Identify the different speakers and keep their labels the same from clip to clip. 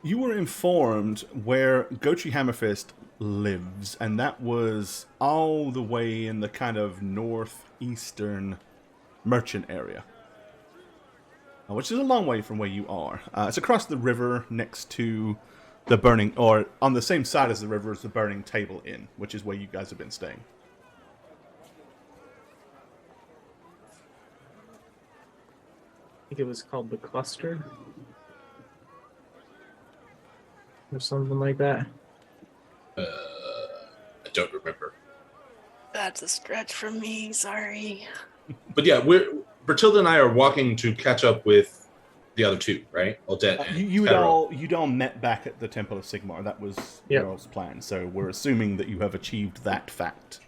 Speaker 1: You were informed where Gochi Hammerfist lives, and that was all the way in the kind of northeastern merchant area, which is a long way from where you are. It's across the river next to the Burning, or on the same side as the river as the Burning Table Inn, which is where you guys have been staying.
Speaker 2: I think it was called the Cluster. Or something like that.
Speaker 3: I don't remember.
Speaker 4: That's a stretch from me, sorry.
Speaker 3: But yeah, Bertilda and I are walking to catch up with the other two, right? Odette and
Speaker 1: You'd all met back at the Temple of Sigmar. That was Reroll's plan. So we're assuming that you have achieved that fact.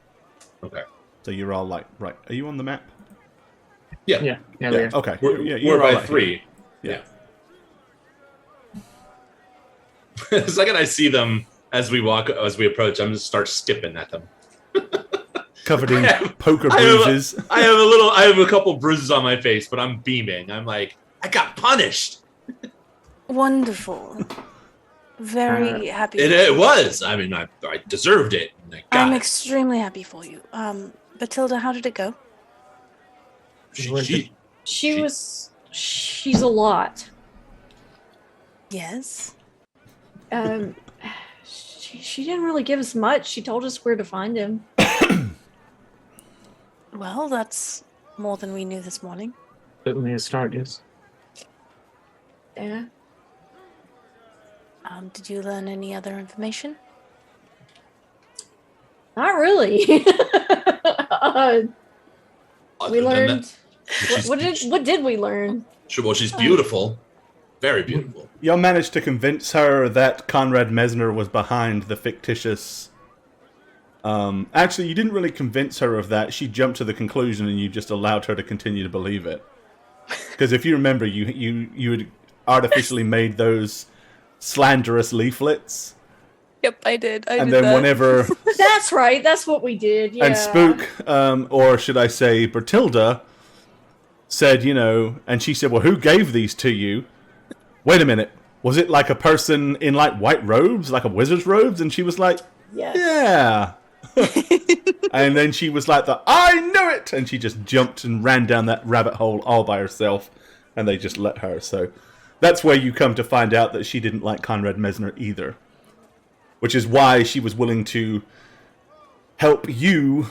Speaker 3: Okay.
Speaker 1: So you're all like, right, are you on the map?
Speaker 2: Yeah.
Speaker 1: Okay.
Speaker 3: We're by 3. Yeah. The second I see them as we approach, I'm just start skipping at them.
Speaker 1: Covered in poker bruises.
Speaker 3: I have a couple bruises on my face, but I'm beaming. I'm like, I got punished.
Speaker 4: Wonderful. Very happy.
Speaker 3: It was. I mean, I deserved it.
Speaker 4: I'm extremely happy for you. Batilda, how did it go?
Speaker 5: She's a lot.
Speaker 4: Yes.
Speaker 5: She didn't really give us much. She told us where to find him.
Speaker 4: Well, that's more than we knew this morning.
Speaker 2: Certainly a start, yes.
Speaker 5: Yeah.
Speaker 4: Did you learn any other information?
Speaker 5: Not really. We learned. What did we learn?
Speaker 3: Well, she's beautiful. Very beautiful.
Speaker 1: Y'all managed to convince her that Conrad Mesner was behind the fictitious... actually, you didn't really convince her of that. She jumped to the conclusion and you just allowed her to continue to believe it. Because if you remember, you had artificially made those slanderous leaflets.
Speaker 4: Yep, I did.
Speaker 1: And then whenever...
Speaker 5: That's right. That's what we did, yeah.
Speaker 1: And Spook, or should I say Bertilda, said, and she said, well, who gave these to you? Wait a minute. Was it like a person in like white robes, like a wizard's robes? And she was like,
Speaker 5: yes.
Speaker 1: Yeah. And then she was like, I knew it! And she just jumped and ran down that rabbit hole all by herself. And they just let her. So that's where you come to find out that she didn't like Conrad Mesner either. Which is why she was willing to help you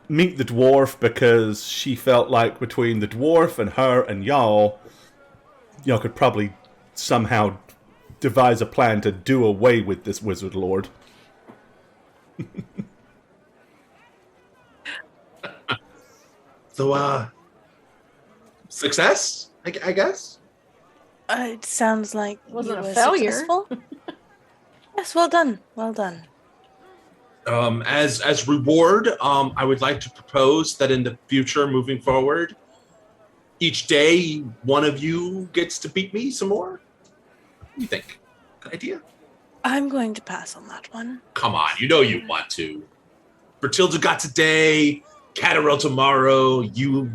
Speaker 1: meet the dwarf, because she felt like between the dwarf and her and y'all could probably somehow devise a plan to do away with this wizard lord.
Speaker 3: So, success, I guess?
Speaker 4: It sounds like
Speaker 5: wasn't
Speaker 4: you
Speaker 5: a
Speaker 4: were
Speaker 5: failure.
Speaker 4: Successful. Yes, well done. Well done.
Speaker 3: As reward, I would like to propose that in the future, moving forward, each day, one of you gets to beat me some more. What do you think? Good idea?
Speaker 4: I'm going to pass on that one.
Speaker 3: Come on, you know you want to. Bertilda got today, Catarel tomorrow, you,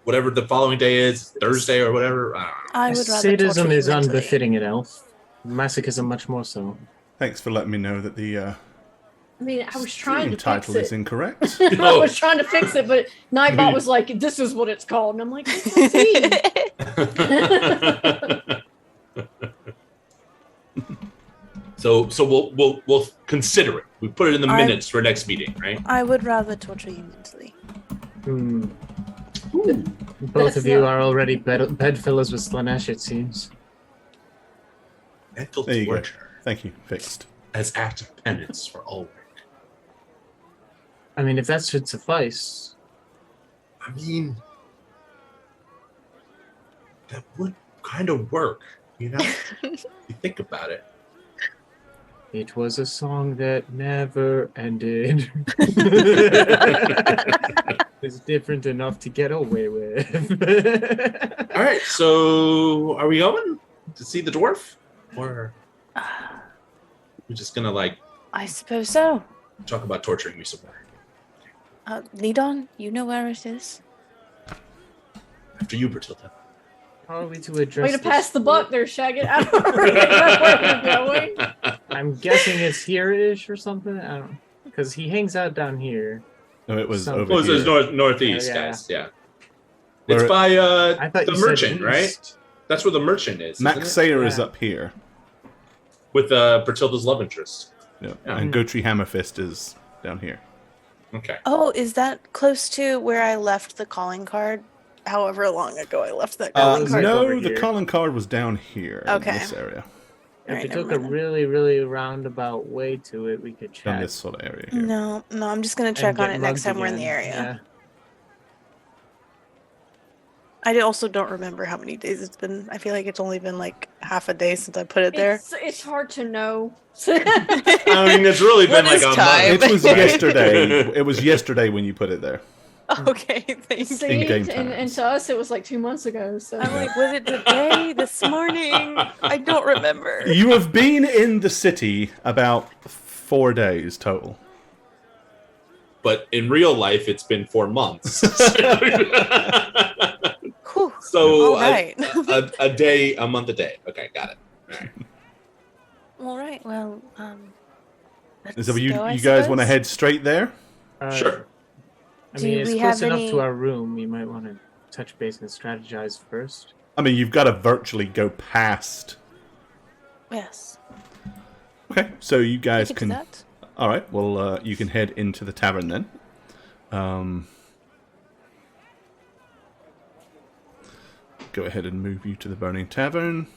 Speaker 3: whatever the following day is, Thursday or whatever. I don't know.
Speaker 4: I would rather
Speaker 2: Sadism
Speaker 4: torture
Speaker 2: is
Speaker 4: you mentally.
Speaker 2: unbefitting an elf. Masochism much more so.
Speaker 1: Thanks for letting me know that the
Speaker 5: I mean, I was trying to
Speaker 1: title
Speaker 5: fix
Speaker 1: is
Speaker 5: it.
Speaker 1: incorrect.
Speaker 5: I was trying to fix it, but Nightbot was like, "This is what it's called," and I'm like, "That's
Speaker 3: So we'll consider it. We put it in the minutes for next meeting, right?
Speaker 4: I would rather torture you mentally.
Speaker 2: Both of you are already bedfellows with Slanesh, it seems.
Speaker 3: Mental
Speaker 1: There you go.
Speaker 3: torture
Speaker 1: Thank you. Fixed.
Speaker 3: as act of penance for Ulrich.
Speaker 2: I mean, if that should suffice.
Speaker 3: I mean, that would kind of work, you know? You think about it.
Speaker 2: It was a song that never ended. It's different enough to get away with.
Speaker 3: All right, so are we going to see the dwarf? Or we're just going to,
Speaker 4: I suppose so.
Speaker 3: talk about torturing me some more?
Speaker 4: Lead on, you know where it is.
Speaker 3: After you, Bertilda.
Speaker 2: How are we to address
Speaker 5: Way to
Speaker 2: this?
Speaker 5: pass the buck there, Shaggy. I don't remember where we're going.
Speaker 2: I'm guessing it's here-ish or something. I don't, because he hangs out down here.
Speaker 1: No, it was
Speaker 2: Some-
Speaker 1: over
Speaker 3: Well, it
Speaker 1: here.
Speaker 3: says northeast,
Speaker 2: Yeah.
Speaker 3: guys. Yeah.
Speaker 1: Where
Speaker 3: It's
Speaker 1: it-
Speaker 3: by
Speaker 2: I thought
Speaker 3: the
Speaker 2: you said
Speaker 3: merchant, right?
Speaker 2: east.
Speaker 3: That's where the merchant is.
Speaker 1: Max
Speaker 3: isn't it?
Speaker 1: Sayer is
Speaker 2: Yeah.
Speaker 1: up here.
Speaker 3: With Bertilda's love interest.
Speaker 1: Yeah.
Speaker 3: Yeah.
Speaker 1: And Gotri Hammerfist is down here.
Speaker 3: Okay.
Speaker 4: Oh, is that close to where I left the calling card? However long ago I left that calling card.
Speaker 2: over
Speaker 1: No, the
Speaker 2: here.
Speaker 1: calling card was down here
Speaker 4: Okay.
Speaker 1: in this area.
Speaker 2: If
Speaker 4: Alright,
Speaker 2: we
Speaker 4: never
Speaker 2: took a
Speaker 4: mind then.
Speaker 2: really, really roundabout way to it, we could
Speaker 1: In
Speaker 2: chat.
Speaker 1: this sort of area here.
Speaker 4: No, I'm just gonna
Speaker 2: and
Speaker 4: check on
Speaker 2: get
Speaker 4: it next
Speaker 2: mugged
Speaker 4: time we're in the
Speaker 2: again.
Speaker 4: area. I also don't remember how many days it's been. I feel like it's only been like half a day since I put it there.
Speaker 5: It's hard to know.
Speaker 3: I mean, it's really been
Speaker 4: What
Speaker 3: like
Speaker 4: is
Speaker 3: a
Speaker 4: time?
Speaker 3: month.
Speaker 1: It was yesterday. It was yesterday when you put it there.
Speaker 4: Okay, thanks.
Speaker 5: See,
Speaker 1: In-game
Speaker 5: and
Speaker 1: times.
Speaker 5: to us, it was like 2 months ago. So
Speaker 4: I'm like, was it today? This morning? I don't remember.
Speaker 1: You have been in the city about 4 days total.
Speaker 3: But in real life, it's been 4 months.
Speaker 4: Whew.
Speaker 3: So
Speaker 4: All right.
Speaker 3: a day, a month a day. Okay, got it. All right.
Speaker 4: All right. Well, let's
Speaker 1: So you
Speaker 4: go, I
Speaker 1: guys want to
Speaker 4: suppose?
Speaker 1: head straight there?
Speaker 3: Sure.
Speaker 2: I
Speaker 4: Do
Speaker 2: mean, it's
Speaker 4: we
Speaker 2: close
Speaker 4: have
Speaker 2: enough
Speaker 4: any-
Speaker 2: to our room. You might want to touch base and strategize first.
Speaker 1: I mean, you've got to virtually go past.
Speaker 4: Yes.
Speaker 1: Okay, so you
Speaker 4: I
Speaker 1: guys
Speaker 4: can do
Speaker 1: can.
Speaker 4: that.
Speaker 1: All right. Well, you can head into the tavern then. Go ahead and move you to the burning tavern,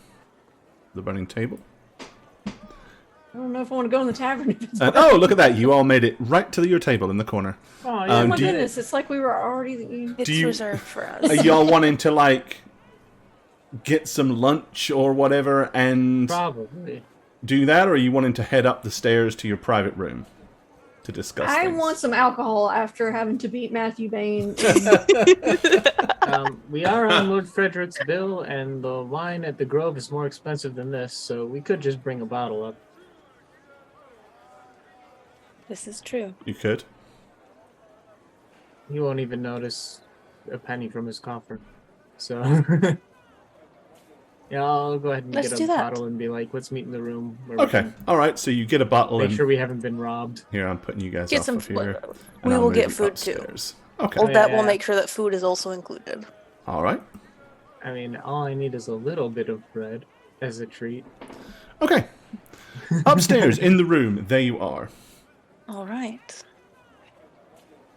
Speaker 1: the burning table.
Speaker 5: I don't know if I want to go in the tavern. If it's
Speaker 1: And, oh, look at that! You all made it right to your table in the corner.
Speaker 2: Oh,
Speaker 1: Um,
Speaker 5: oh my
Speaker 1: do you-
Speaker 5: goodness, it's like we were already.
Speaker 4: It's
Speaker 1: you-
Speaker 4: reserved for
Speaker 1: Are
Speaker 4: us.
Speaker 1: y'all wanting to like get some lunch or whatever and
Speaker 2: probably.
Speaker 1: do that, or are you wanting to head up the stairs to your private room to discuss
Speaker 5: I
Speaker 1: things?
Speaker 5: want some alcohol after having to beat Matthew Bain.
Speaker 2: We are on Lord Frederick's bill, and the wine at the Grove is more expensive than this, so we could just bring a bottle up.
Speaker 4: This is true.
Speaker 1: You could.
Speaker 2: He won't even notice a penny from his coffer. So, yeah, I'll go ahead and
Speaker 4: Let's
Speaker 2: get
Speaker 4: do
Speaker 2: a
Speaker 4: that.
Speaker 2: bottle and be like, let's meet in the room. Where we
Speaker 1: Okay.
Speaker 2: can
Speaker 1: All right. So you get a bottle
Speaker 2: Make
Speaker 1: and
Speaker 2: sure we haven't been robbed.
Speaker 1: here I'm putting you guys
Speaker 4: Get
Speaker 1: off
Speaker 4: some
Speaker 1: of here.
Speaker 4: food.
Speaker 1: and
Speaker 4: We
Speaker 1: I'll
Speaker 4: will
Speaker 1: move
Speaker 4: get
Speaker 1: you
Speaker 4: food too.
Speaker 1: upstairs. Okay.
Speaker 4: Well, that will
Speaker 2: Yeah.
Speaker 4: make sure that food is also included.
Speaker 1: All right.
Speaker 2: I mean, all I need is a little bit of bread as a treat.
Speaker 1: Okay. Upstairs in the room, there you are.
Speaker 4: All right.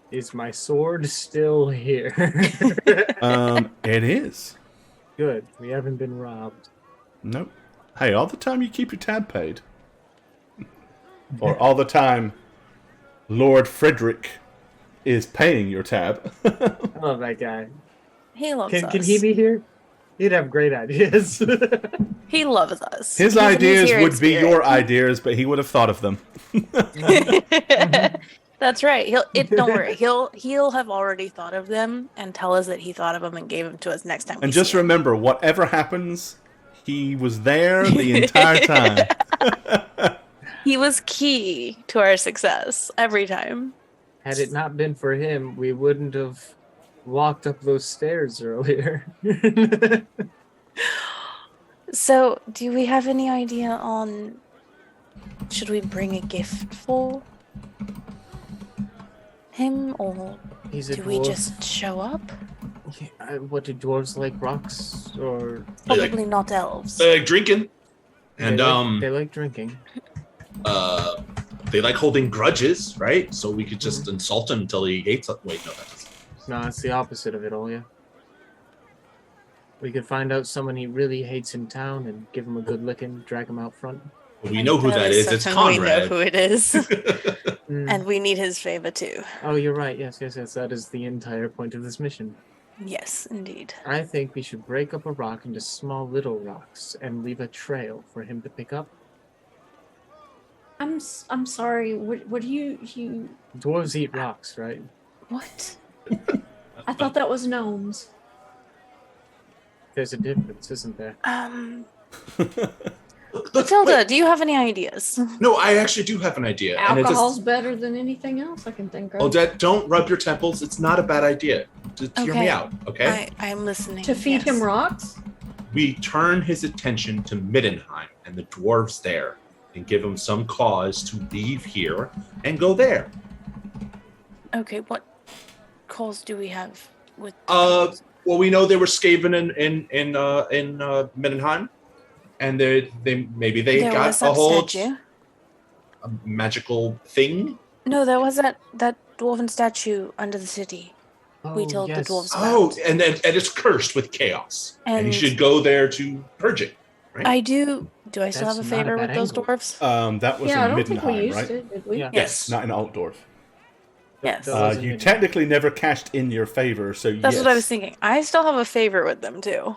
Speaker 2: Is my sword still here?
Speaker 1: It is.
Speaker 2: Good. We haven't been robbed.
Speaker 1: Nope. Hey, all the time you keep your tab paid, or all the time Lord Frederick is paying your tab.
Speaker 2: I love that guy.
Speaker 4: He loves
Speaker 2: Can
Speaker 4: us.
Speaker 2: he be here? He'd have great ideas.
Speaker 4: He loves us.
Speaker 1: His
Speaker 4: He's
Speaker 1: ideas
Speaker 4: here in
Speaker 1: would be
Speaker 4: spirit.
Speaker 1: your ideas, but he would have thought of them.
Speaker 4: That's right. Don't worry. He'll have already thought of them and tell us that he thought of them and gave them to us next time.
Speaker 1: And
Speaker 4: we
Speaker 1: just
Speaker 4: see him.
Speaker 1: remember, whatever happens, he was there the entire time.
Speaker 4: He was key to our success every time.
Speaker 2: Had it not been for him, we wouldn't have walked up those stairs earlier.
Speaker 4: So, do we have any idea on? Should we bring a gift for him, or
Speaker 2: He's a
Speaker 4: do
Speaker 2: dwarf.
Speaker 4: we just show up?
Speaker 2: What do dwarves like? Rocks or
Speaker 3: They like-
Speaker 4: Probably not elves.
Speaker 3: They like drinking, and
Speaker 2: they like drinking.
Speaker 3: they like holding grudges, right? So we could just insult him until he hates us. Wait, no, that doesn't.
Speaker 2: No, it's the opposite of it all. Yeah. We could find out someone he really hates in town and give him a good licking, drag him out front.
Speaker 3: We know who that is. It's
Speaker 4: We know
Speaker 3: Conrad.
Speaker 4: who it is,
Speaker 2: Mm.
Speaker 4: and we need his favor too.
Speaker 2: Oh, you're right. Yes. That is the entire point of this mission.
Speaker 4: Yes, indeed.
Speaker 2: I think we should break up a rock into small little rocks and leave a trail for him to pick up.
Speaker 5: I'm sorry. What do you?
Speaker 2: Dwarves eat rocks, right?
Speaker 4: What?
Speaker 5: I thought that was gnomes.
Speaker 2: There's a difference, isn't there?
Speaker 4: Matilda, do you have any ideas?
Speaker 3: No, I actually do have an idea. and it
Speaker 5: Alcohol's
Speaker 3: just,
Speaker 5: better than anything else I can think of.
Speaker 3: Odette, don't rub your temples. It's not a bad idea. Just hear me
Speaker 4: Okay.
Speaker 3: out, okay?
Speaker 4: I'm listening.
Speaker 5: To feed
Speaker 4: yes.
Speaker 5: him rocks?
Speaker 3: we turn his attention to Middenheim and the dwarves there, and give him some cause to leave here and go there.
Speaker 4: Okay, what calls do we have with?
Speaker 3: Well, we know they were Skaven in Middenheim, and they
Speaker 4: there
Speaker 3: got
Speaker 4: was
Speaker 3: a
Speaker 4: that
Speaker 3: whole
Speaker 4: statue.
Speaker 3: a magical thing.
Speaker 4: No, there was that dwarven statue under the city. We told the dwarves about.
Speaker 3: Oh, and it's cursed with chaos, and he
Speaker 4: And-
Speaker 3: should go there to purge it. Right?
Speaker 4: I do. Do I still
Speaker 2: That's
Speaker 4: have a
Speaker 2: not a
Speaker 4: favor
Speaker 2: bad
Speaker 4: with those
Speaker 2: angle.
Speaker 4: dwarves?
Speaker 1: That was
Speaker 5: Yeah, I
Speaker 1: in
Speaker 5: don't think we
Speaker 1: Middenheim,
Speaker 5: used
Speaker 1: right?
Speaker 5: it, did we?
Speaker 2: Yeah.
Speaker 3: Yes.
Speaker 1: Not in Altdorf.
Speaker 4: Yes.
Speaker 1: You technically never cashed in your favor, so
Speaker 4: That's
Speaker 1: yes.
Speaker 4: what I was thinking. I still have a favor with them too.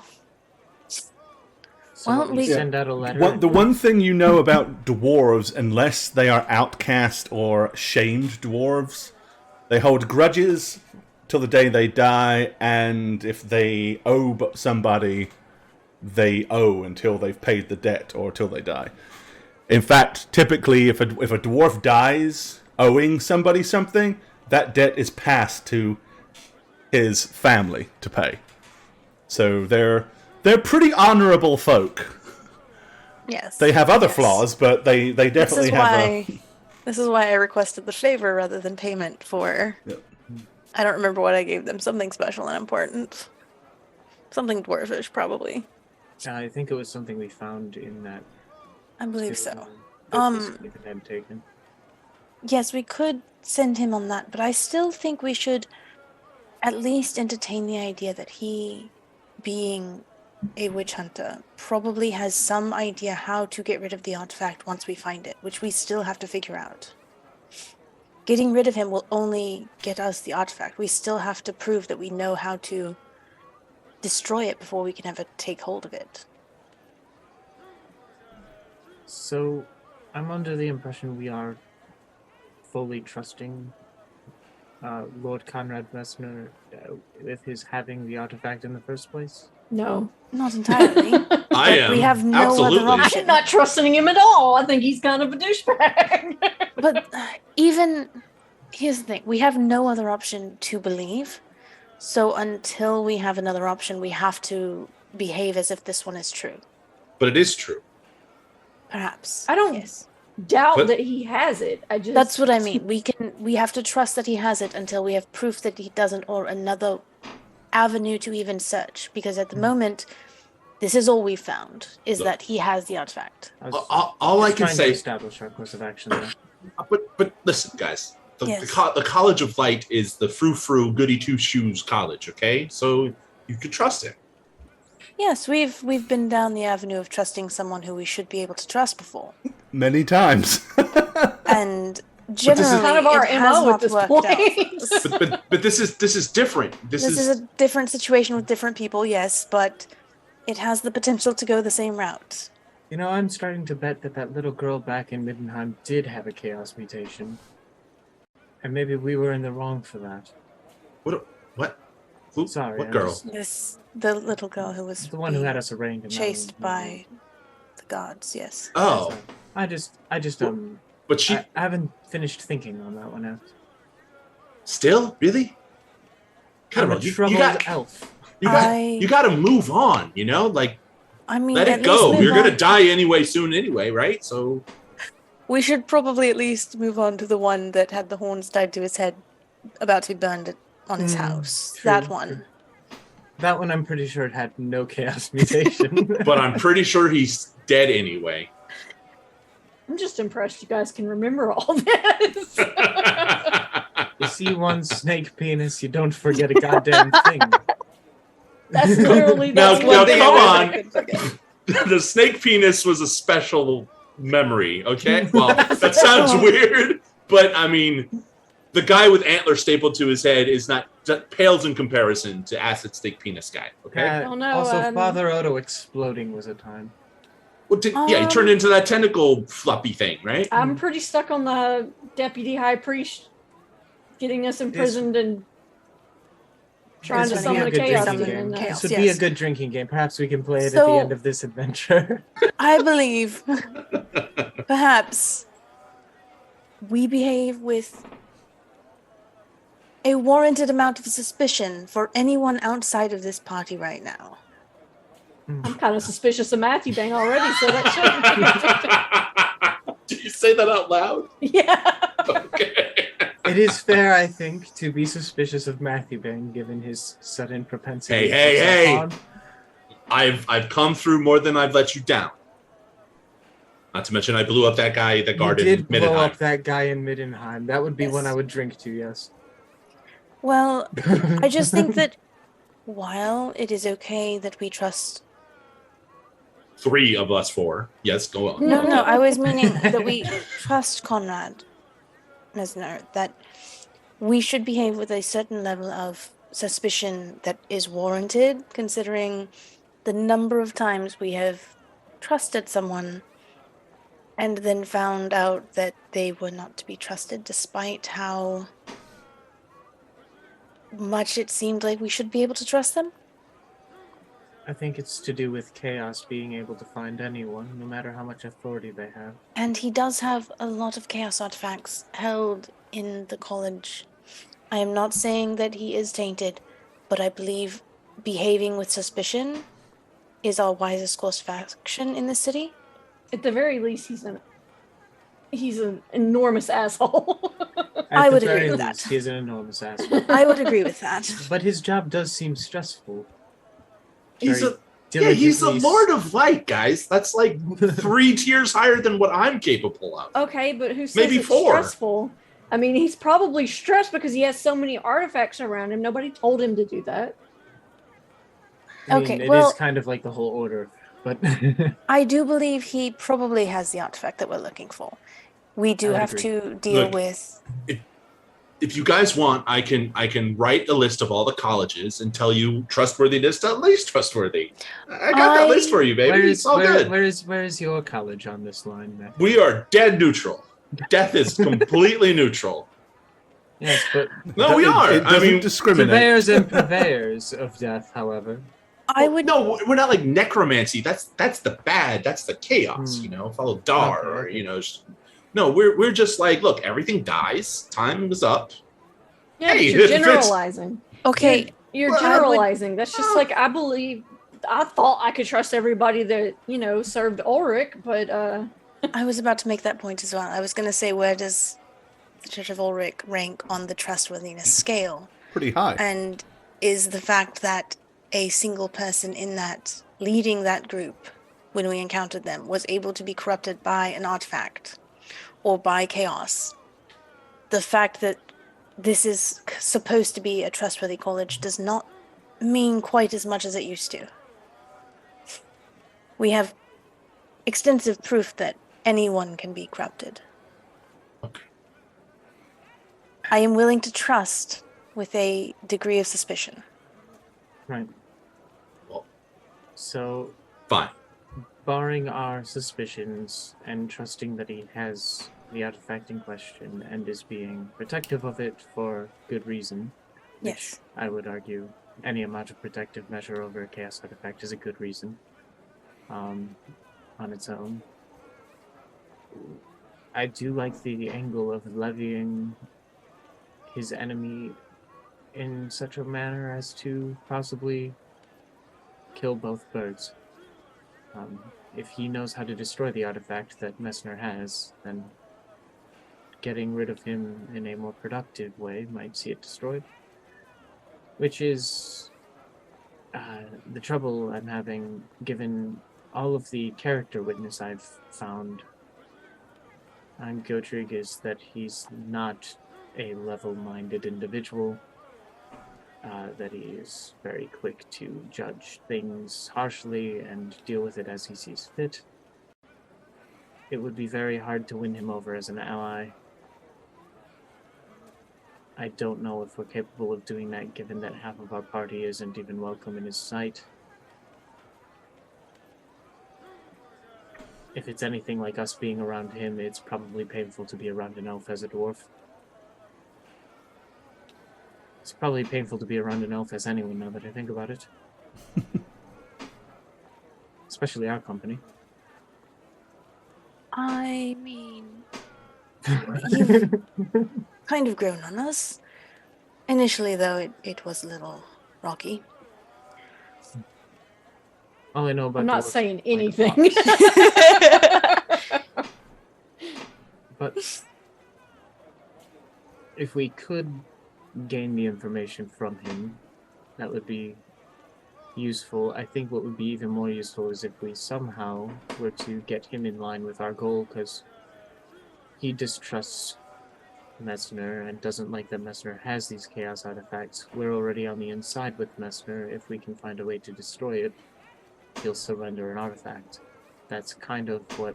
Speaker 2: So
Speaker 4: Well,
Speaker 2: we
Speaker 4: we-
Speaker 2: send out a letter.
Speaker 1: The one thing you know about dwarves, unless they are outcast or shamed dwarves, they hold grudges till the day they die, and if they owe somebody, they owe until they've paid the debt or till they die. In fact, typically, if a dwarf dies owing somebody something, that debt is passed to his family to pay. So they're pretty honorable folk.
Speaker 4: Yes.
Speaker 1: They have other
Speaker 4: Yes.
Speaker 1: flaws, but they definitely have
Speaker 4: This is why I requested the favor rather than payment for.
Speaker 1: Yep.
Speaker 4: I don't remember what I gave them. Something special and important. Something dwarfish, probably.
Speaker 2: I think it was something we found in that.
Speaker 4: I believe
Speaker 2: stone
Speaker 4: so.
Speaker 2: that this Skaven had taken.
Speaker 4: Yes, we could send him on that, but I still think we should at least entertain the idea that he, being a witch hunter, probably has some idea how to get rid of the artifact once we find it, which we still have to figure out. Getting rid of him will only get us the artifact. We still have to prove that we know how to destroy it before we can ever take hold of it.
Speaker 2: So, I'm under the impression we are fully trusting Lord Conrad Messner with his having the artifact in the first place.
Speaker 5: No.
Speaker 4: Not entirely.
Speaker 3: I am.
Speaker 4: We have no
Speaker 3: Absolutely.
Speaker 4: other option.
Speaker 5: I'm not trusting him at all. I think he's kind of a douchebag.
Speaker 4: But even here's the thing: we have no other option to believe. So until we have another option, we have to behave as if this one is true.
Speaker 3: But it is true.
Speaker 4: Perhaps.
Speaker 5: I don't-
Speaker 4: Yes.
Speaker 5: Doubt
Speaker 3: But-
Speaker 5: that he has it. I just
Speaker 4: That's what I mean. We have to trust that he has it until we have proof that he doesn't, or another avenue to even search. Because at the moment, this is all we've found: is
Speaker 3: Look.
Speaker 4: that he has the artifact.
Speaker 2: I was
Speaker 3: All I
Speaker 2: just
Speaker 3: can
Speaker 2: trying
Speaker 3: say,
Speaker 2: to establish our course of action there.
Speaker 3: but listen, guys.
Speaker 4: Yes.
Speaker 3: The College of Light is the frou-frou goody two-shoes college, okay? So you could trust him.
Speaker 4: Yes, we've been down the avenue of trusting someone who we should be able to trust before,
Speaker 1: many times.
Speaker 4: and
Speaker 3: is
Speaker 4: generally
Speaker 5: kind of our
Speaker 4: it has
Speaker 5: MO at
Speaker 4: not
Speaker 5: this
Speaker 4: worked
Speaker 5: point.
Speaker 4: out.
Speaker 3: But this is different. This
Speaker 4: This is a different situation with different people, yes, but it has the potential to go the same route.
Speaker 2: You know, I'm starting to bet that little girl back in Middenheim did have a chaos mutation. And maybe we were in the wrong for that.
Speaker 3: what? Who,
Speaker 2: Sorry,
Speaker 3: what
Speaker 2: I'm
Speaker 3: girl?
Speaker 2: just-
Speaker 4: The little girl who was
Speaker 2: the one who
Speaker 4: being
Speaker 2: had us arraigned. and
Speaker 4: chased
Speaker 2: now-
Speaker 4: by the gods, yes.
Speaker 3: Oh,
Speaker 2: Sorry. I just
Speaker 3: but she
Speaker 2: I haven't finished thinking on that one yet.
Speaker 3: still really.
Speaker 2: Kind
Speaker 3: Come
Speaker 2: of
Speaker 3: on,
Speaker 2: a
Speaker 3: you
Speaker 2: troubled
Speaker 3: got
Speaker 2: elf.
Speaker 3: you got to move on. You know, like
Speaker 4: I mean,
Speaker 3: let
Speaker 4: at
Speaker 3: it
Speaker 4: least
Speaker 3: go.
Speaker 4: move
Speaker 3: You're gonna
Speaker 4: on.
Speaker 3: die anyway soon anyway, right? So
Speaker 4: We should probably at least move on to the one that had the horns tied to his head, about to be burned on his house.
Speaker 2: true,
Speaker 4: That one.
Speaker 2: true. That one, I'm pretty sure it had no chaos mutation.
Speaker 3: but I'm pretty sure he's dead anyway.
Speaker 5: I'm just impressed you guys can remember all this.
Speaker 2: You see one snake penis, you don't forget a goddamn thing.
Speaker 5: That's literally
Speaker 3: Now-
Speaker 5: that's
Speaker 3: now
Speaker 5: one thing
Speaker 3: come
Speaker 5: I
Speaker 3: on.
Speaker 5: could forget.
Speaker 3: The snake penis was a special memory. Okay, well that sounds weird, but I mean, the guy with antler stapled to his head is not that pales in comparison to acid snake penis guy. Okay,
Speaker 5: Oh, no,
Speaker 2: also, Father Odo exploding was a time.
Speaker 3: well, yeah, he turned into that tentacle floppy thing, right?
Speaker 5: I'm pretty stuck on the deputy high priest getting us imprisoned and trying to
Speaker 4: This
Speaker 5: summon
Speaker 4: would
Speaker 5: a
Speaker 4: be a good
Speaker 5: chaos
Speaker 4: drinking
Speaker 5: demon.
Speaker 4: game.
Speaker 5: and,
Speaker 4: Chaos.
Speaker 2: This would be a
Speaker 4: Yes.
Speaker 2: good drinking game. Perhaps we can play it at
Speaker 4: So-
Speaker 2: the end of this adventure.
Speaker 4: I believe perhaps we behave with a warranted amount of suspicion for anyone outside of this party right now.
Speaker 5: I'm kind of suspicious of Matthew Bang already, so that
Speaker 3: Did you say that out loud?
Speaker 5: should. Yeah.
Speaker 3: Okay.
Speaker 2: It is fair, I think, to be suspicious of Matthew Bang given his sudden propensity.
Speaker 3: Hey. I've come through more than I've let you down. Not to mention I blew up that guy that
Speaker 2: You
Speaker 3: guarded
Speaker 2: did blow
Speaker 3: Middenheim.
Speaker 2: up that guy in Middenheim. That would be one I
Speaker 4: Yes.
Speaker 2: would drink to, yes.
Speaker 4: Well, I just think that while it is okay that we trust.
Speaker 3: 3 of us 4. Yes, go on.
Speaker 4: No, I was meaning that we trust Conrad Mesner, that we should behave with a certain level of suspicion that is warranted, considering the number of times we have trusted someone and then found out that they were not to be trusted, despite how much it seemed like we should be able to trust them.
Speaker 2: I think it's to do with Chaos being able to find anyone, no matter how much authority they have.
Speaker 4: And he does have a lot of chaos artifacts held in the college. I am not saying that he is tainted, but I believe behaving with suspicion is our wisest course of action in this city.
Speaker 5: At the very least, he's an enormous asshole.
Speaker 4: I would
Speaker 2: At the
Speaker 4: agree
Speaker 2: very
Speaker 4: with
Speaker 2: least,
Speaker 4: that.
Speaker 2: he is an enormous asshole.
Speaker 4: I would agree with that.
Speaker 2: But his job does seem stressful.
Speaker 3: He's
Speaker 2: Very
Speaker 3: he's a
Speaker 2: diligently
Speaker 3: Lord of Light, guys. That's like 3 tiers higher than what I'm capable of.
Speaker 5: Okay, but who says
Speaker 3: Maybe
Speaker 5: it's
Speaker 3: 4.
Speaker 5: stressful? I mean, he's probably stressed because he has so many artifacts around him. Nobody told him to do that.
Speaker 2: I mean,
Speaker 4: Okay,
Speaker 2: it
Speaker 4: well-
Speaker 2: is kind of like the whole order, but
Speaker 4: I do believe he probably has the artifact that we're looking for. We do
Speaker 2: I would
Speaker 4: have
Speaker 2: agree.
Speaker 4: to deal
Speaker 3: Look,
Speaker 4: with.
Speaker 3: If you guys want, I can write a list of all the colleges and tell you trustworthiness to least trustworthy. I got that list for you, baby. It's all good.
Speaker 2: where is your college on this line, Matthew?
Speaker 3: We are dead neutral. Death is completely neutral.
Speaker 2: Yes, but
Speaker 3: No, we are.
Speaker 1: It
Speaker 3: I
Speaker 1: doesn't
Speaker 3: mean,
Speaker 1: discriminate.
Speaker 2: purveyors and purveyors of death, however.
Speaker 4: I would.
Speaker 3: No, we're not like necromancy. That's the bad. That's the chaos. Follow Dar, or
Speaker 2: Okay.
Speaker 3: No, we're just like, look, everything dies. Time is up.
Speaker 5: Yeah,
Speaker 3: Hey,
Speaker 5: but you're
Speaker 3: if it's-
Speaker 5: generalizing.
Speaker 4: Okay,
Speaker 5: You're
Speaker 3: Well, I would-
Speaker 5: generalizing. That's just like I thought I could trust everybody that served Ulrich, but
Speaker 4: I was about to make that point as well. I was going to say, where does the Church of Ulrich rank on the trustworthiness scale?
Speaker 1: Pretty high.
Speaker 4: And is the fact that a single person in that, leading that group, when we encountered them, was able to be corrupted by an artifact or by chaos, the fact that this is supposed to be a trustworthy college does not mean quite as much as it used to. We have extensive proof that anyone can be corrupted.
Speaker 3: Okay.
Speaker 4: I am willing to trust with a degree of suspicion.
Speaker 2: Right.
Speaker 3: Well,
Speaker 2: So,
Speaker 3: fine.
Speaker 2: barring our suspicions and trusting that he has the artifact in question and is being protective of it for good reason, which
Speaker 4: Yes.
Speaker 2: I would argue any amount of protective measure over a chaos artifact is a good reason on its own. I do like the angle of levying his enemy in such a manner as to possibly kill both birds. If he knows how to destroy the artifact that Messner has, then getting rid of him in a more productive way might see it destroyed. Which is the trouble I'm having, given all of the character witness I've found on Gotrig, is that he's not a level-minded individual, that he is very quick to judge things harshly and deal with it as he sees fit. It would be very hard to win him over as an ally. I don't know if we're capable of doing that, given that half of our party isn't even welcome in his sight. If it's anything like us being around him, it's probably painful to be around an elf as a dwarf. It's probably painful to be around an elf as anyone, now that I think about it. Especially our company.
Speaker 4: I mean, you've kind of grown on us. Initially, though, it was a little rocky.
Speaker 2: All I know about
Speaker 5: I'm not
Speaker 2: dwarves
Speaker 5: saying
Speaker 2: is like a
Speaker 5: anything.
Speaker 2: box. But if we could gain the information from him, that would be useful. I think what would be even more useful is if we somehow were to get him in line with our goal, because he distrusts Messner and doesn't like that Messner has these chaos artifacts. We're already on the inside with Messner. If we can find a way to destroy it, he'll surrender an artifact. That's kind of what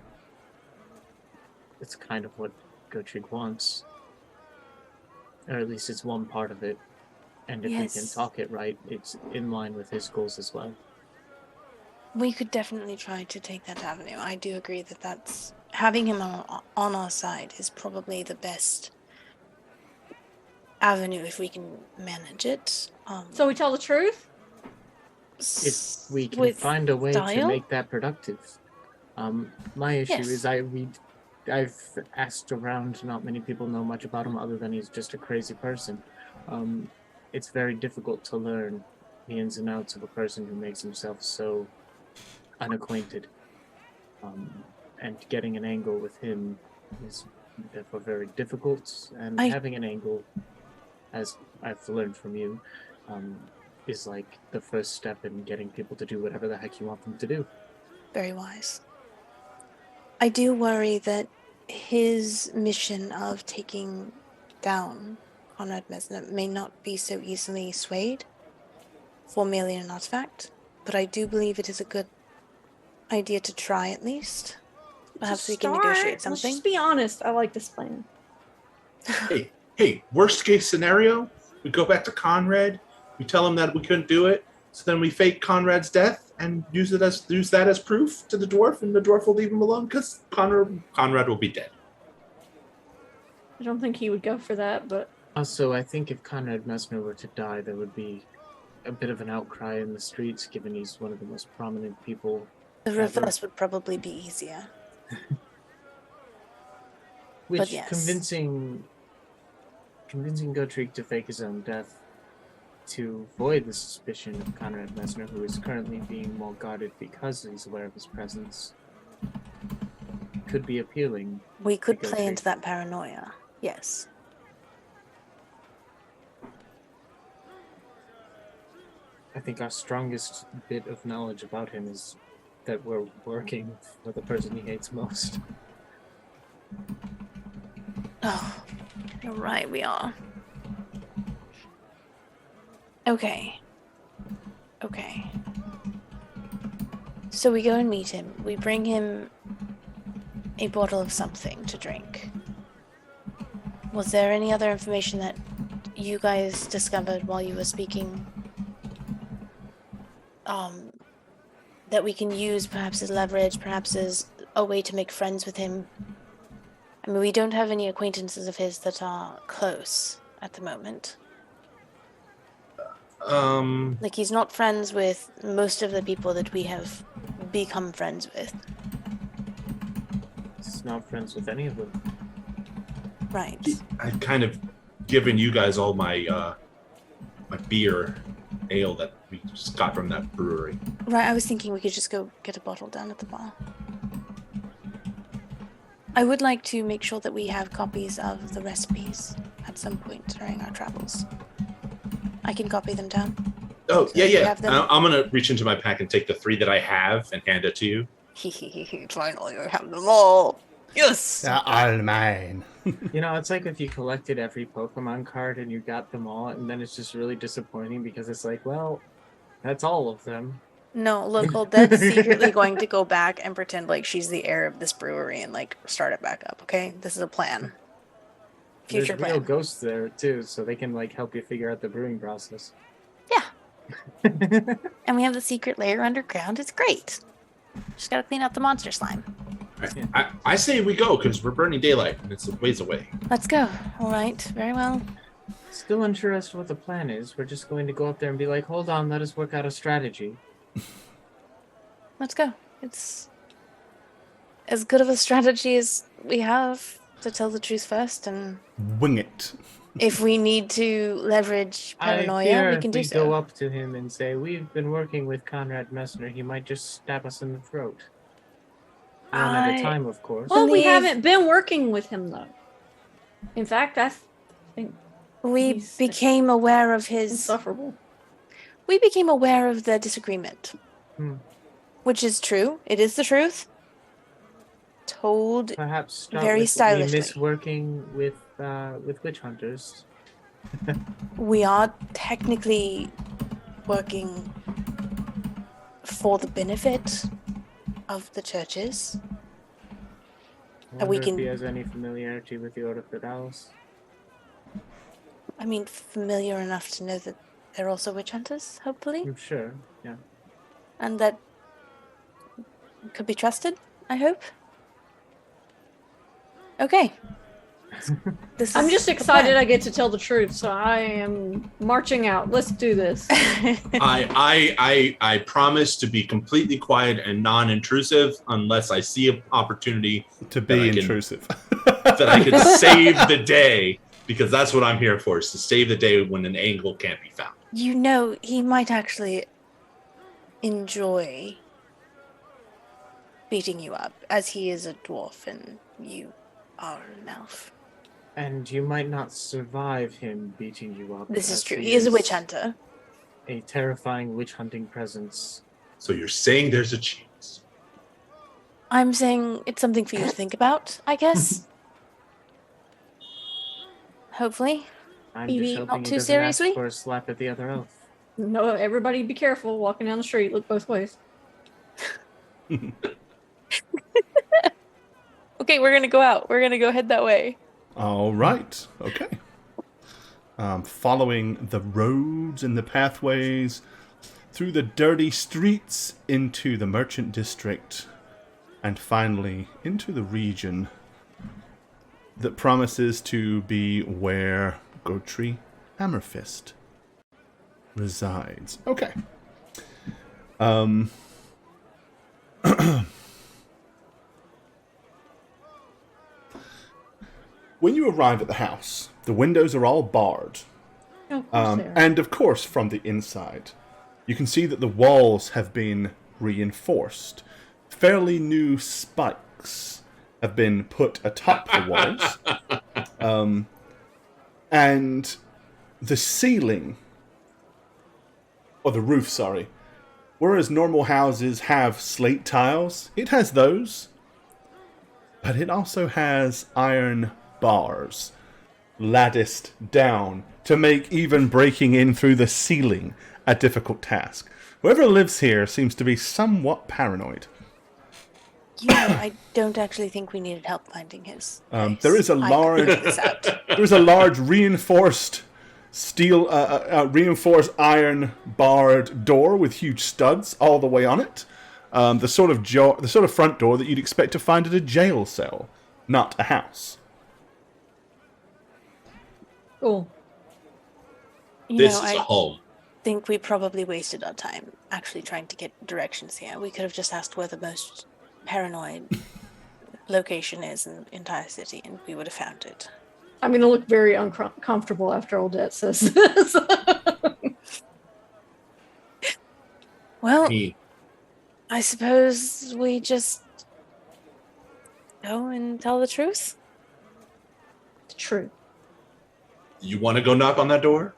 Speaker 2: Gertrude wants. Or at least it's one part of it. And if we can
Speaker 4: Yes.
Speaker 2: talk it right, it's in line with his goals as well.
Speaker 4: We could definitely try to take that avenue. I do agree that that's having him on our side is probably the best avenue if we can manage it.
Speaker 5: So we tell the truth?
Speaker 2: If we can
Speaker 4: with
Speaker 2: find a way to
Speaker 4: style?
Speaker 2: make that productive. My issue
Speaker 4: Yes.
Speaker 2: is I've asked around. Not many people know much about him other than he's just a crazy person. It's very difficult to learn the ins and outs of a person who makes himself so unacquainted. And getting an angle with him is therefore very difficult. And having an angle, as I've learned from you, is like the first step in getting people to do whatever the heck you want them to do.
Speaker 4: Very wise. I do worry that his mission of taking down Conrad Messner may not be so easily swayed for merely an artifact, but I do believe it is a good idea to try at least. Perhaps we can negotiate something.
Speaker 5: Let's just be honest. I like this plan.
Speaker 3: Hey, worst case scenario, we go back to Conrad, we tell him that we couldn't do it, so then we fake Conrad's death and use that as proof to the dwarf, and the dwarf will leave him alone because Conrad will be dead.
Speaker 5: I don't think he would go for that, but
Speaker 2: Also, I think if Conrad Messner were to die, there would be a bit of an outcry in the streets, given he's one of the most prominent people.
Speaker 4: The reverse would probably be easier.
Speaker 2: Which
Speaker 4: yes.
Speaker 2: convincing Gertrude to fake his own death to void the suspicion of Conrad Messner, who is currently being more guarded because he's aware of his presence, could be appealing.
Speaker 4: We could play into that paranoia, yes.
Speaker 2: I think our strongest bit of knowledge about him is that we're working for the person he hates most.
Speaker 4: Oh, you're right, we are. Okay. So we go and meet him. We bring him a bottle of something to drink. Was there any other information that you guys discovered while you were speaking? That we can use perhaps as leverage, perhaps as a way to make friends with him? I mean, we don't have any acquaintances of his that are close at the moment. Like, he's not friends with most of the people that we have become friends with.
Speaker 2: He's not friends with any of them.
Speaker 4: Right.
Speaker 3: I've kind of given you guys all my my beer ale that we just got from that brewery.
Speaker 4: Right, I was thinking we could just go get a bottle down at the bar. I would like to make sure that we have copies of the recipes at some point during our travels. I can copy them down.
Speaker 3: Oh,
Speaker 4: So
Speaker 3: yeah,
Speaker 4: you
Speaker 3: yeah.
Speaker 4: have them?
Speaker 3: I'm going to reach into my pack and take the 3 that I have and hand it to you.
Speaker 4: Finally, I have them all. Yes!
Speaker 1: They're all mine.
Speaker 2: You know, it's like if you collected every Pokemon card and you got them all, and then it's just really disappointing because it's like, well, that's all of them.
Speaker 4: No, look, Odette's secretly going to go back and pretend like she's the heir of this brewery and like start it back up, okay? This is a plan. Future
Speaker 2: There's real
Speaker 4: plan.
Speaker 2: ghosts there too, so they can like help you figure out the brewing process.
Speaker 4: Yeah. And we have the secret layer underground. It's great. Just gotta clean up the monster slime.
Speaker 3: I say we go because we're burning daylight and it's a ways away.
Speaker 4: Let's go. All right. Very well.
Speaker 2: Still unsure as to what the plan is. We're just going to go up there and be like, hold on, let us work out a strategy.
Speaker 4: Let's go. It's as good of a strategy as we have to tell the truth first and
Speaker 1: Wing it.
Speaker 4: If we need to leverage
Speaker 2: I
Speaker 4: paranoia,
Speaker 2: fear
Speaker 4: we
Speaker 2: if
Speaker 4: can do
Speaker 2: we
Speaker 4: so.
Speaker 2: go up to him and say, we've been working with Conrad Messner, he might just stab us in the throat. One at a
Speaker 4: I-
Speaker 2: time, of course.
Speaker 5: Well, we
Speaker 4: Believe-
Speaker 5: haven't been working with him though. In fact, I think
Speaker 4: We
Speaker 5: He's
Speaker 4: became aware of his.
Speaker 5: insufferable.
Speaker 4: We became aware of the disagreement, which is true. It is the truth. Told
Speaker 2: Perhaps start
Speaker 4: very
Speaker 2: with
Speaker 4: stylishly.
Speaker 2: we miss working with witch hunters.
Speaker 4: we are technically working for the benefit of the churches.
Speaker 2: I
Speaker 4: we
Speaker 2: wonder
Speaker 4: can-
Speaker 2: if he has any familiarity with the Order Fidelis.
Speaker 4: I mean, familiar enough to know that they're also witch hunters, hopefully,
Speaker 2: I'm sure, yeah.
Speaker 4: and that could be trusted, I hope. Okay.
Speaker 5: I'm
Speaker 4: is
Speaker 5: just
Speaker 4: the
Speaker 5: excited
Speaker 4: plan.
Speaker 5: I get to tell the truth, so I am marching out. Let's do this.
Speaker 3: I promise to be completely quiet and non-intrusive unless I see an opportunity
Speaker 1: To
Speaker 3: That
Speaker 1: be
Speaker 3: I can-
Speaker 1: intrusive.
Speaker 3: that I could save the day, because that's what I'm here for, is to save the day when an angle can't be found.
Speaker 4: You know, he might actually enjoy beating you up, as he is a dwarf and you are an elf.
Speaker 2: And you might not survive him beating you up.
Speaker 4: This is
Speaker 2: as
Speaker 4: true. He is a witch hunter.
Speaker 2: A terrifying witch hunting presence.
Speaker 3: So you're saying there's a chance.
Speaker 4: I'm saying it's something for you to think about, I guess. Hopefully.
Speaker 2: I'm
Speaker 5: Maybe
Speaker 2: just
Speaker 5: not
Speaker 2: hoping he
Speaker 4: too
Speaker 2: doesn't ask
Speaker 4: seriously?
Speaker 2: for a slap at the other elf.
Speaker 5: No, everybody be careful walking down the street. Look both ways.
Speaker 4: Okay, we're gonna go out. We're gonna go head that way.
Speaker 1: All right. Okay. Following the roads and the pathways through the dirty streets into the merchant district and finally into the region that promises to be where Gotri Hammerfist resides. Okay. When you arrive at the house, the windows are all barred.
Speaker 5: Oh, of course they are.
Speaker 1: And of course, from the inside, you can see that the walls have been reinforced. Fairly new spikes have been put atop the walls. And the ceiling, or the roof, sorry, whereas normal houses have slate tiles, it has those. But it also has iron bars latticed down to make even breaking in through the ceiling a difficult task. Whoever lives here seems to be somewhat paranoid.
Speaker 4: You know, I don't actually think we needed help finding his place.
Speaker 1: There is a
Speaker 4: I could
Speaker 1: large-
Speaker 4: figure this out.
Speaker 1: There's a large reinforced steel, reinforced iron barred door with huge studs all the way on it. The sort of front door that you'd expect to find at a jail cell, not a house.
Speaker 5: Cool.
Speaker 4: You
Speaker 3: This
Speaker 4: know,
Speaker 3: is
Speaker 4: I
Speaker 3: a home.
Speaker 4: think we probably wasted our time actually trying to get directions here. We could have just asked where the most paranoid location is in the entire city, and we would have found it.
Speaker 5: I'm going to look very uncomfortable after Odette says this.
Speaker 4: Well,
Speaker 3: He-
Speaker 4: I suppose we just go and tell the truth.
Speaker 5: True.
Speaker 3: You want to go knock on that door?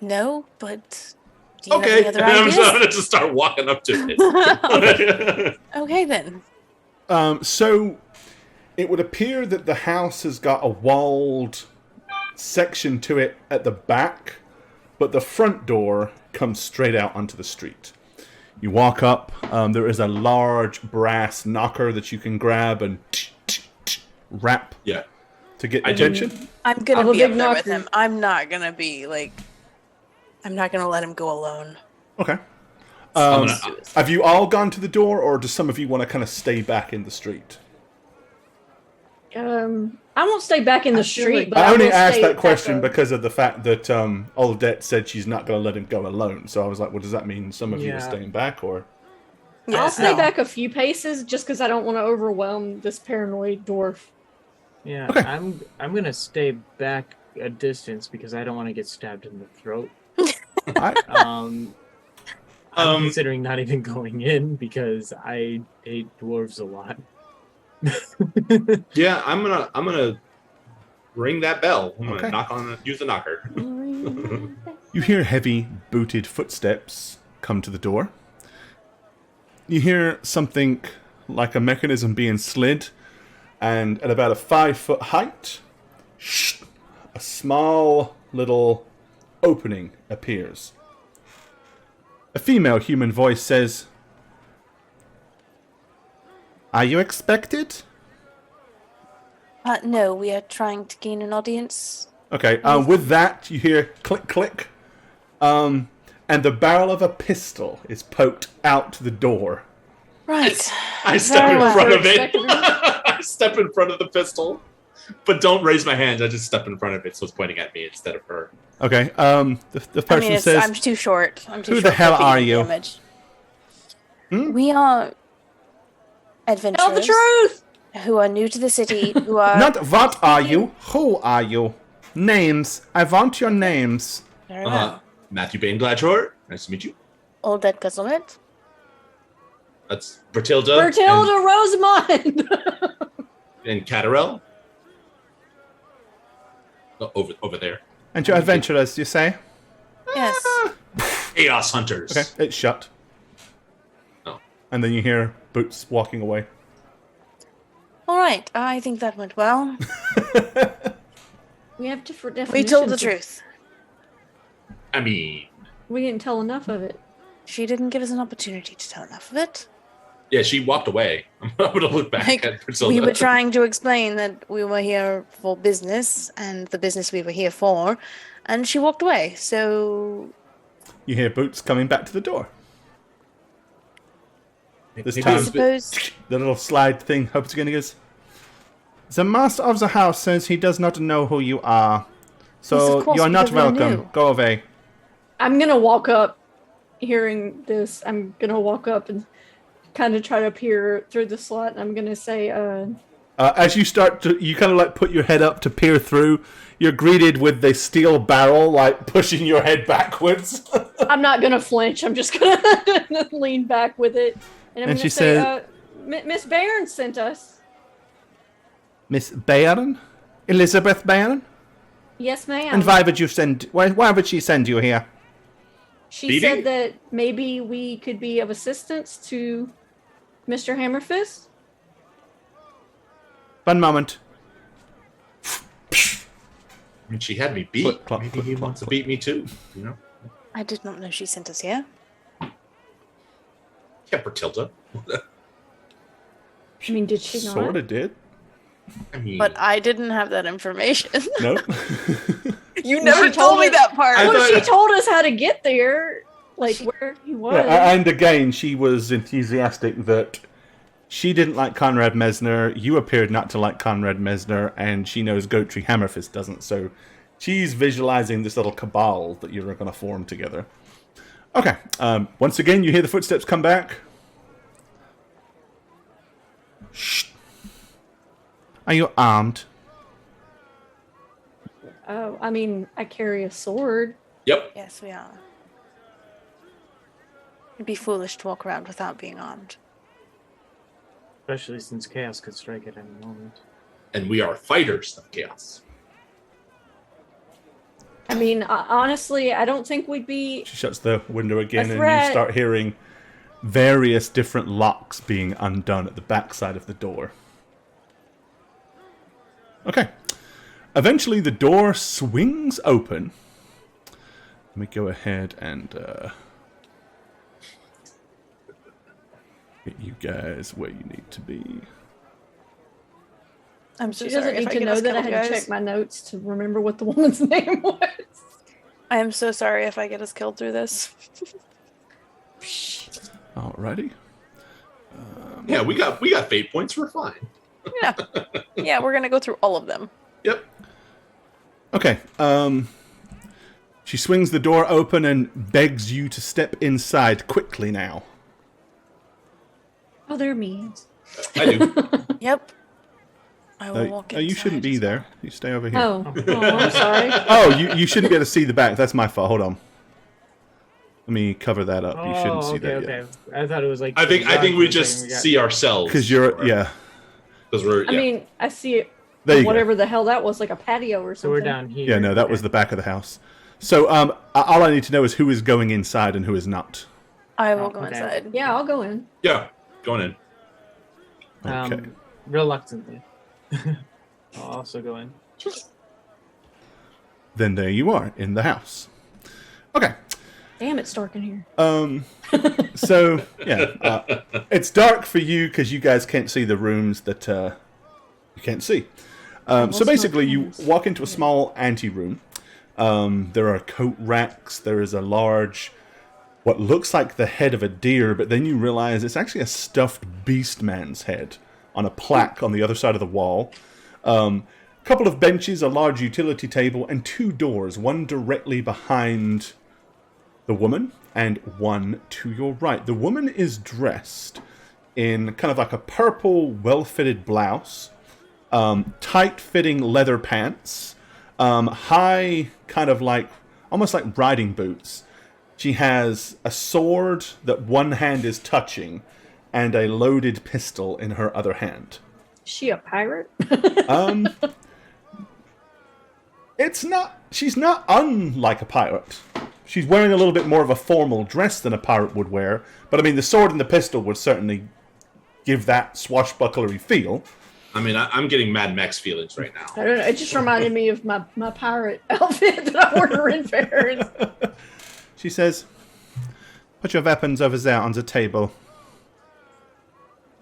Speaker 4: No, but do you
Speaker 3: Okay.
Speaker 4: have
Speaker 3: And
Speaker 4: any
Speaker 3: then
Speaker 4: other
Speaker 3: I'm
Speaker 4: ideas?
Speaker 3: just going to just start walking up to it.
Speaker 4: Okay then.
Speaker 1: So, it would appear that the house has got a walled section to it at the back, but the front door comes straight out onto the street. You walk up, there is a large brass knocker that you can grab and rap
Speaker 3: Yeah.
Speaker 1: to get attention.
Speaker 4: I'm gonna
Speaker 5: I'm a
Speaker 4: be up
Speaker 5: big
Speaker 4: there with
Speaker 5: knocker.
Speaker 4: him. I'm not gonna be like. I'm not gonna let him go alone.
Speaker 1: Okay.
Speaker 3: I'm gonna-
Speaker 1: Have you all gone to the door, or do some of you want to kind of stay back in the street?
Speaker 5: I won't stay back in the
Speaker 2: I feel
Speaker 5: street,
Speaker 2: like-
Speaker 5: but
Speaker 1: I only
Speaker 5: will
Speaker 1: asked
Speaker 5: stay
Speaker 1: that
Speaker 5: at
Speaker 1: question
Speaker 5: the-
Speaker 1: because of the fact that Aldette said she's not going to let him go alone. So I was like, well, does that mean some of you are
Speaker 2: Yeah.
Speaker 1: staying back, or?
Speaker 5: I'll stay back a few paces just because I don't want to overwhelm this paranoid dwarf.
Speaker 2: Yeah,
Speaker 1: Okay.
Speaker 2: I'm gonna stay back a distance because I don't want to get stabbed in the throat.
Speaker 1: I,
Speaker 2: I'm considering not even going in because I hate dwarves a lot.
Speaker 3: Yeah, I'm gonna ring that bell. I'm
Speaker 1: Okay.
Speaker 3: gonna use the knocker.
Speaker 1: you hear heavy, booted footsteps come to the door. You hear something like a mechanism being slid, and at about a 5-foot height, a small little opening appears. A female human voice says, "Are you expected?"
Speaker 4: No, we are trying to gain an audience.
Speaker 1: Okay, with that, you hear click, click, and the barrel of a pistol is poked out the door.
Speaker 4: Right.
Speaker 3: I step
Speaker 4: Very
Speaker 3: in
Speaker 4: well.
Speaker 3: front of it.
Speaker 5: Expected.
Speaker 3: I step in front of the pistol, but don't raise my hand. I just step in front of it, so it's pointing at me instead of her.
Speaker 1: Okay, the person says,
Speaker 4: I'm too short. I'm too
Speaker 1: "Who
Speaker 4: short
Speaker 1: the hell
Speaker 4: for
Speaker 1: are
Speaker 4: feeding
Speaker 1: you?"
Speaker 4: damage.
Speaker 1: Hmm?
Speaker 4: We are adventurers
Speaker 5: Tell the truth.
Speaker 4: who are new to the city, who are...
Speaker 1: Not what are you, who are you? Names. I want your names.
Speaker 4: Very well.
Speaker 3: Matthew Bain Gladshore. Nice to meet you.
Speaker 4: All that Guzzlement.
Speaker 3: That's Bertilda.
Speaker 5: Bertilda Rosamond.
Speaker 3: And Catarel. Oh, over there.
Speaker 1: And your adventurers, you say?
Speaker 4: Yes.
Speaker 3: Chaos Hunters.
Speaker 1: Okay, it's shut.
Speaker 3: Oh.
Speaker 1: And then you hear Boots walking away.
Speaker 4: All right. I think that went well.
Speaker 5: We have different
Speaker 4: We
Speaker 5: definitions.
Speaker 4: told the truth.
Speaker 3: I mean,
Speaker 5: We didn't tell enough of it.
Speaker 4: She didn't give us an opportunity to tell enough of it.
Speaker 3: yeah, she walked away. I'm gonna look back
Speaker 4: Like,
Speaker 3: at Bertilda.
Speaker 4: we were trying to explain that we were here for business and the business we were here for, and she walked away. So
Speaker 1: You hear Boots coming back to the door. This
Speaker 3: Maybe
Speaker 1: time,
Speaker 4: I suppose
Speaker 1: the little slide thing opens again and goes, "The master of the house says he does not know who you are.
Speaker 4: Yes,
Speaker 1: So
Speaker 4: of course,
Speaker 1: you are not
Speaker 4: because we're
Speaker 1: welcome.
Speaker 4: new."
Speaker 1: Go away."
Speaker 5: I'm gonna walk up, hearing this. I'm gonna walk up and kind of try to peer through the slot. And I'm gonna say,
Speaker 1: As you start to, you kind of like put your head up to peer through. You're greeted with the steel barrel, like pushing your head backwards.
Speaker 5: I'm not gonna flinch. I'm just gonna lean back with it, and I'm
Speaker 1: And
Speaker 5: gonna
Speaker 1: she
Speaker 5: say,
Speaker 1: says-
Speaker 5: Miss Barron sent us.
Speaker 1: Miss Bayern? Elizabeth Bayern?
Speaker 5: Yes, ma'am.
Speaker 1: And why would you send? Why would she send you here?
Speaker 5: She
Speaker 3: Phoebe?
Speaker 5: said that maybe we could be of assistance to Mr. Hammerfist.
Speaker 1: One moment.
Speaker 3: I mean, she had me beat.
Speaker 1: Click, clock,
Speaker 3: Maybe
Speaker 1: click,
Speaker 3: he
Speaker 1: clock,
Speaker 3: wants to
Speaker 1: click.
Speaker 3: beat me too. You know?
Speaker 4: I did not know she sent us here.
Speaker 3: Yeah, Bertilda.
Speaker 5: I mean, did she not?
Speaker 1: Sort of did.
Speaker 3: I mean,
Speaker 4: But I didn't have that information.
Speaker 1: No.
Speaker 4: You
Speaker 5: Well,
Speaker 4: never
Speaker 5: she
Speaker 4: told me
Speaker 5: us-
Speaker 4: that part.
Speaker 3: I
Speaker 5: Well,
Speaker 3: thought-
Speaker 5: she told us how to get there, like where he was.
Speaker 1: Yeah, and again, she was enthusiastic that she didn't like Conrad Mesner. You appeared not to like Conrad Mesner, and she knows Goatree Hammerfist doesn't. So she's visualizing this little cabal that you're going to form together. Okay. Once again, you hear the footsteps come back. Shh. Are you armed?
Speaker 5: Oh, I mean, I carry a sword.
Speaker 3: yep.
Speaker 4: Yes, we are. It'd be foolish to walk around without being armed.
Speaker 2: Especially since chaos could strike at any moment.
Speaker 3: And we are fighters of chaos.
Speaker 5: I mean, honestly, I don't think we'd be.
Speaker 1: She shuts the window again, and you
Speaker 5: threat.
Speaker 1: start hearing various different locks being undone at the backside of the door. Okay. Eventually, the door swings open. Let me go ahead and get you guys where you need to be.
Speaker 4: I'm so
Speaker 5: She
Speaker 4: sorry
Speaker 5: doesn't
Speaker 4: if
Speaker 5: need
Speaker 4: I
Speaker 5: to
Speaker 4: get
Speaker 5: know
Speaker 4: us
Speaker 5: that I
Speaker 4: killed,
Speaker 5: had to
Speaker 4: guys.
Speaker 5: check my notes to remember what the woman's name was.
Speaker 4: I am so sorry if I get us killed through this.
Speaker 1: Alrighty.
Speaker 3: Yeah, we got fate points. We're fine.
Speaker 4: Yeah. Yeah, we're gonna go through all of them.
Speaker 3: Yep.
Speaker 1: Okay. She swings the door open and begs you to step inside quickly now.
Speaker 5: Oh, they're mean.
Speaker 3: I do.
Speaker 4: Yep. I will walk inside.
Speaker 1: You shouldn't be
Speaker 4: as
Speaker 1: there.
Speaker 4: well.
Speaker 1: You stay over here.
Speaker 5: Oh, I'm sorry.
Speaker 1: Oh, you shouldn't be able to see the back. That's my fault. Hold on. Let me cover that up. You shouldn't see that yet.
Speaker 2: I thought it was like.
Speaker 3: I think we just see ourselves.
Speaker 1: Because you're,
Speaker 3: Because we're.
Speaker 5: I mean, I see it.
Speaker 1: There you
Speaker 5: Whatever the hell that was, like a patio or something.
Speaker 2: So we're down here.
Speaker 1: Yeah, no, that was the back of the house. So, all I need to know is who is going inside and who is not.
Speaker 4: I will go inside.
Speaker 5: Yeah, I'll go in.
Speaker 3: Yeah, going in.
Speaker 1: Okay.
Speaker 2: Reluctantly. I'll also go in.
Speaker 1: Then there you are, in the house. Okay.
Speaker 5: Damn, it's dark in here.
Speaker 1: So, yeah. It's dark for you because you guys can't see the rooms that you can't see. So basically, you walk into a small anteroom. There are coat racks. There is a large, what looks like the head of a deer, but then you realize it's actually a stuffed beast man's head on a plaque on the other side of the wall. Couple of benches, a large utility table, and 2 doors, one directly behind the woman and one to your right. The woman is dressed in kind of like a purple, well-fitted blouse, tight-fitting leather pants, high, kind of like, almost like riding boots. She has a sword that one hand is touching and a loaded pistol in her other hand.
Speaker 5: Is she a pirate?
Speaker 1: She's not unlike a pirate. She's wearing a little bit more of a formal dress than a pirate would wear, but I mean, the sword and the pistol would certainly give that swashbucklery feel.
Speaker 3: I mean, I'm getting Mad Max feelings right now.
Speaker 5: I don't know. It just reminded me of my pirate outfit that I wore in Paris.
Speaker 1: She says, "Put your weapons over there on the table."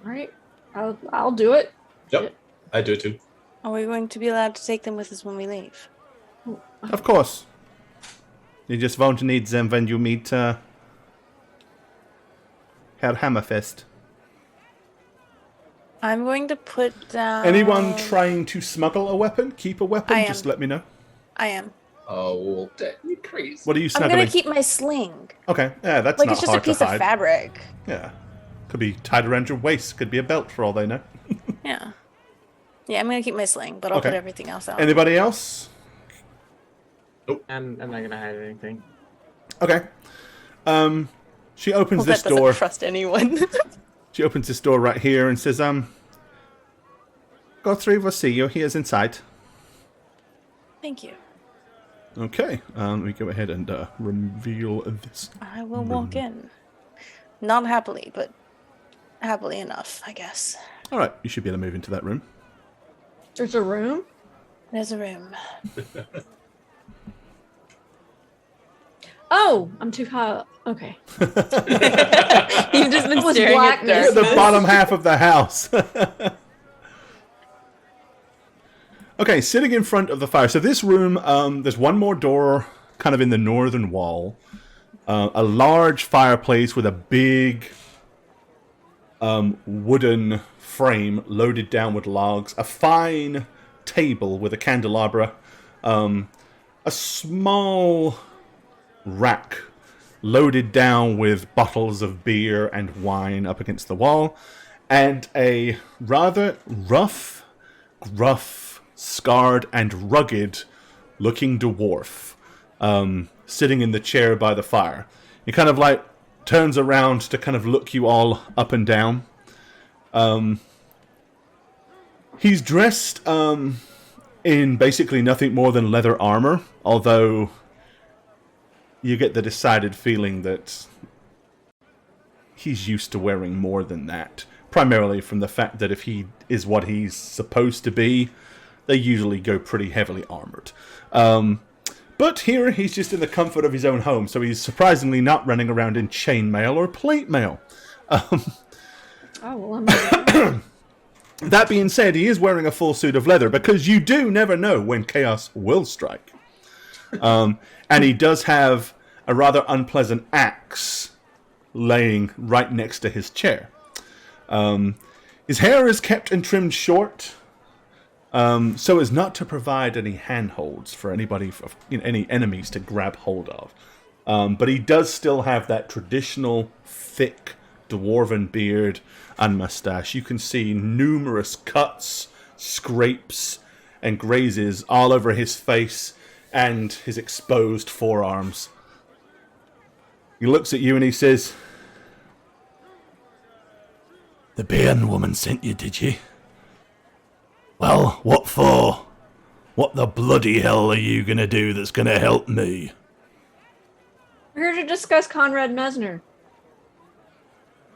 Speaker 5: All right, I'll do it.
Speaker 3: Yep, I do it too.
Speaker 4: Are we going to be allowed to take them with us when we leave?
Speaker 1: Of course. You just won't need them when you meet Herr Hammerfist.
Speaker 4: I'm going to put down...
Speaker 1: Anyone trying to smuggle a weapon, keep a weapon,
Speaker 4: I am.
Speaker 1: just let me know.
Speaker 4: I am.
Speaker 3: Oh, you crazy.
Speaker 1: What are you
Speaker 4: I'm
Speaker 1: snuggling?
Speaker 4: going to keep my sling.
Speaker 1: Okay, yeah, that's
Speaker 4: Like,
Speaker 1: not
Speaker 4: it's just a
Speaker 1: hard
Speaker 4: piece
Speaker 1: to
Speaker 4: of
Speaker 1: hide.
Speaker 4: fabric.
Speaker 1: Yeah. Could be tied around your waist, could be a belt for all they know.
Speaker 4: Yeah. Yeah, I'm going to keep my sling, but I'll
Speaker 1: Okay.
Speaker 4: put everything else out.
Speaker 1: Anybody else?
Speaker 2: I'm not gonna hide anything.
Speaker 1: Okay. She opens
Speaker 4: Well,
Speaker 1: this
Speaker 4: that doesn't
Speaker 1: door.
Speaker 4: trust anyone.
Speaker 1: She opens this door right here and says, Guthrie will see you. He is inside.
Speaker 4: Thank you.
Speaker 1: Okay. Let me go ahead and reveal this.
Speaker 4: I will walk in. Not happily, but happily enough, I guess.
Speaker 1: All right. You should be able to move into that room.
Speaker 5: There's a room?
Speaker 4: There's a room.
Speaker 5: Oh, I'm too high. Okay.
Speaker 4: You've just been
Speaker 5: was
Speaker 4: staring at
Speaker 5: blackness.
Speaker 1: At the
Speaker 4: darkness.
Speaker 1: bottom half of the house. Okay, sitting in front of the fire. So this room, there's one more door kind of in the northern wall. A large fireplace with a big wooden frame loaded down with logs. A fine table with a candelabra. A small rack loaded down with bottles of beer and wine up against the wall. And a rather rough, gruff, scarred and rugged looking dwarf sitting in the chair by the fire. He kind of like turns around to kind of look you all up and down. He's dressed in basically nothing more than leather armor, although you get the decided feeling that he's used to wearing more than that. Primarily from the fact that if he is what he's supposed to be, they usually go pretty heavily armored. But here, he's just in the comfort of his own home, so he's surprisingly not running around in chainmail or plate mail.
Speaker 5: Oh, well, I'm...
Speaker 1: That being said, he is wearing a full suit of leather, because you do never know when chaos will strike. And he does have a rather unpleasant axe laying right next to his chair. His hair is kept and trimmed short, so as not to provide any handholds for anybody, any enemies to grab hold of. But he does still have that traditional thick dwarven beard and mustache. You can see numerous cuts, scrapes and grazes all over his face and his exposed forearms. He looks at you and he says,
Speaker 6: The Bairn woman sent you, did she? Well, what for? What the bloody hell are you gonna do that's gonna help me?
Speaker 5: We're here to discuss Conrad Mesner.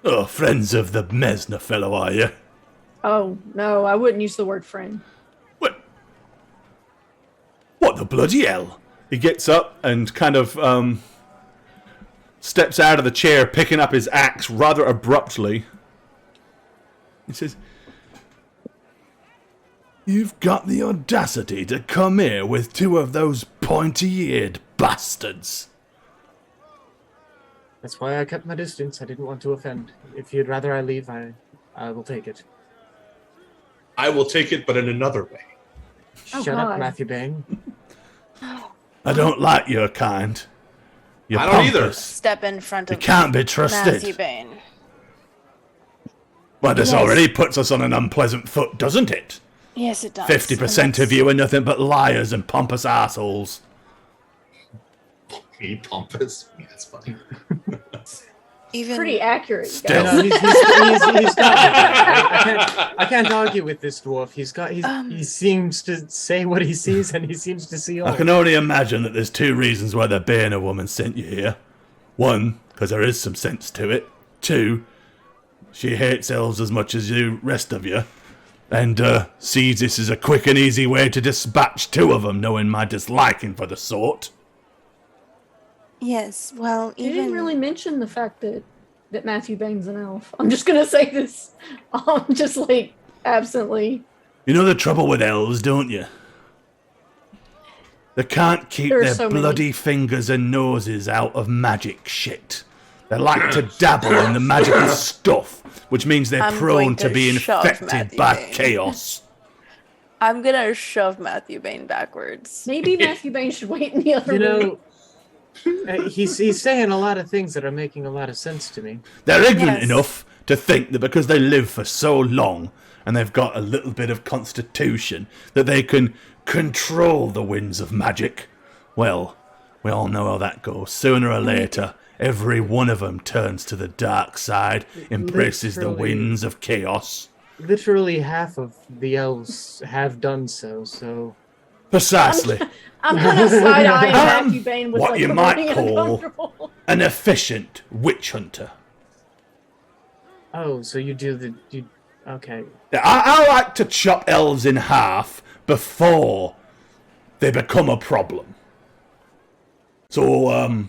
Speaker 6: Oh, friends of the Mesner fellow, are you?
Speaker 5: Oh, no, I wouldn't use the word friend.
Speaker 6: What? What the bloody hell?
Speaker 1: he gets up and kind of steps out of the chair, picking up his axe rather abruptly.
Speaker 6: He says, You've got the audacity to come here with two of those pointy-eared bastards.
Speaker 2: That's why I kept my distance. I didn't want to offend. If you'd rather I leave, I will take it.
Speaker 3: I will take it, but in another way.
Speaker 2: Shut up, Matthew Bain.
Speaker 6: I don't like your kind. You're
Speaker 3: I don't either.
Speaker 6: pompous.
Speaker 4: Step in front
Speaker 6: You
Speaker 4: of
Speaker 6: can't be trusted.
Speaker 4: Matthew Bain.
Speaker 6: Well, this
Speaker 4: Yes.
Speaker 6: already puts us on an unpleasant foot, doesn't it?
Speaker 4: Yes, it does.
Speaker 6: 50% of you are nothing but liars and pompous assholes.
Speaker 3: Me, pompous. Yeah, that's funny.
Speaker 4: Even
Speaker 5: Pretty accurate,
Speaker 6: Still.
Speaker 5: guys.
Speaker 2: No, he's got. I can't argue with this dwarf. He seems to say what he sees, and he seems to see all.
Speaker 6: I can only imagine that there's two reasons why the Bairner woman sent you here. One, because there is some sense to it. Two, she hates elves as much as you rest of you. And sees this as a quick and easy way to dispatch two of them, knowing my disliking for the sort.
Speaker 4: Yes, well,
Speaker 5: You
Speaker 4: even
Speaker 5: didn't really mention the fact that Matthew Bain's an elf. I'm just gonna say this, just like absently.
Speaker 6: You know the trouble with elves, don't you? They can't keep
Speaker 5: There are
Speaker 6: their
Speaker 5: so many.
Speaker 6: bloody fingers and noses out of magic shit. They like to dabble in the magical stuff, which means they're
Speaker 4: I'm
Speaker 6: prone
Speaker 4: going
Speaker 6: to
Speaker 4: to
Speaker 6: being
Speaker 4: shove
Speaker 6: infected
Speaker 4: Matthew
Speaker 6: by
Speaker 4: Bain.
Speaker 6: chaos.
Speaker 4: I'm gonna shove Matthew Bain backwards.
Speaker 5: Maybe Matthew Bain should wait in the other room.
Speaker 2: He's saying a lot of things that are making a lot of sense to me.
Speaker 6: They're ignorant
Speaker 4: Yes.
Speaker 6: enough to think that because they live for so long and they've got a little bit of constitution that they can control the winds of magic. Well, we all know how that goes. Sooner or later, every one of them turns to the dark side, embraces the
Speaker 2: Literally.
Speaker 6: winds of chaos.
Speaker 2: Literally half of the elves have done so. So
Speaker 6: Precisely.
Speaker 5: I'm kind of side-eyeing
Speaker 6: I'm
Speaker 5: Matthew Bain with
Speaker 6: what
Speaker 5: like
Speaker 6: you
Speaker 5: the
Speaker 6: might
Speaker 5: wording
Speaker 6: call-
Speaker 5: uncomfortable.
Speaker 6: An efficient witch hunter.
Speaker 2: so you do you. Okay.
Speaker 1: I like to chop elves in half before they become a problem. So,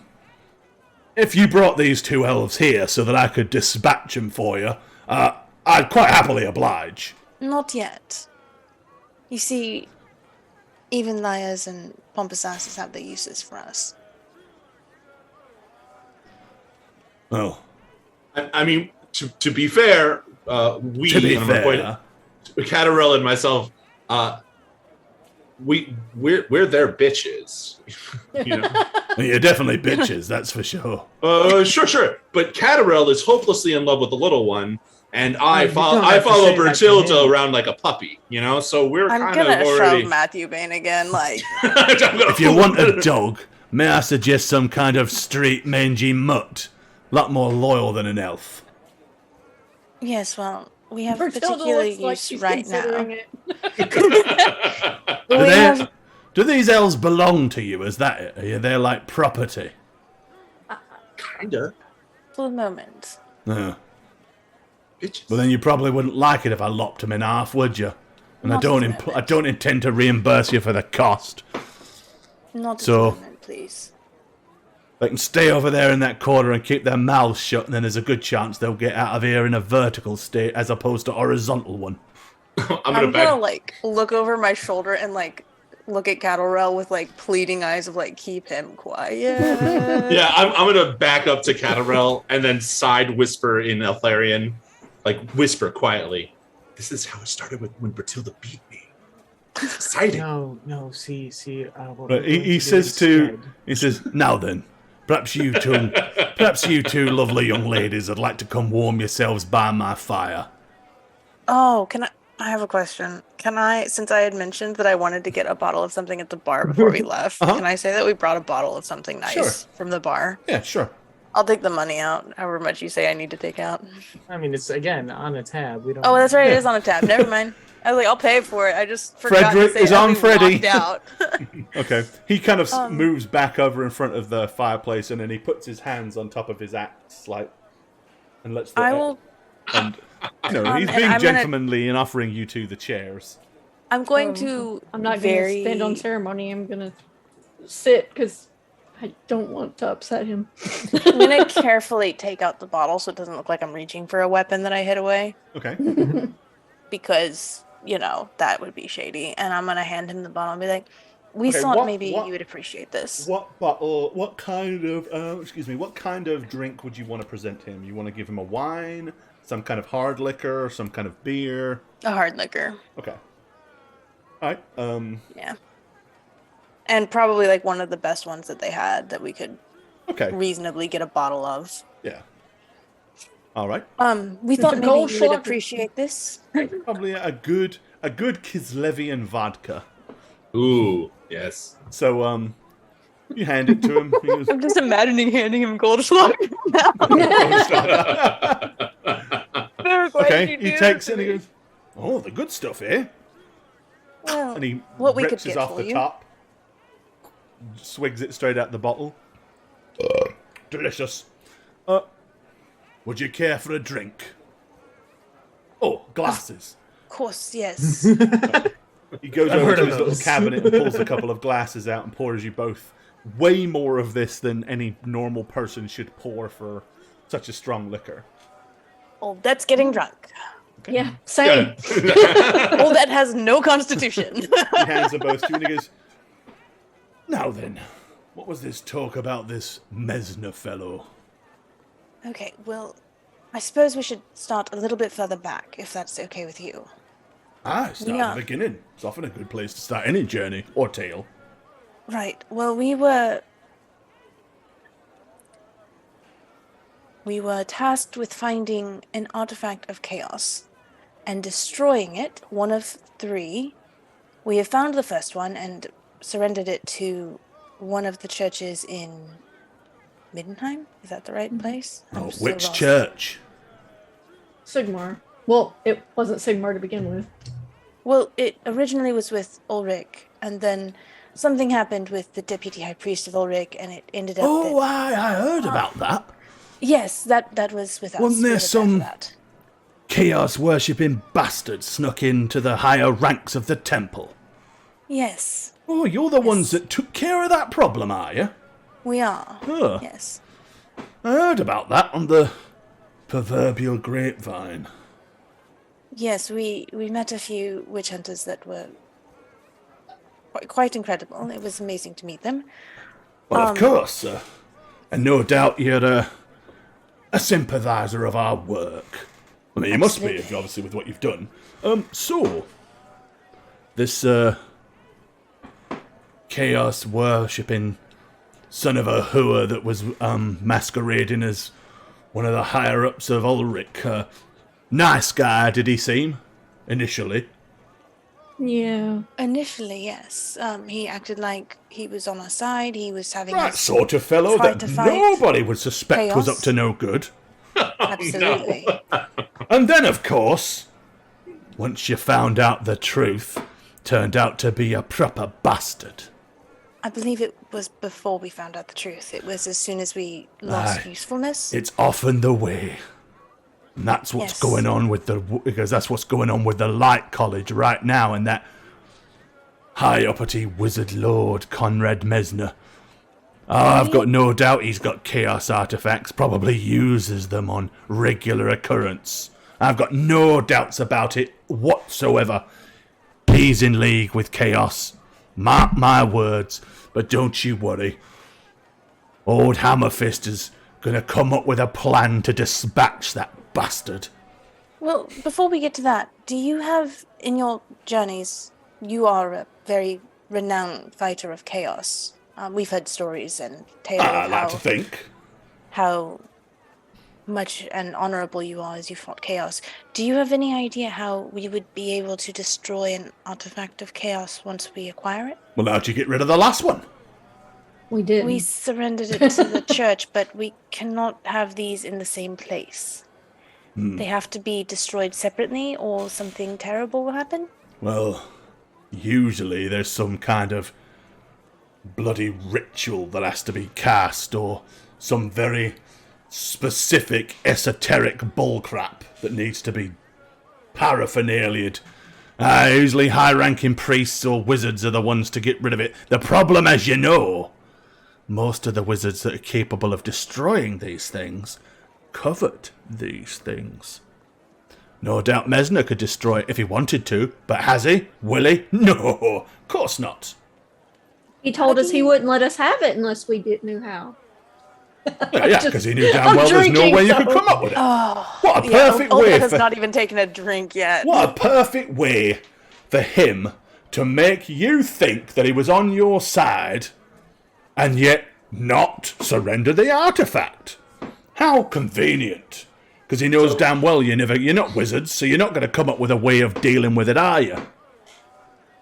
Speaker 1: if you brought these two elves here so that I could dispatch them for you, I'd quite happily oblige.
Speaker 4: Not yet. You see, even liars and pompous asses have their uses for us.
Speaker 1: Oh,
Speaker 3: I mean, to be fair, we,
Speaker 6: To be
Speaker 3: and I'm gonna point
Speaker 6: fair,
Speaker 3: at Catarel and myself, we're their bitches. You know?
Speaker 6: you're definitely bitches, that's for sure.
Speaker 3: Sure. But Catarel is hopelessly in love with the little one, and I
Speaker 2: you don't have to
Speaker 3: follow
Speaker 2: say that to
Speaker 3: Bertilda
Speaker 2: him.
Speaker 3: around like a puppy, you know? So we're
Speaker 4: I'm
Speaker 3: kind
Speaker 4: gonna
Speaker 3: of already...
Speaker 4: shove Matthew Bain again, like...
Speaker 6: If you want a dog, may I suggest some kind of street mangy mutt? Lot more loyal than an elf.
Speaker 4: Yes, well, we have
Speaker 5: Bertilda
Speaker 4: particular
Speaker 5: looks like
Speaker 4: use
Speaker 5: she's
Speaker 4: right now.
Speaker 5: considering it.
Speaker 6: Do,
Speaker 4: We
Speaker 6: they-
Speaker 4: have...
Speaker 6: do these elves belong to you? Is that it? Are you their, like, property?
Speaker 3: Kinda.
Speaker 4: For the moment.
Speaker 6: No.
Speaker 3: Bitches.
Speaker 6: Well, then you probably wouldn't like it if I lopped them in half, would you? And
Speaker 4: Not at the moment.
Speaker 6: I don't intend to reimburse you for the cost.
Speaker 4: Not at
Speaker 6: So-
Speaker 4: the moment, please.
Speaker 6: They can stay over there in that corner and keep their mouths shut, and then there's a good chance they'll get out of here in a vertical state as opposed to a horizontal one.
Speaker 3: I'm
Speaker 4: I'm
Speaker 3: back.
Speaker 4: gonna, like, look over my shoulder and, like, look at Cattlerell with, like, pleading eyes of, like, keep him quiet.
Speaker 3: Yeah, I'm gonna back up to Catarel and then side whisper in Eltharion, like whisper quietly. This is how it started with when Bertilda beat me. It's exciting.
Speaker 2: No. See. What
Speaker 1: but
Speaker 2: we're
Speaker 1: he
Speaker 2: going do
Speaker 1: says
Speaker 2: instead-
Speaker 6: He says, now then, perhaps you two lovely young ladies would like to come warm yourselves by my fire.
Speaker 4: Oh, can I... I have a question. Can I, since I had mentioned that I wanted to get a bottle of something at the bar before we left,
Speaker 1: Uh-huh.
Speaker 4: can I say that we brought a bottle of something nice
Speaker 1: Sure.
Speaker 4: from the bar?
Speaker 1: Yeah, sure.
Speaker 4: I'll take the money out, however much you say I need to take out.
Speaker 2: I mean, it's again on a tab. We don't.
Speaker 4: Oh, that's right. It
Speaker 1: Yeah.
Speaker 4: is on a tab. Never mind. I was like, I'll pay for it. I just forgot
Speaker 1: Frederick
Speaker 4: to say
Speaker 1: is
Speaker 4: it as
Speaker 1: on
Speaker 4: we
Speaker 1: Freddy.
Speaker 4: walked out.
Speaker 1: Okay. He kind of
Speaker 4: Um,
Speaker 1: moves back over in front of the fireplace, and then he puts his hands on top of his axe, like, and lets the.
Speaker 4: I will.
Speaker 1: And he's
Speaker 4: and
Speaker 1: being
Speaker 4: I'm gonna-
Speaker 1: gentlemanly and offering you two the chairs.
Speaker 4: I'm going to.
Speaker 5: I'm not
Speaker 4: very...
Speaker 5: gonna stand on ceremony. I'm gonna sit because I don't want to upset him.
Speaker 4: I'm gonna carefully take out the bottle so it doesn't look like I'm reaching for a weapon that I hid away,
Speaker 1: Okay.
Speaker 4: because that would be shady. And I'm gonna hand him the bottle and be like, "We
Speaker 1: Okay,
Speaker 4: thought
Speaker 1: what-
Speaker 4: maybe
Speaker 1: what-
Speaker 4: you would appreciate this."
Speaker 1: What bottle? What kind of? What kind of drink would you want to present him? You want to give him a wine, some kind of hard liquor, some kind of beer?
Speaker 4: A hard liquor.
Speaker 1: Okay. All right.
Speaker 4: Yeah. And probably like one of the best ones that they had that we could
Speaker 1: Okay.
Speaker 4: reasonably get a bottle of.
Speaker 1: Yeah. All right.
Speaker 4: We thought
Speaker 5: a
Speaker 4: maybe
Speaker 5: gold
Speaker 4: you would
Speaker 5: schlocker.
Speaker 4: appreciate this.
Speaker 1: Probably a good Kislevian vodka.
Speaker 3: Ooh, yes.
Speaker 1: So you hand it to him. He goes,
Speaker 4: I'm just imagining handing him Goldschlag now.
Speaker 1: okay. He takes it and he goes, "Oh, the good stuff, eh?"
Speaker 4: Well,
Speaker 1: And he
Speaker 4: what we could
Speaker 1: rips it
Speaker 4: get
Speaker 1: off
Speaker 4: for
Speaker 1: the
Speaker 4: you.
Speaker 1: top, swigs it straight out the bottle. Delicious. Would you care for a drink? Oh, glasses.
Speaker 4: Of course, yes.
Speaker 1: He goes
Speaker 3: I've
Speaker 1: over
Speaker 3: heard
Speaker 1: to
Speaker 3: of
Speaker 1: his little
Speaker 3: those.
Speaker 1: cabinet and pulls a couple of glasses out and pours you both way more of this than any normal person should pour for such a strong liquor.
Speaker 4: Oh, that's getting drunk.
Speaker 5: Yeah, same.
Speaker 4: Oh, that has no constitution.
Speaker 1: He hands them both to you and he goes, "Now then, what was this talk about this Mesner fellow?"
Speaker 4: Okay, well, I suppose we should start a little bit further back, if that's okay with you.
Speaker 1: Start at
Speaker 4: Yeah.
Speaker 1: the beginning. It's often a good place to start any journey or tale.
Speaker 4: Right. Well, we were tasked with finding an artifact of chaos and destroying it, one of 3. We have found the first one and surrendered it to one of the churches in Middenheim. Is that the right place? I'm
Speaker 6: Oh,
Speaker 4: so
Speaker 6: which
Speaker 4: lost.
Speaker 6: church?
Speaker 5: Sigmar. Well, it wasn't Sigmar to begin with.
Speaker 4: Well, it originally was with Ulrich, and then something happened with the deputy high priest of Ulrich, and it ended up
Speaker 6: Oh,
Speaker 4: that...
Speaker 6: I heard about that.
Speaker 4: Yes, that was with us.
Speaker 6: Wasn't
Speaker 4: We
Speaker 6: there
Speaker 4: were for
Speaker 6: some-
Speaker 4: that.
Speaker 6: Chaos worshipping bastards snuck into the higher ranks of the temple.
Speaker 4: Yes,
Speaker 6: Oh, you're the ones that took care of that problem, are you?
Speaker 4: we are.
Speaker 6: Huh.
Speaker 4: Yes.
Speaker 6: I heard about that on the proverbial grapevine.
Speaker 4: Yes, we met a few witch hunters that were quite incredible. It was amazing to meet them.
Speaker 6: Well, of course, and no doubt you're a sympathizer of our work. I mean, you must be,
Speaker 4: Absolutely.
Speaker 6: obviously, with what you've done. So, this, chaos worshipping son of a hooer that was, masquerading as one of the higher-ups of Ulrich, nice guy, did he seem? Initially.
Speaker 5: Yeah.
Speaker 4: Initially, yes. He acted like he was on our side. He was having
Speaker 6: Right
Speaker 4: his...
Speaker 6: sort of fellow
Speaker 4: Fight
Speaker 6: that
Speaker 4: to fight.
Speaker 6: nobody would suspect was
Speaker 4: Chaos.
Speaker 6: up to no good.
Speaker 4: Absolutely.
Speaker 6: And then, of course, once you found out the truth, turned out to be a proper bastard.
Speaker 4: I believe it was before we found out the truth. It was as soon as we lost
Speaker 6: Aye.
Speaker 4: usefulness.
Speaker 6: It's often the way. And that's what's
Speaker 4: Yes.
Speaker 6: going on with because that's what's going on with the Light College right now, and that high uppity wizard lord Conrad Mesner. I've got no doubt he's got chaos artifacts, probably uses them on regular occurrence. I've got no doubts about it whatsoever. He's in league with chaos. Mark my words, but don't you worry. Old Hammerfist is gonna come up with a plan to dispatch that bastard.
Speaker 4: Well, before we get to that, do you have, in your journeys, you are a very renowned fighter of chaos. We've heard stories and tales
Speaker 6: I
Speaker 4: of
Speaker 6: like to think.
Speaker 4: how much and honorable you are as you fought chaos, do you have any idea how we would be able to destroy an artifact of chaos once we acquire it?
Speaker 6: Well, how'd you get rid of the last one?
Speaker 5: We did.
Speaker 4: We surrendered it to the church, but we cannot have these in the same place. They have to be destroyed separately, or something terrible will happen?
Speaker 6: Well, usually there's some kind of bloody ritual that has to be cast, or some very specific esoteric bullcrap that needs to be paraphernaliaed. Usually high-ranking priests or wizards are the ones to get rid of it. The problem, as you know, most of the wizards that are capable of destroying these things covered these things. No doubt Mesner could destroy it if he wanted to, but has he? Will he? No, of course not.
Speaker 5: He told us he wouldn't let us have it unless we knew how.
Speaker 6: Yeah, because he knew damn well there's no way you could come up with it.
Speaker 4: Oh,
Speaker 6: What a perfect
Speaker 4: Olga
Speaker 6: way
Speaker 4: has
Speaker 6: for...
Speaker 4: not even taken a drink yet.
Speaker 6: What a perfect way for him to make you think that he was on your side and yet not surrender the artifact. How convenient. Because he knows damn well you're not wizards, so you're not going to come up with a way of dealing with it, are you?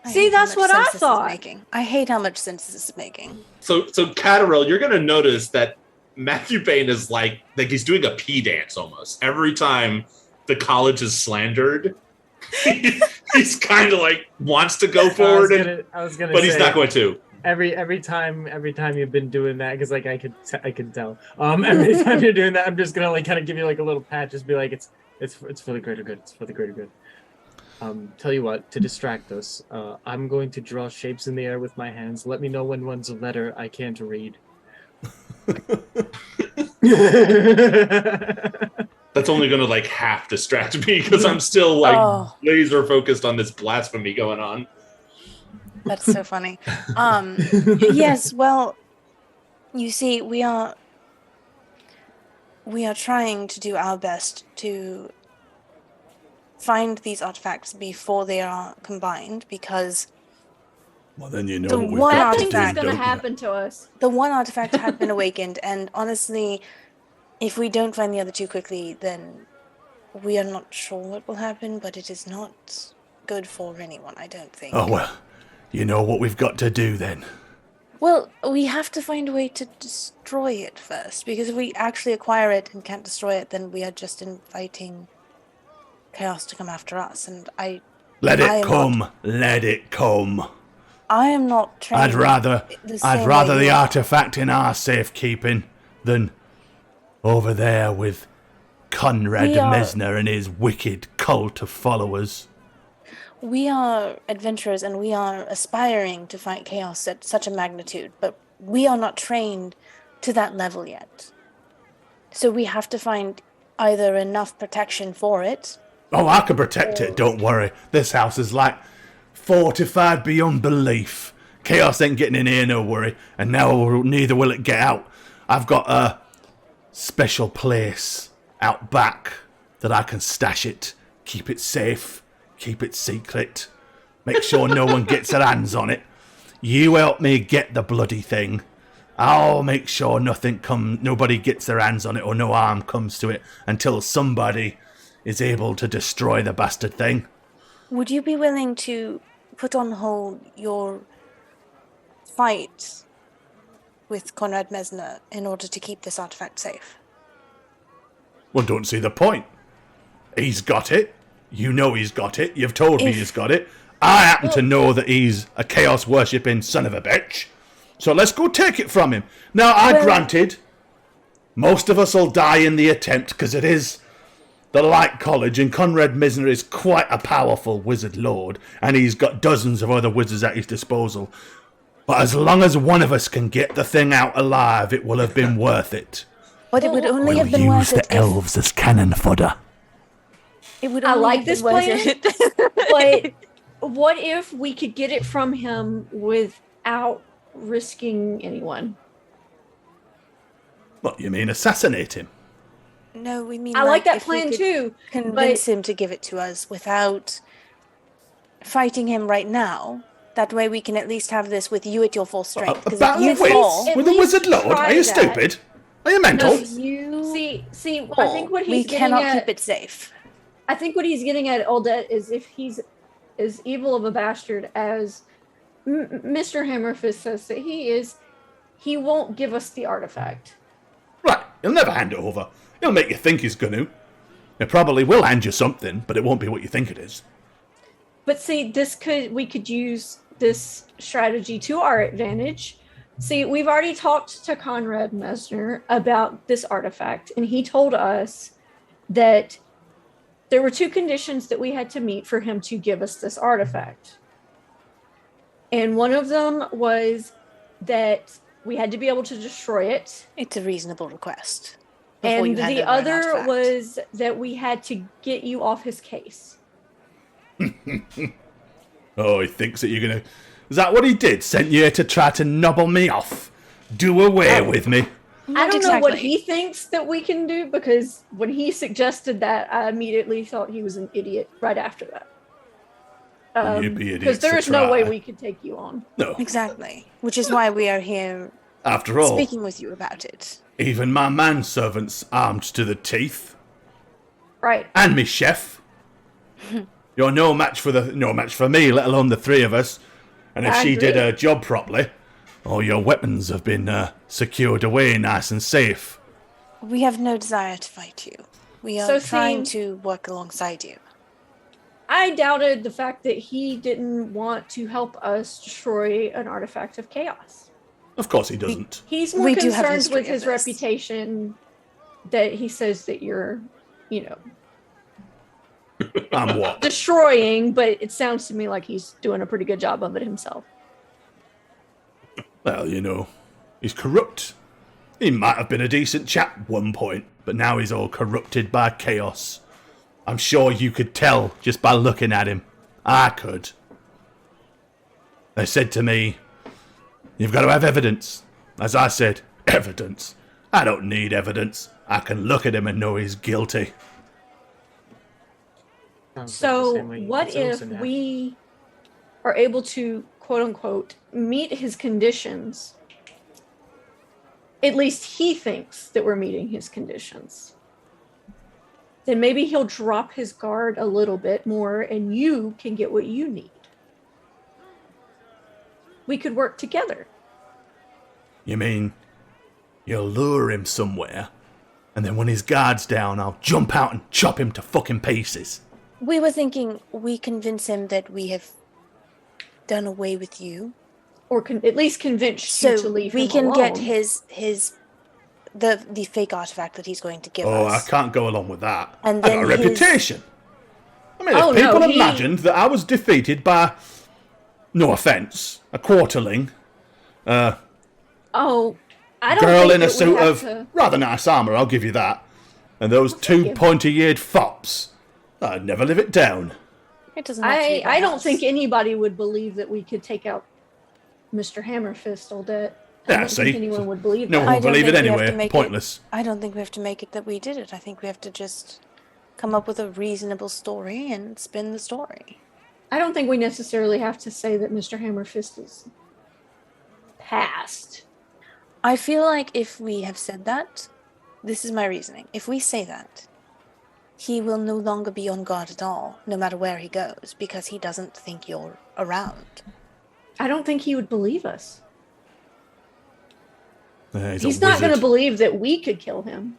Speaker 5: See, that's what I thought.
Speaker 4: I hate how much sense this is making.
Speaker 3: So Catarel, you're gonna notice that Matthew Bain is like he's doing a pee dance almost every time the college is slandered. He's kind of like wants to go forward,
Speaker 2: I was gonna
Speaker 3: but
Speaker 2: say,
Speaker 3: he's not going to.
Speaker 2: Every time you've been doing that, because like I could tell. Every time you're doing that, I'm just gonna like kind of give you like a little pat, just be like it's for the greater good. It's for the greater good. Tell you what, to distract us, I'm going to draw shapes in the air with my hands. Let me know when one's a letter I can't read.
Speaker 3: That's only going to like half distract me because I'm still like laser focused on this blasphemy going on.
Speaker 4: That's so funny. Yes, well, you see, we are trying to do our best to find these artifacts before they are combined, because
Speaker 6: well, then you know
Speaker 4: the
Speaker 6: what we've
Speaker 4: one
Speaker 6: got to
Speaker 5: Nothing's
Speaker 6: do,
Speaker 4: artifact
Speaker 5: going to
Speaker 6: don't you?
Speaker 5: happen to us.
Speaker 4: the one artifact had been awakened, and honestly, if we don't find the other two quickly, then we are not sure what will happen, but it is not good for anyone, I don't think.
Speaker 6: Oh, well, you know what we've got to do then.
Speaker 4: Well, we have to find a way to destroy it first, because if we actually acquire it and can't destroy it, then we are just inviting chaos to come after us, and
Speaker 6: Let it come.
Speaker 4: I am not trained.
Speaker 6: I'd rather the artifact in our safekeeping than over there with Conrad Mesner and his wicked cult of followers.
Speaker 4: We are adventurers, and we are aspiring to fight chaos at such a magnitude, but we are not trained to that level yet. So we have to find either enough protection for it.
Speaker 6: Oh, I can protect it, don't worry. This house is like fortified beyond belief. Chaos ain't getting in here, no worry. And now neither will it get out. I've got a special place out back that I can stash it, keep it safe, keep it secret, make sure no one gets their hands on it. You help me get the bloody thing. I'll make sure nobody gets their hands on it or no harm comes to it until somebody is able to destroy the bastard thing.
Speaker 4: Would you be willing to put on hold your fight with Conrad Mesner in order to keep this artifact safe?
Speaker 6: Well, don't see the point. He's got it. You know he's got it. You've told me he's got it. I happen to know that he's a chaos worshipping son of a bitch. So let's go take it from him. Now, granted, most of us will die in the attempt because it is the Light College, and Conrad Mesner is quite a powerful wizard lord, and he's got dozens of other wizards at his disposal. But as long as one of us can get the thing out alive, it will have been worth it.
Speaker 4: But it would only have been
Speaker 6: We'll
Speaker 4: worth
Speaker 6: use
Speaker 4: it
Speaker 6: the elves as cannon fodder.
Speaker 4: It would
Speaker 5: I
Speaker 4: only
Speaker 5: like
Speaker 4: have
Speaker 5: this
Speaker 4: been worth
Speaker 5: plan.
Speaker 4: it.
Speaker 5: But what if we could get it from him without risking anyone?
Speaker 6: What, you mean assassinate him?
Speaker 4: No, we mean
Speaker 5: I like that
Speaker 4: if we
Speaker 5: plan
Speaker 4: could
Speaker 5: too.
Speaker 4: Convince him to give it to us without fighting him right now. That way we can at least have this with you at your full strength.
Speaker 6: A
Speaker 4: 'cause if
Speaker 6: battle
Speaker 4: you
Speaker 6: of
Speaker 4: fall,
Speaker 6: wits with a wizard lord? Are you
Speaker 5: try that.
Speaker 6: stupid?
Speaker 1: Are you mental?
Speaker 5: See, I think what
Speaker 4: we
Speaker 5: he's getting
Speaker 4: cannot
Speaker 5: at,
Speaker 4: keep it safe.
Speaker 5: I think what he's getting at, Aldette, is if he's as evil of a bastard as Mr. Hammerfist says that he is, he won't give us the artifact.
Speaker 1: Right, he'll never hand it over. He'll make you think he's gonna. He probably will hand you something, but it won't be what you think it is.
Speaker 5: But see, we could use this strategy to our advantage. See, we've already talked to Conrad Messner about this artifact, and he told us that there were 2 conditions that we had to meet for him to give us this artifact. And one of them was that we had to be able to destroy it.
Speaker 4: It's a reasonable request.
Speaker 5: And the other was that we had to get you off his case.
Speaker 1: Oh, he thinks that you're gonna... Is that what he did? Sent you here to try to nobble me off? Do away with me?
Speaker 5: I don't know what he thinks that we can do, because when he suggested that, I immediately thought he was an idiot right after that.
Speaker 1: You'd be
Speaker 5: Because
Speaker 1: idiots
Speaker 5: there's
Speaker 1: to
Speaker 5: no way
Speaker 1: try.
Speaker 5: we could take you on.
Speaker 1: No.
Speaker 4: Exactly. Which is why we are here
Speaker 1: After all,
Speaker 4: speaking with you about it.
Speaker 1: even my manservant's armed to the teeth.
Speaker 5: Right.
Speaker 1: And me chef. You're no match for me, let alone the 3 of us. And if
Speaker 5: I
Speaker 1: she did
Speaker 5: agree.
Speaker 1: her job properly, all your weapons have been secured away nice and safe.
Speaker 4: We have no desire to fight you. We are
Speaker 5: So
Speaker 4: trying
Speaker 5: see-
Speaker 4: to work alongside you.
Speaker 5: I doubted the fact that he didn't want to help us destroy an artifact of chaos.
Speaker 1: Of course he doesn't.
Speaker 5: He's more
Speaker 4: We do have
Speaker 5: concerned
Speaker 4: history
Speaker 5: with
Speaker 4: of
Speaker 5: his
Speaker 4: this.
Speaker 5: reputation, that he says that you're,
Speaker 1: And what?
Speaker 5: destroying, but it sounds to me like he's doing a pretty good job of it himself.
Speaker 1: Well, he's corrupt. He might have been a decent chap at one point, but now he's all corrupted by chaos. I'm sure you could tell just by looking at him. I could. They said to me, you've got to have evidence. As I said, evidence. I don't need evidence. I can look at him and know he's guilty.
Speaker 2: Sounds
Speaker 5: So,
Speaker 2: like the same way
Speaker 5: what
Speaker 2: it's
Speaker 5: if
Speaker 2: also now.
Speaker 5: we are able to, quote unquote, meet his conditions? At least he thinks that we're meeting his conditions. Then maybe he'll drop his guard a little bit more and you can get what you need. We could work together.
Speaker 1: You mean, you'll lure him somewhere, and then when his guard's down, I'll jump out and chop him to fucking pieces?
Speaker 4: We were thinking we convince him that we have done away with you.
Speaker 5: Or at least convince you to
Speaker 4: So
Speaker 5: leave
Speaker 4: we
Speaker 5: him
Speaker 4: can
Speaker 5: alone.
Speaker 4: get the fake artifact that he's going to give
Speaker 1: Oh, I
Speaker 4: us.
Speaker 1: can't go along with that.
Speaker 4: And
Speaker 1: I got a
Speaker 4: then his-
Speaker 1: reputation. I mean,
Speaker 5: Oh,
Speaker 1: if people
Speaker 5: no, he-
Speaker 1: imagined that I was defeated by, no offence, a quarterling,
Speaker 5: Oh, I don't
Speaker 1: girl
Speaker 5: think
Speaker 1: in a
Speaker 5: that we
Speaker 1: suit
Speaker 5: have
Speaker 1: of
Speaker 5: to-
Speaker 1: rather nice armour, I'll give you that, and those
Speaker 5: thank
Speaker 1: 2
Speaker 5: you.
Speaker 1: pointy-eared fops, I'd never live it down.
Speaker 4: It doesn't have to be
Speaker 5: I
Speaker 4: by
Speaker 5: don't
Speaker 4: us.
Speaker 5: think anybody would believe that we could take out Mr. Hammerfist all day. I
Speaker 1: Yeah,
Speaker 5: don't
Speaker 1: see?
Speaker 5: think anyone would believe
Speaker 1: No
Speaker 5: that.
Speaker 1: one
Speaker 4: I
Speaker 1: will
Speaker 4: don't
Speaker 1: believe it
Speaker 4: think we have to
Speaker 1: anyway.
Speaker 4: make
Speaker 1: Pointless.
Speaker 4: I don't think we have to make it that we did it. I think we have to just come up with a reasonable story and spin the story.
Speaker 5: I don't think we necessarily have to say that Mr. Hammerfist is past.
Speaker 4: I feel like if we have said that, this is my reasoning. If we say that, he will no longer be on guard at all, no matter where he goes, because he doesn't think you're around.
Speaker 5: I don't think he would believe us.
Speaker 1: He's
Speaker 5: He's not going to
Speaker 1: wizard.
Speaker 5: believe that we could kill him.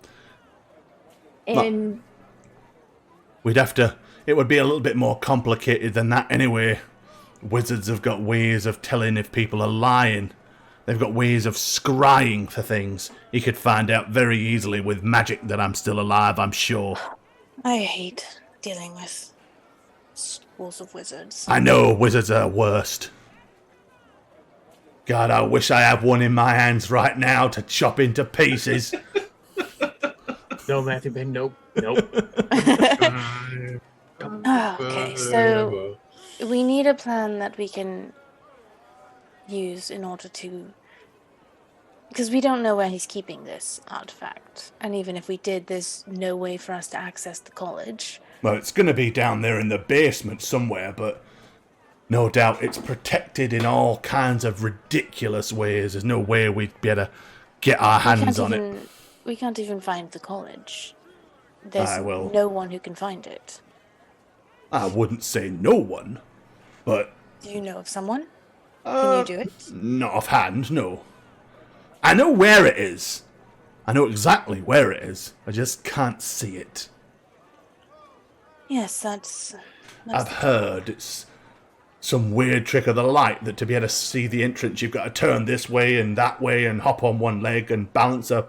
Speaker 5: And
Speaker 1: We'd have to... It would be a little bit more complicated than that anyway. Wizards have got ways of telling if people are lying. They've got ways of scrying for things. He could find out very easily with magic that I'm still alive, I'm sure.
Speaker 4: I hate dealing with schools of wizards.
Speaker 1: I know wizards are worst. God, I wish I had one in my hands right now to chop into pieces.
Speaker 2: No, Matthew Ben, nope. Nope.
Speaker 4: Okay, so we need a plan that we can use in order to... Because we don't know where he's keeping this artifact. And even if we did, there's no way for us to access the college.
Speaker 1: Well, it's going to be down there in the basement somewhere, but no doubt it's protected in all kinds of ridiculous ways. There's no way we'd be able to get our hands on it.
Speaker 4: We can't even find the college. There's
Speaker 6: well.
Speaker 4: no one who can find it.
Speaker 6: I wouldn't say no one, but
Speaker 4: Do you know of someone? Can you do it?
Speaker 6: not offhand, no. I know where it is. I know exactly where it is. I just can't see it.
Speaker 4: Yes, that's
Speaker 6: I've heard it's some weird trick of the light that to be able to see the entrance, you've got to turn this way and that way and hop on one leg and balance a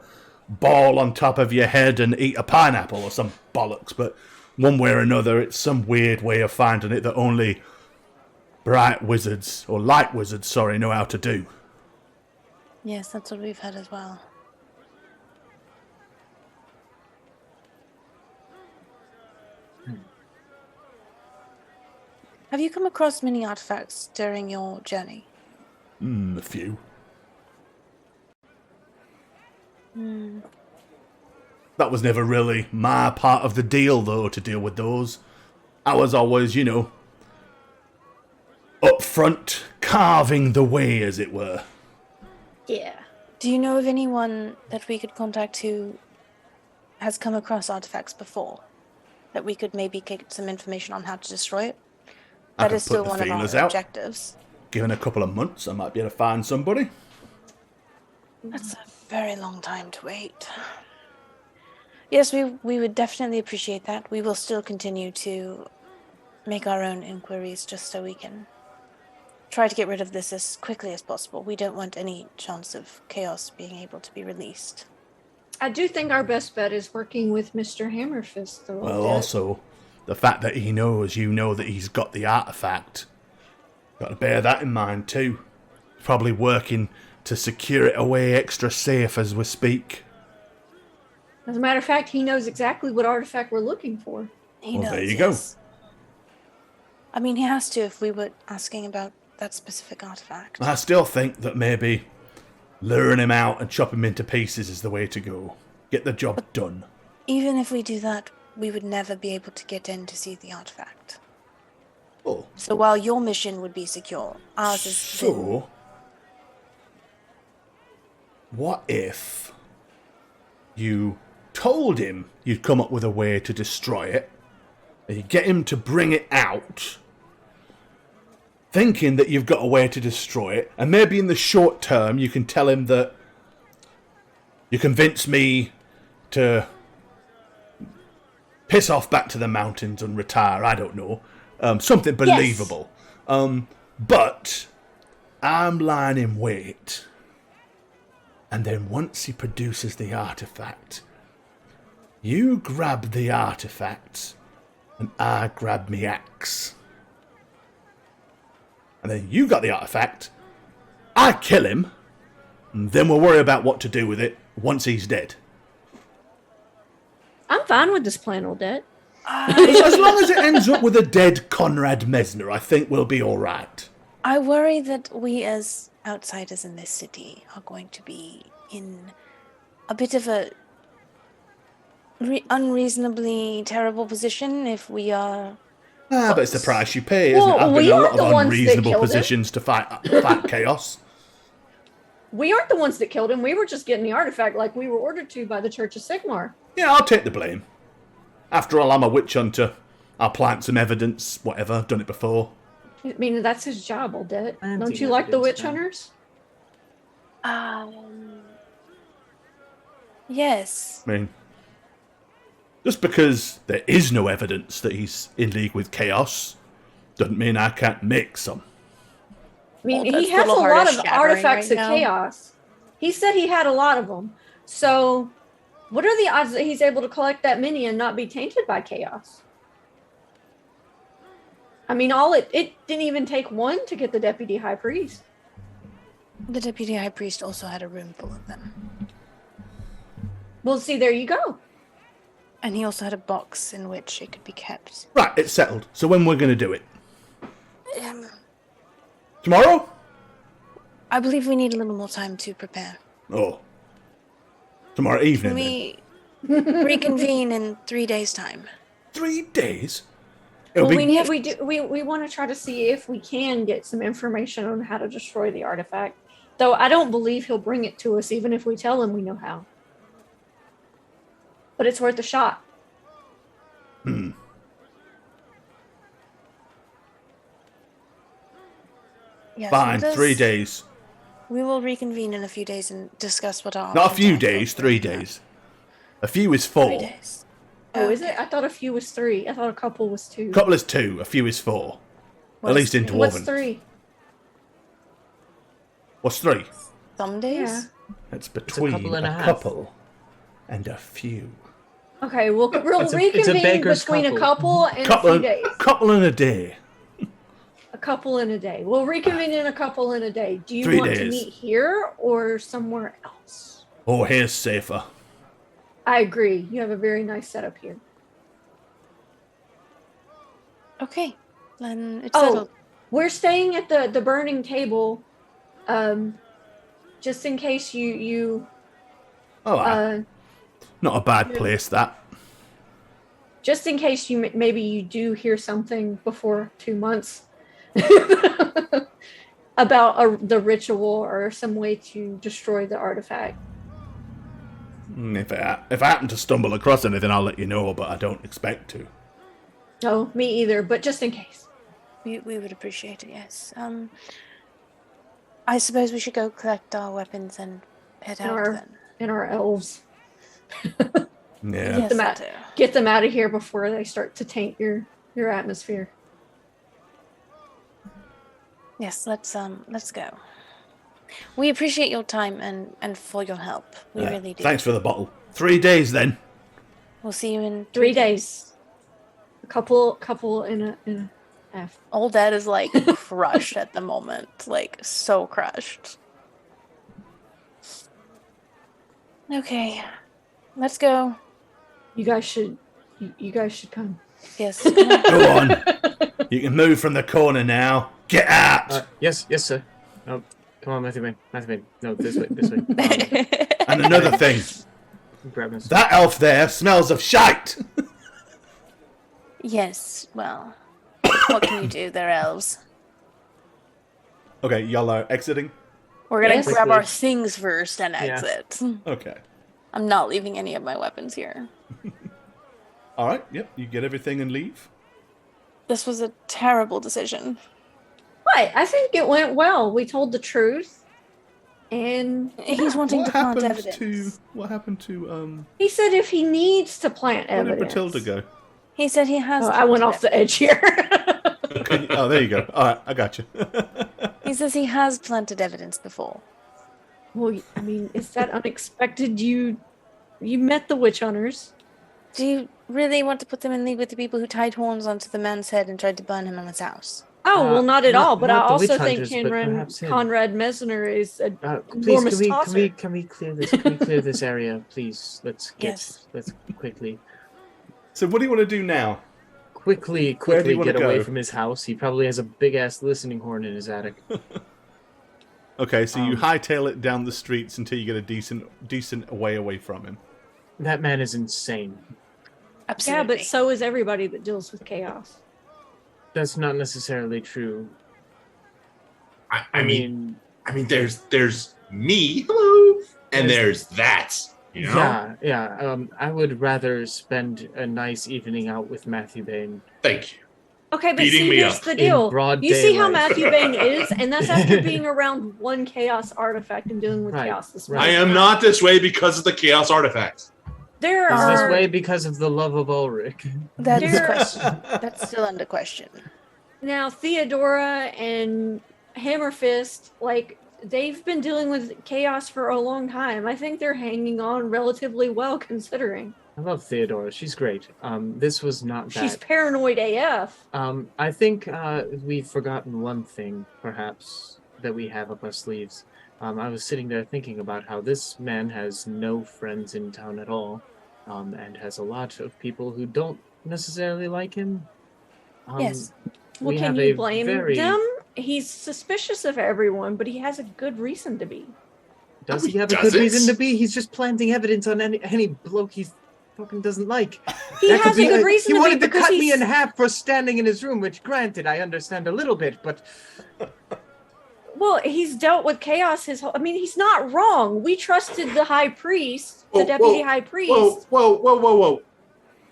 Speaker 6: ball on top of your head and eat a pineapple or some bollocks. But one way or another, it's some weird way of finding it that only bright wizards, or light wizards, sorry, know how to do.
Speaker 4: Yes, that's what we've heard as well. Have you come across many artifacts during your journey?
Speaker 6: A few. That was never really my part of the deal, though, to deal with those. I was always, up front, carving the way, as it were.
Speaker 5: Yeah.
Speaker 4: Do you know of anyone that we could contact who has come across artifacts before? That we could maybe get some information on how to destroy it?
Speaker 6: I
Speaker 4: That
Speaker 6: could
Speaker 4: is still
Speaker 6: put the
Speaker 4: one of our
Speaker 6: feelers out.
Speaker 4: objectives.
Speaker 6: Given a couple of months, I might be able to find somebody.
Speaker 4: That's a very long time to wait. Yes, we would definitely appreciate that. We will still continue to make our own inquiries just so we can try to get rid of this as quickly as possible. We don't want any chance of chaos being able to be released.
Speaker 5: I do think our best bet is working with Mr. Hammerfist.
Speaker 6: Well, also, the fact that he knows you know that he's got the artifact. Got to bear that in mind, too. Probably working to secure it away extra safe as we speak.
Speaker 5: As a matter of fact, he knows exactly what artifact we're looking for.
Speaker 4: He
Speaker 6: Well,
Speaker 4: knows,
Speaker 6: there you go.
Speaker 4: yes. I mean, he has to if we were asking about that specific artifact.
Speaker 6: I still think that maybe luring him out and chop him into pieces is the way to go. Get the job done.
Speaker 4: Even if we do that, we would never be able to get in to see the artifact.
Speaker 6: Oh,
Speaker 4: So while your mission would be secure, ours is...
Speaker 6: so what if you told him you'd come up with a way to destroy it, and you get him to bring it out, thinking that you've got a way to destroy it, and maybe in the short term you can tell him that you convinced me to piss off back to the mountains and retire, I don't know. Something believable. But I'm lying in wait. And then once he produces the artifact, you grab the artifact and I grab me axe. And then you got the artifact, I kill him, and then we'll worry about what to do with it once he's dead.
Speaker 5: I'm fine with this plan, Odette.
Speaker 6: As long as it ends up with a dead Conrad Mesner, I think we'll be all right.
Speaker 4: I worry that we as outsiders in this city are going to be in a bit of a unreasonably terrible position if we are...
Speaker 6: But it's the price you pay, isn't
Speaker 5: Well,
Speaker 6: it? I've been
Speaker 5: we
Speaker 6: in a
Speaker 5: aren't
Speaker 6: lot
Speaker 5: the
Speaker 6: of
Speaker 5: ones that
Speaker 6: unreasonable
Speaker 5: killed him.
Speaker 6: positions to fight chaos.
Speaker 5: We aren't the ones that killed him. We were just getting the artifact like we were ordered to by the Church of Sigmar.
Speaker 6: Yeah, I'll take the blame. After all, I'm a witch hunter. I'll plant some evidence, whatever. I've done it before.
Speaker 5: I mean, that's his job, Odette.
Speaker 2: Planting
Speaker 5: Don't you like the
Speaker 2: evidence,
Speaker 5: witch
Speaker 2: huh?
Speaker 5: hunters?
Speaker 4: Yes.
Speaker 6: I mean, just because there is no evidence that he's in league with chaos doesn't mean I can't make some.
Speaker 5: I mean,
Speaker 4: Well,
Speaker 5: he
Speaker 4: that's
Speaker 5: has a
Speaker 4: little heart
Speaker 5: lot
Speaker 4: is
Speaker 5: of
Speaker 4: shattering
Speaker 5: artifacts
Speaker 4: right
Speaker 5: of
Speaker 4: now.
Speaker 5: chaos. He said he had a lot of them. So, what are the odds that he's able to collect that many and not be tainted by chaos? I mean, it didn't even take one to get the deputy high priest.
Speaker 4: The deputy high priest also had a room full of them.
Speaker 5: Well, see, there you go.
Speaker 4: And he also had a box in which it could be kept.
Speaker 6: Right, it's settled. So when we're going to do it?
Speaker 4: Um,
Speaker 6: Tomorrow?
Speaker 4: I believe we need a little more time to prepare.
Speaker 6: Oh. Tomorrow evening,
Speaker 4: Can
Speaker 6: then.
Speaker 4: we reconvene in 3 days' time?
Speaker 6: 3 days? It'll
Speaker 5: Well,
Speaker 6: be...
Speaker 5: we want to try to see if we can get some information on how to destroy the artifact. Though I don't believe he'll bring it to us, even if we tell him we know how. but it's worth a shot.
Speaker 4: Yes,
Speaker 6: Fine,
Speaker 4: let
Speaker 6: 3
Speaker 4: us-
Speaker 6: days.
Speaker 4: We will reconvene in a few days and discuss what our
Speaker 6: Not a
Speaker 4: options
Speaker 6: few
Speaker 4: are for
Speaker 6: days, 3
Speaker 4: breaking up.
Speaker 6: days. A few is
Speaker 4: 3
Speaker 6: 4.
Speaker 4: days.
Speaker 5: Oh, is it?
Speaker 4: Okay.
Speaker 5: I thought a few was 3. I thought a couple was 2.
Speaker 6: Couple is 2, a few is 4.
Speaker 4: What
Speaker 6: At
Speaker 4: is
Speaker 6: least in
Speaker 4: 3?
Speaker 6: Dwarven.
Speaker 5: What's 3?
Speaker 6: What's 3?
Speaker 4: Some days?
Speaker 5: Yeah.
Speaker 6: That's between
Speaker 2: couple and a half.
Speaker 6: couple and a few.
Speaker 5: Okay, we'll
Speaker 2: It's a
Speaker 5: reconvene
Speaker 2: baker's
Speaker 5: between
Speaker 2: couple.
Speaker 5: a couple and a
Speaker 6: Couple,
Speaker 5: few days.
Speaker 6: couple and a day.
Speaker 5: A couple in a day. We'll reconvene in a couple in a day. Do you
Speaker 6: 3
Speaker 5: want to
Speaker 6: days.
Speaker 5: meet here or somewhere else?
Speaker 6: Oh, here's safer.
Speaker 5: I agree. You have a very nice setup here.
Speaker 4: Okay. Then it's
Speaker 5: Oh,
Speaker 4: settled.
Speaker 5: we're staying at the burning table, just in case you
Speaker 6: Oh,
Speaker 5: uh,
Speaker 6: not a bad place, that.
Speaker 5: just in case maybe you do hear something before 2 months about the ritual or some way to destroy the artifact.
Speaker 6: If I happen to stumble across anything, I'll let you know, but I don't expect to.
Speaker 5: No, me either, but just in case.
Speaker 4: We would appreciate it, yes. I suppose we should go collect our weapons and head
Speaker 5: And
Speaker 4: out
Speaker 5: our-
Speaker 4: then.
Speaker 5: And our elves.
Speaker 6: Yeah.
Speaker 4: Yes,
Speaker 5: them
Speaker 4: that
Speaker 5: out.
Speaker 4: too.
Speaker 5: Get them out of here before they start to taint your atmosphere.
Speaker 4: Yes, let's go. We appreciate your time and for your help. We
Speaker 6: Yeah.
Speaker 4: really do.
Speaker 6: Thanks for the bottle. 3 days then.
Speaker 4: We'll see you in
Speaker 5: 3 days. A couple in a half.
Speaker 4: Old Dad is like crushed at the moment, like so crushed. Okay, let's go.
Speaker 5: You guys should come.
Speaker 4: Yes.
Speaker 6: Go on. You can move from the corner now. Get out.
Speaker 2: Yes, sir. Oh, come on, Matthew Bane. No, this way.
Speaker 6: And another thing.
Speaker 2: Grab this.
Speaker 6: That elf there smells of shite.
Speaker 4: Yes. Well, what can you do? They're elves.
Speaker 1: Okay, y'all are exiting.
Speaker 4: We're gonna
Speaker 5: Yes.
Speaker 4: grab our things first and
Speaker 2: Yeah.
Speaker 4: exit.
Speaker 1: Okay.
Speaker 4: I'm not leaving any of my weapons here.
Speaker 1: All right. Yep. You get everything and leave.
Speaker 4: This was a terrible decision.
Speaker 5: What? I think it went well. We told the truth. And
Speaker 4: He's wanting to plant
Speaker 1: happened
Speaker 4: evidence.
Speaker 1: What happened to
Speaker 5: he said if he needs to plant
Speaker 1: Where did
Speaker 5: evidence.
Speaker 1: Matilda go?
Speaker 4: He said he has.
Speaker 5: Oh, I went off the edge here.
Speaker 1: Okay. Oh, there you go. All right, I got you.
Speaker 4: He says he has planted evidence before.
Speaker 5: Well, I mean, is that unexpected? You met the witch hunters.
Speaker 4: Do you really want to put them in league with the people who tied horns onto the man's head and tried to burn him in his house?
Speaker 5: Oh, well, not at all. But I
Speaker 2: not the witch
Speaker 5: also think
Speaker 2: hunters, but perhaps him.
Speaker 5: Conrad Mesner is a
Speaker 2: Please,
Speaker 5: enormous
Speaker 2: can
Speaker 5: tosser.
Speaker 2: we clear this? Can we clear this area, please? Let's
Speaker 4: Yes.
Speaker 2: quickly
Speaker 1: So, what do you want to do now?
Speaker 2: Where do
Speaker 1: you
Speaker 2: you
Speaker 1: wanna
Speaker 2: get away
Speaker 1: go?
Speaker 2: from his house. He probably has a big ass listening horn in his attic.
Speaker 1: Okay, so you
Speaker 2: Um,
Speaker 1: hightail it down the streets until you get a decent away from him.
Speaker 2: That man is insane.
Speaker 5: Yeah,
Speaker 4: Absolutely.
Speaker 5: but so is everybody that deals with chaos.
Speaker 2: That's not necessarily true.
Speaker 3: I mean, there's me, hello, and there's that. You know?
Speaker 2: Yeah. I would rather spend a nice evening out with Matthew Bane.
Speaker 3: Thank you.
Speaker 5: Okay, but
Speaker 3: Beating
Speaker 5: see,
Speaker 3: me
Speaker 5: here's
Speaker 3: up
Speaker 5: the
Speaker 2: in
Speaker 5: deal.
Speaker 2: broad
Speaker 5: You see how
Speaker 2: daylight.
Speaker 5: Matthew Bane is, and that's after being around one chaos artifact and dealing with
Speaker 2: Right,
Speaker 5: chaos this
Speaker 2: right.
Speaker 3: I
Speaker 5: way.
Speaker 3: am not this way because of the chaos artifacts.
Speaker 5: There
Speaker 2: Is
Speaker 5: are
Speaker 2: this way because of the love of Ulrich?
Speaker 4: That's
Speaker 5: There-
Speaker 4: question. That's still under question.
Speaker 5: now Theodora and Hammerfist, like they've been dealing with chaos for a long time. I think they're hanging on relatively well considering.
Speaker 2: I love Theodora. She's great. This was not that.
Speaker 5: She's paranoid AF.
Speaker 2: I think we've forgotten one thing, perhaps, that we have up our sleeves. I was sitting there thinking about how this man has no friends in town at all, and has a lot of people who don't necessarily like him.
Speaker 4: Yes.
Speaker 5: Well,
Speaker 2: we
Speaker 5: can
Speaker 2: have
Speaker 5: you
Speaker 2: a
Speaker 5: blame
Speaker 2: very-
Speaker 5: them? He's suspicious of everyone, but he has a good reason to be.
Speaker 2: Does
Speaker 3: No,
Speaker 2: he
Speaker 3: he
Speaker 2: have a good
Speaker 3: doesn't.
Speaker 2: reason to be? He's just planting evidence on any bloke he fucking doesn't like.
Speaker 5: He
Speaker 2: That could
Speaker 5: has a
Speaker 2: be
Speaker 5: good reason
Speaker 2: He
Speaker 5: to
Speaker 2: wanted
Speaker 5: be
Speaker 2: to
Speaker 5: because
Speaker 2: cut me
Speaker 5: he's
Speaker 2: in half for standing in his room, which, granted, I understand a little bit, but
Speaker 5: Well, he's dealt with chaos his whole. I mean, he's not wrong. We trusted the high priest, the deputy high priest.
Speaker 3: Whoa.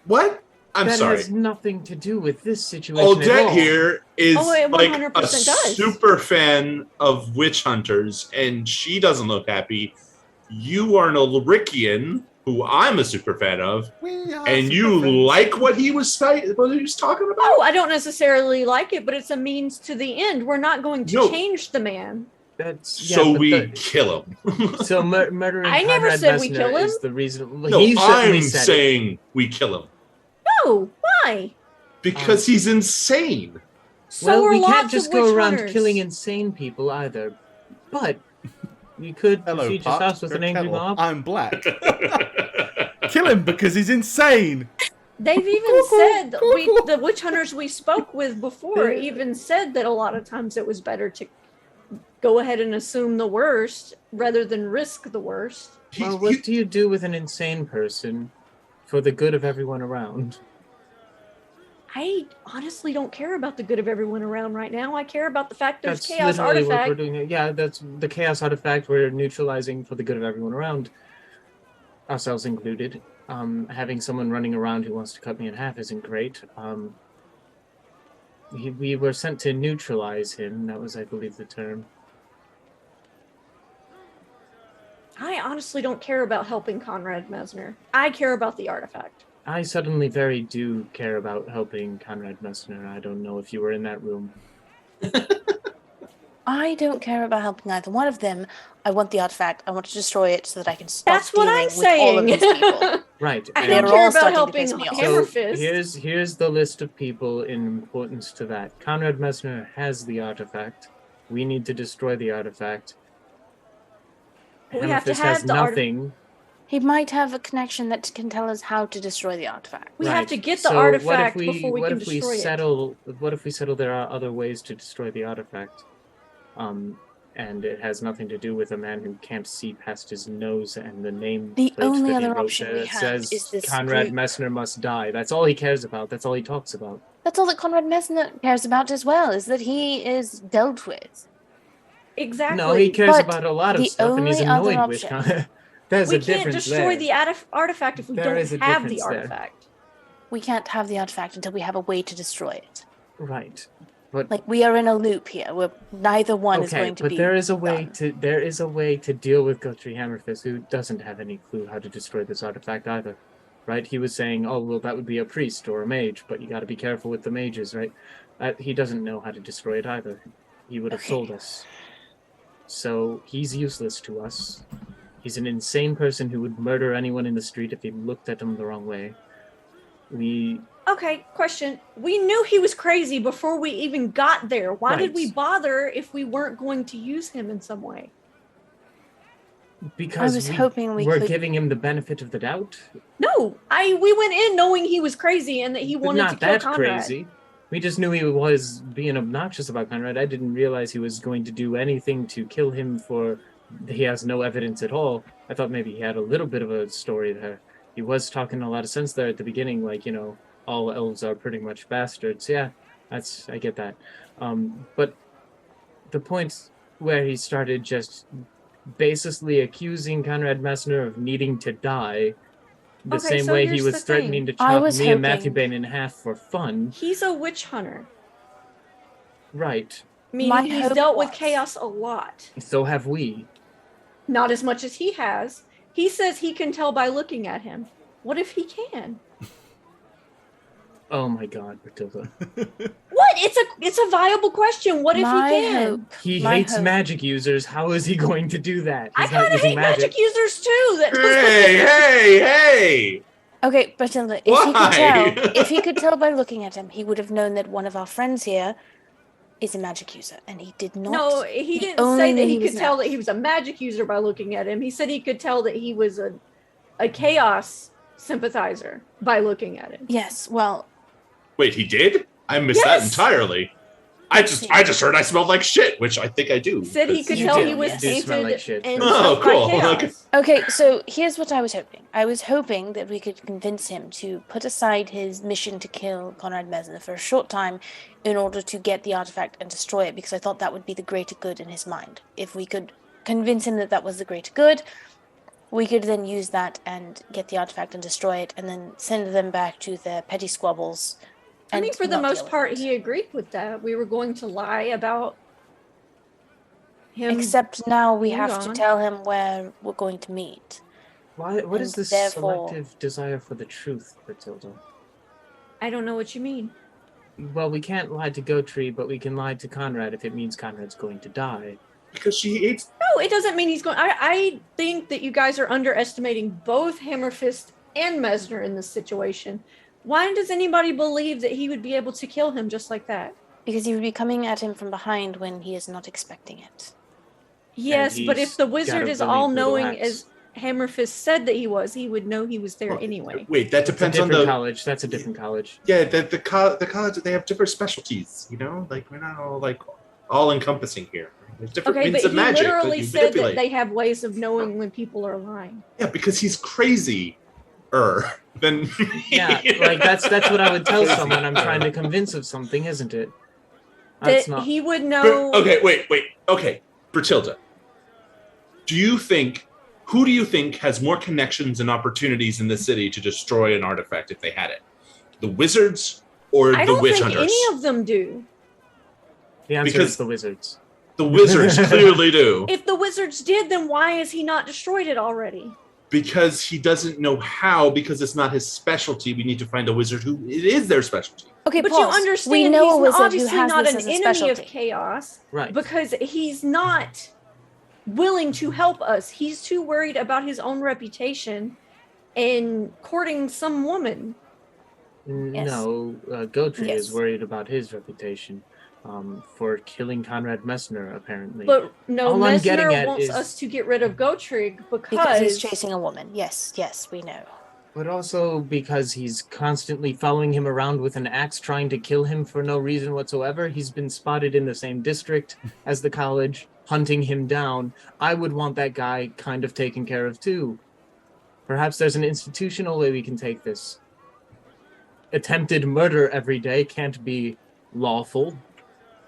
Speaker 3: What? I'm
Speaker 2: that
Speaker 3: sorry.
Speaker 2: has nothing to do with this situation at
Speaker 3: Aldette
Speaker 2: all.
Speaker 3: here is
Speaker 5: it
Speaker 3: like
Speaker 5: 100%
Speaker 3: a
Speaker 5: does.
Speaker 3: super fan of witch hunters, and she doesn't look happy. You are an Ulrichian, who I'm a super fan of, and you like what he was talking about?
Speaker 5: Oh, I don't necessarily like it, but it's a means to the end. We're not going to change the man.
Speaker 3: Kill him.
Speaker 2: So murdering
Speaker 5: I never
Speaker 2: Conrad
Speaker 5: said we
Speaker 2: Messner
Speaker 5: kill him.
Speaker 2: is the reason.
Speaker 3: No, I'm saying we kill him.
Speaker 5: No, why?
Speaker 3: Because he's insane.
Speaker 5: So
Speaker 2: we
Speaker 5: lots
Speaker 2: can't just
Speaker 5: of
Speaker 2: go
Speaker 5: witch
Speaker 2: around
Speaker 5: hunters.
Speaker 2: killing insane people either. But you could
Speaker 1: Hello,
Speaker 2: feed your house with an angry mob.
Speaker 1: I'm black. Kill him because he's insane.
Speaker 5: They've even said the witch hunters we spoke with before even said that a lot of times it was better to go ahead and assume the worst rather than risk the worst.
Speaker 2: Well, what do you do with an insane person for the good of everyone around?
Speaker 5: I honestly don't care about the good of everyone around right now. I care about the fact there's
Speaker 2: That's
Speaker 5: chaos
Speaker 2: literally
Speaker 5: artifact.
Speaker 2: what we're doing. Yeah, that's the chaos artifact we're neutralizing for the good of everyone around, ourselves included. Having someone running around who wants to cut me in half isn't great. We were sent to neutralize him. That was, I believe, the term.
Speaker 5: I honestly don't care about helping Conrad Messner. I care about the artifact.
Speaker 2: I suddenly very do care about helping Conrad Messner. I don't know if you were in that room.
Speaker 4: I don't care about helping either one of them. I want the artifact. I want to destroy it so that I can stop
Speaker 5: That's what I'm
Speaker 4: dealing with all of
Speaker 5: saying.
Speaker 4: these people.
Speaker 2: Right.
Speaker 5: I
Speaker 2: and
Speaker 5: don't
Speaker 4: They're
Speaker 5: care
Speaker 4: all
Speaker 5: about
Speaker 4: starting to
Speaker 5: helping
Speaker 4: piss me off.
Speaker 5: Hammerfist.
Speaker 2: Here's the list of people in importance to that. Conrad Messner has the artifact. We need to destroy the artifact.
Speaker 5: We have to
Speaker 2: Hammerfist
Speaker 5: have
Speaker 2: has
Speaker 5: the
Speaker 2: nothing.
Speaker 4: He might have a connection that can tell us how to destroy the artifact.
Speaker 5: We have to get the
Speaker 2: So
Speaker 5: artifact before we can destroy it.
Speaker 2: What if we settle there are other ways to destroy the artifact? And it has nothing to do with a man who can't see past his nose and the name
Speaker 4: The
Speaker 2: plate
Speaker 4: only
Speaker 2: that he
Speaker 4: other
Speaker 2: wrote
Speaker 4: option
Speaker 2: there
Speaker 4: we
Speaker 2: that
Speaker 4: have
Speaker 2: says
Speaker 4: is this
Speaker 2: Conrad
Speaker 4: group.
Speaker 2: Messner must die. That's all he cares about. That's all he talks about.
Speaker 4: That's all that Conrad Messner cares about as well, is that he is dealt with.
Speaker 5: Exactly.
Speaker 2: No, he cares
Speaker 4: But
Speaker 2: about a lot of
Speaker 4: the
Speaker 2: stuff, and he's
Speaker 4: only other
Speaker 2: annoyed with
Speaker 4: option-
Speaker 2: There's
Speaker 5: We
Speaker 2: a
Speaker 5: can't
Speaker 2: difference
Speaker 5: destroy
Speaker 2: there.
Speaker 5: the artifact if we
Speaker 2: There
Speaker 5: don't
Speaker 2: is a
Speaker 5: have the
Speaker 2: difference there.
Speaker 5: artifact.
Speaker 4: We can't have the artifact until we have a way to destroy it.
Speaker 2: Right. But
Speaker 4: Like, we are in a loop here where neither one is going to
Speaker 2: but
Speaker 4: be
Speaker 2: there is a way
Speaker 4: done.
Speaker 2: there is a way to deal with Guthrie Hammerfist, who doesn't have any clue how to destroy this artifact either. Right? He was saying, oh, well, that would be a priest or a mage, but you got to be careful with the mages, right? He doesn't know how to destroy it either. He would have
Speaker 4: Okay.
Speaker 2: told us. So he's useless to us. He's an insane person who would murder anyone in the street if he looked at them the wrong way.
Speaker 5: Okay, question. We knew he was crazy before we even got there. Why did
Speaker 2: Right.
Speaker 5: we bother if we weren't going to use him in some way?
Speaker 2: Because
Speaker 4: I was hoping we
Speaker 2: were
Speaker 4: could-
Speaker 2: giving him the benefit of the doubt.
Speaker 5: No, we went in knowing he was crazy and that he
Speaker 2: But
Speaker 5: wanted
Speaker 2: not
Speaker 5: to kill
Speaker 2: that
Speaker 5: Conrad.
Speaker 2: crazy. We just knew he was being obnoxious about Conrad. I didn't realize he was going to do anything to kill him for... He has no evidence at all. I thought maybe he had a little bit of a story there. He was talking a lot of sense there at the beginning, like, all elves are pretty much bastards. Yeah, I get that. But the point where he started just basically accusing Conrad Messner of needing to die, the
Speaker 5: Okay,
Speaker 2: same
Speaker 5: so
Speaker 2: way he
Speaker 5: here's
Speaker 2: was
Speaker 5: the
Speaker 2: threatening to
Speaker 5: thing.
Speaker 4: I
Speaker 2: chop
Speaker 4: was
Speaker 2: me and Matthew
Speaker 4: hoping-
Speaker 2: Bain in half for fun.
Speaker 5: He's a witch hunter,
Speaker 2: Right.
Speaker 5: meaning
Speaker 4: My
Speaker 5: he's
Speaker 4: hope
Speaker 5: dealt with
Speaker 4: was-
Speaker 5: chaos a lot.
Speaker 2: So have we.
Speaker 5: Not as much as he has. He says he can tell by looking at him. What if he can?
Speaker 2: Oh my god, Matilda.
Speaker 5: What? It's a viable question. What if
Speaker 4: My
Speaker 5: he can?
Speaker 4: hope,
Speaker 2: He
Speaker 4: my
Speaker 2: hates
Speaker 4: hope-
Speaker 2: magic users. How is he going to do that?
Speaker 5: I
Speaker 2: He's not
Speaker 5: kind of
Speaker 2: using
Speaker 5: hate magic users too. That
Speaker 3: Hey!
Speaker 4: Okay, Matilda, if he could tell by looking at him, he would have known that one of our friends here is a magic user, and he did not.
Speaker 5: No, he didn't
Speaker 4: only
Speaker 5: say that
Speaker 4: knew
Speaker 5: he
Speaker 4: he
Speaker 5: could
Speaker 4: was
Speaker 5: tell
Speaker 4: an
Speaker 5: that he was a magic user by looking at him. He said he could tell that he was a chaos sympathizer by looking at him.
Speaker 4: Yes, well,
Speaker 3: Wait, he did? I missed that
Speaker 5: Yes!
Speaker 3: entirely. I just heard I smelled like shit, which I think I do.
Speaker 5: Said he could
Speaker 4: You
Speaker 5: tell
Speaker 4: do,
Speaker 5: he was
Speaker 4: yes.
Speaker 2: You do smell
Speaker 5: tainted
Speaker 2: like shit.
Speaker 5: and
Speaker 3: Oh,
Speaker 5: stuff by
Speaker 3: cool.
Speaker 5: chaos.
Speaker 3: Okay.
Speaker 4: Okay, so here's what I was hoping. I was hoping that we could convince him to put aside his mission to kill Conrad Messner for a short time in order to get the artifact and destroy it, because I thought that would be the greater good in his mind. If we could convince him that that was the greater good, we could then use that and get the artifact and destroy it, and then send them back to their petty squabbles.
Speaker 5: I mean,
Speaker 4: and
Speaker 5: for the
Speaker 4: not
Speaker 5: most
Speaker 4: deal with
Speaker 5: part,
Speaker 4: it.
Speaker 5: he agreed with that. We were going to lie about him.
Speaker 4: Except now we
Speaker 5: being
Speaker 4: have to
Speaker 5: gone.
Speaker 4: tell him where we're going to meet.
Speaker 2: What is
Speaker 4: And
Speaker 2: this
Speaker 4: therefore-
Speaker 2: selective desire for the truth, Matilda?
Speaker 5: I don't know what you mean.
Speaker 2: Well, we can't lie to Gotree, but we can lie to Conrad if it means Conrad's going to die.
Speaker 3: Because she hates.
Speaker 5: No, it doesn't mean he's going. I think that you guys are underestimating both Hammerfist and Messner in this situation. Why does anybody believe that he would be able to kill him just like that?
Speaker 4: Because he would be coming at him from behind when he is not expecting it.
Speaker 5: Yes, but
Speaker 2: he's
Speaker 5: if the
Speaker 2: got
Speaker 5: wizard
Speaker 2: a
Speaker 5: is
Speaker 2: really
Speaker 5: all
Speaker 2: brutal
Speaker 5: knowing
Speaker 2: axe.
Speaker 5: as Hammerfist said that he would know he was there
Speaker 3: Well,
Speaker 5: anyway.
Speaker 3: Wait, that
Speaker 2: It's a
Speaker 3: depends on
Speaker 2: different
Speaker 3: the.
Speaker 2: college. That's a different college.
Speaker 3: Yeah, the college, they have different specialties, you know? Like, we're not all, like, all-encompassing here. There's different
Speaker 5: Okay, but
Speaker 3: means of
Speaker 5: he
Speaker 3: magic that
Speaker 5: literally
Speaker 3: you
Speaker 5: said that
Speaker 3: manipulate.
Speaker 5: they have ways of knowing when people are lying.
Speaker 3: Yeah, because he's crazy. Then
Speaker 2: Yeah, like that's what I would tell someone I'm trying to convince of something, isn't it? That's
Speaker 5: That
Speaker 2: not.
Speaker 5: he would know.
Speaker 3: Okay, wait. Okay, Bertilda. Who do you think has more connections and opportunities in the city to destroy an artifact if they had it? The wizards or
Speaker 5: I
Speaker 3: the
Speaker 5: don't
Speaker 3: witch
Speaker 5: think
Speaker 3: hunters?
Speaker 5: any of them do.
Speaker 2: The answer
Speaker 3: because-
Speaker 2: is the wizards.
Speaker 3: The wizards clearly do.
Speaker 5: If the wizards did, then why has he not destroyed it already?
Speaker 3: Because he doesn't know how, because it's not his specialty. We need to find a wizard who it is their specialty.
Speaker 4: Okay,
Speaker 5: But
Speaker 4: pause.
Speaker 5: you understand
Speaker 4: we know a
Speaker 5: he's
Speaker 4: wizard who
Speaker 5: obviously
Speaker 4: has
Speaker 5: not
Speaker 4: this
Speaker 5: an
Speaker 4: as a
Speaker 5: enemy
Speaker 4: specialty.
Speaker 5: of chaos
Speaker 2: Right.
Speaker 5: because he's not willing to help us. He's too worried about his own reputation and courting some woman.
Speaker 4: Yes.
Speaker 2: No, Gotree
Speaker 4: Yes.
Speaker 2: is worried about his reputation for killing Conrad Messner, apparently.
Speaker 5: But no,
Speaker 2: All I'm getting
Speaker 5: Messner
Speaker 2: at
Speaker 5: wants
Speaker 2: is-
Speaker 5: us to get rid of Gotrig
Speaker 4: Because he's chasing a woman. Yes, we know.
Speaker 2: But also because he's constantly following him around with an axe trying to kill him for no reason whatsoever. He's been spotted in the same district as the college, hunting him down. I would want that guy kind of taken care of too. Perhaps there's an institutional way we can take this. Attempted murder every day can't be lawful.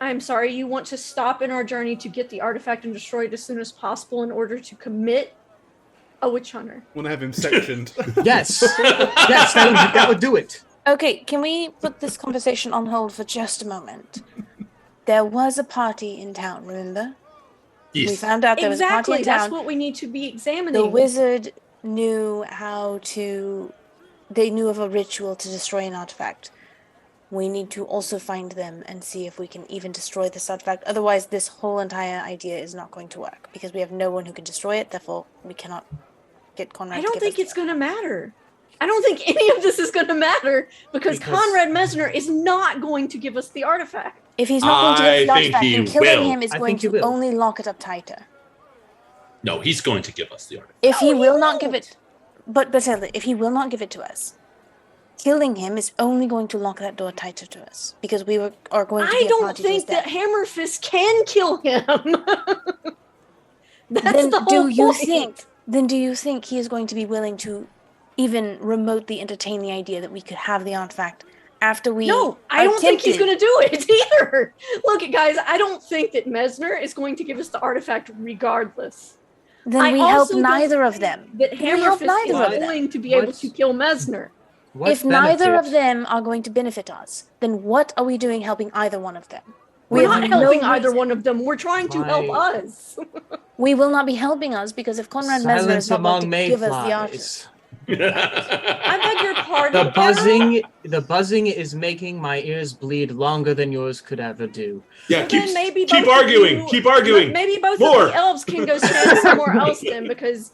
Speaker 5: I'm sorry, you want to stop in our journey to get the artifact and destroy it as soon as possible in order to commit a witch hunter.
Speaker 1: Want to have him sectioned?
Speaker 2: Yes! Yes, that would do it.
Speaker 4: Okay, can we put this conversation on hold for just a moment? There was a party in town, remember? We
Speaker 3: Yes.
Speaker 4: found out there was a party
Speaker 5: Exactly,
Speaker 4: in
Speaker 5: that's
Speaker 4: town.
Speaker 5: what we need to be examining.
Speaker 4: The wizard knew how to... They knew of a ritual to destroy an artifact. We need to also find them and see if we can even destroy this artifact. Otherwise, this whole entire idea is not going to work, because we have no one who can destroy it, therefore we cannot get Conrad
Speaker 5: I
Speaker 4: to
Speaker 5: don't
Speaker 4: give
Speaker 5: think
Speaker 4: us the
Speaker 5: it's going to matter. I don't think any of this is going to matter because
Speaker 2: Because-
Speaker 5: Conrad Messner is not going to give us the artifact.
Speaker 4: If he's not going to
Speaker 3: I
Speaker 4: give us the
Speaker 3: think
Speaker 4: artifact,
Speaker 3: he
Speaker 4: then killing
Speaker 3: will.
Speaker 4: him is
Speaker 2: I
Speaker 4: going
Speaker 2: think he
Speaker 4: to
Speaker 2: will.
Speaker 4: only lock it up tighter.
Speaker 3: No, he's going to give us the artifact.
Speaker 4: If he
Speaker 5: No, he
Speaker 4: will not give
Speaker 5: won't.
Speaker 4: it, but Basilda, if he will not give it to us, killing him is only going to lock that door tighter to us because are going to be
Speaker 5: I
Speaker 4: a
Speaker 5: don't
Speaker 4: party to his
Speaker 5: think that
Speaker 4: death.
Speaker 5: Hammerfist can kill him. That's
Speaker 4: Then
Speaker 5: the whole
Speaker 4: do you
Speaker 5: point.
Speaker 4: think? Then do you think he is going to be willing to even remotely entertain the idea that we could have the artifact after we?
Speaker 5: No, I don't think he's
Speaker 4: attempted-
Speaker 5: going to do it either. Look, guys, I don't think that Messner is going to give us the artifact regardless.
Speaker 4: Then
Speaker 5: I
Speaker 4: we help
Speaker 5: also don't
Speaker 4: neither of
Speaker 5: think
Speaker 4: them.
Speaker 5: That
Speaker 4: Then we help
Speaker 5: Hammerfist
Speaker 4: neither
Speaker 5: is
Speaker 4: of them.
Speaker 5: going to be able
Speaker 2: What?
Speaker 5: to kill Messner.
Speaker 2: What
Speaker 4: If neither of
Speaker 2: benefit?
Speaker 4: them are going to benefit us, then what are we doing helping either one of them?
Speaker 5: We're
Speaker 4: have
Speaker 5: not
Speaker 4: no
Speaker 5: helping either
Speaker 4: reason-
Speaker 5: one of them. We're trying to help
Speaker 2: Why-
Speaker 5: us.
Speaker 4: We will not be helping us because if Conrad Messner
Speaker 2: Silence
Speaker 4: is not going
Speaker 2: among
Speaker 4: to give us the artifact.
Speaker 2: mayflies.
Speaker 5: I beg your pardon.
Speaker 2: The buzzing is making my ears bleed longer than yours could ever do.
Speaker 3: Yeah,
Speaker 5: Well,
Speaker 3: keep
Speaker 5: then maybe
Speaker 3: keep
Speaker 5: both of
Speaker 3: arguing.
Speaker 5: you-
Speaker 3: Keep arguing.
Speaker 5: Maybe both
Speaker 3: More.
Speaker 5: of the elves can go stand somewhere else then, because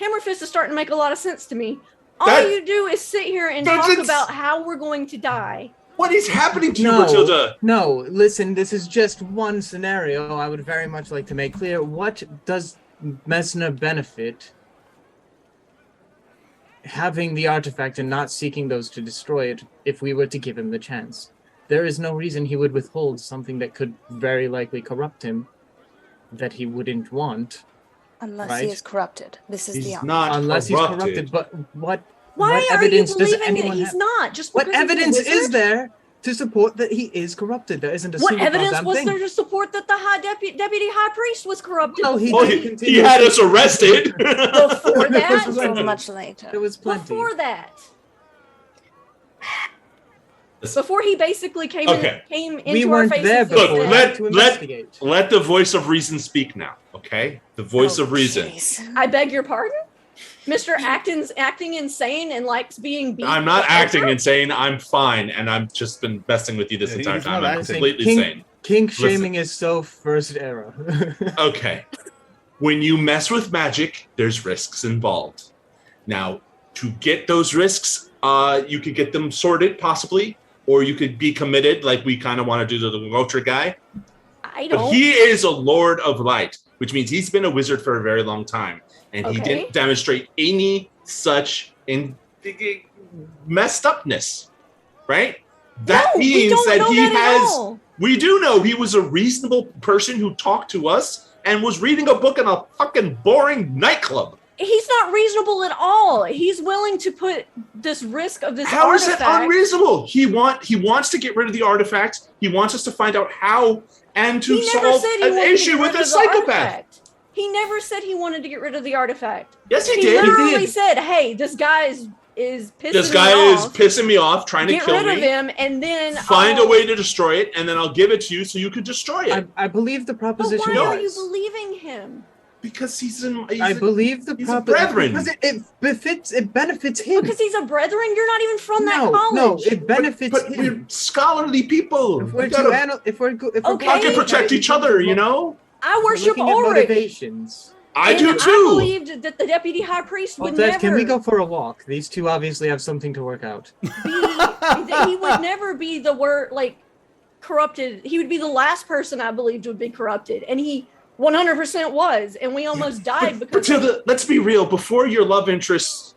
Speaker 5: Hammerfist is starting to make a lot of sense to me. All
Speaker 3: That-
Speaker 5: you do is sit here and
Speaker 3: That's
Speaker 5: talk
Speaker 3: ins-
Speaker 5: about how we're going to die.
Speaker 3: What is happening to you,
Speaker 2: No,
Speaker 3: Matilda?
Speaker 2: no, listen, this is just one scenario I would very much like to make clear. What does Messner benefit having the artifact and not seeking those to destroy it if we were to give him the chance? there is no reason he would withhold something that could very likely corrupt him that he wouldn't want.
Speaker 4: Unless
Speaker 2: Right.
Speaker 4: he is corrupted. This is
Speaker 3: He's
Speaker 4: the option.
Speaker 3: not
Speaker 2: Unless he's corrupted.
Speaker 3: corrupted.
Speaker 2: But what
Speaker 5: Why
Speaker 2: what
Speaker 5: are you
Speaker 2: evidence does
Speaker 5: believing that
Speaker 2: anyone
Speaker 5: he's
Speaker 2: have?
Speaker 5: not? Just
Speaker 2: What
Speaker 5: because he's a
Speaker 2: evidence is
Speaker 5: wizard?
Speaker 2: there to support that he is corrupted? There isn't a
Speaker 5: What
Speaker 2: single
Speaker 5: evidence
Speaker 2: goddamn
Speaker 5: was
Speaker 2: thing.
Speaker 5: there to support that the deputy high priest was corrupted?
Speaker 2: No, he
Speaker 3: Oh,
Speaker 2: did
Speaker 3: he had us arrested.
Speaker 5: Before
Speaker 2: There
Speaker 5: that?
Speaker 2: was
Speaker 4: Until
Speaker 2: plenty.
Speaker 4: much later.
Speaker 2: There was plenty.
Speaker 5: Before that. Before he basically came
Speaker 3: Okay.
Speaker 5: into
Speaker 2: We
Speaker 5: our
Speaker 2: weren't
Speaker 5: faces.
Speaker 2: there
Speaker 5: and
Speaker 2: before.
Speaker 3: Look,
Speaker 5: said,
Speaker 2: We had to
Speaker 3: let-
Speaker 2: investigate.
Speaker 3: Let the voice of reason speak now, okay? The voice
Speaker 4: Oh,
Speaker 3: of reason.
Speaker 4: jeez.
Speaker 5: I beg your pardon? Mr. Acton's acting insane and likes being beat.
Speaker 3: I'm not
Speaker 5: over?
Speaker 3: acting insane. I'm fine, and I've just been messing with you this
Speaker 1: Yeah,
Speaker 3: entire
Speaker 1: he's
Speaker 3: time.
Speaker 1: not
Speaker 3: I'm
Speaker 1: acting.
Speaker 3: completely
Speaker 2: King-
Speaker 3: sane.
Speaker 2: Kink
Speaker 3: Listen.
Speaker 2: shaming is so first era.
Speaker 3: Okay. When you mess with magic, there's risks involved. Now, to get those risks, you could get them sorted, possibly, or you could be committed, like we kind of want to do to the Vulture guy.
Speaker 5: I
Speaker 3: But
Speaker 5: don't.
Speaker 3: he is a Lord of Light, which means he's been a wizard for a very long time, and he
Speaker 5: Okay.
Speaker 3: didn't demonstrate any such messed upness, right? That
Speaker 5: No, we
Speaker 3: means
Speaker 5: don't
Speaker 3: that
Speaker 5: know
Speaker 3: he
Speaker 5: that at
Speaker 3: has.
Speaker 5: all.
Speaker 3: We do know he was a reasonable person who talked to us and was reading a book in a fucking boring nightclub.
Speaker 5: He's not reasonable at all. He's willing to put this risk of this
Speaker 3: How is
Speaker 5: artifact.
Speaker 3: that unreasonable? He wants to get rid of the artifact. He wants us to find out how and to
Speaker 5: He never
Speaker 3: solve
Speaker 5: said he
Speaker 3: an
Speaker 5: wanted to
Speaker 3: issue
Speaker 5: get
Speaker 3: with
Speaker 5: rid
Speaker 3: a
Speaker 5: of the
Speaker 3: psychopath.
Speaker 5: artifact. He never said he wanted to get rid of the artifact.
Speaker 3: Yes, he
Speaker 5: He
Speaker 3: did.
Speaker 5: literally
Speaker 2: did.
Speaker 5: said, "Hey, this guy is pissing
Speaker 3: This
Speaker 5: me
Speaker 3: guy is
Speaker 5: off.
Speaker 3: pissing me off, trying to
Speaker 5: Get
Speaker 3: kill
Speaker 5: rid of
Speaker 3: me.
Speaker 5: him, and then
Speaker 3: Find
Speaker 5: I'll-
Speaker 3: a way to destroy it, and then I'll give it to you so you can destroy it.
Speaker 2: I believe the
Speaker 5: But
Speaker 2: proposition
Speaker 5: why are you
Speaker 2: was.
Speaker 5: believing him?
Speaker 3: Because he's
Speaker 2: I believe the
Speaker 3: he's a
Speaker 2: proposition
Speaker 3: brethren.
Speaker 2: because it benefits him.
Speaker 5: Because he's a brethren. You're not even from that
Speaker 2: no,
Speaker 5: college.
Speaker 2: it benefits
Speaker 3: but
Speaker 2: him.
Speaker 3: we're scholarly people.
Speaker 2: If
Speaker 3: We
Speaker 2: we're
Speaker 3: gotta
Speaker 2: if we're
Speaker 5: Okay.
Speaker 3: fucking protect each other, you know?
Speaker 5: I
Speaker 2: we're
Speaker 5: worship
Speaker 2: looking at
Speaker 5: Ulrich.
Speaker 2: motivations.
Speaker 3: I
Speaker 5: And
Speaker 3: do
Speaker 5: I
Speaker 3: too.
Speaker 5: believed that the deputy high priest would
Speaker 2: Dad,
Speaker 5: never
Speaker 2: can we go for a walk? These two obviously have something to work out.
Speaker 5: that he would never be the word corrupted. He would be the last person I believed would be corrupted, and he 100% was, and we almost died because of it.
Speaker 3: Matilda, let's be real. Before your love interest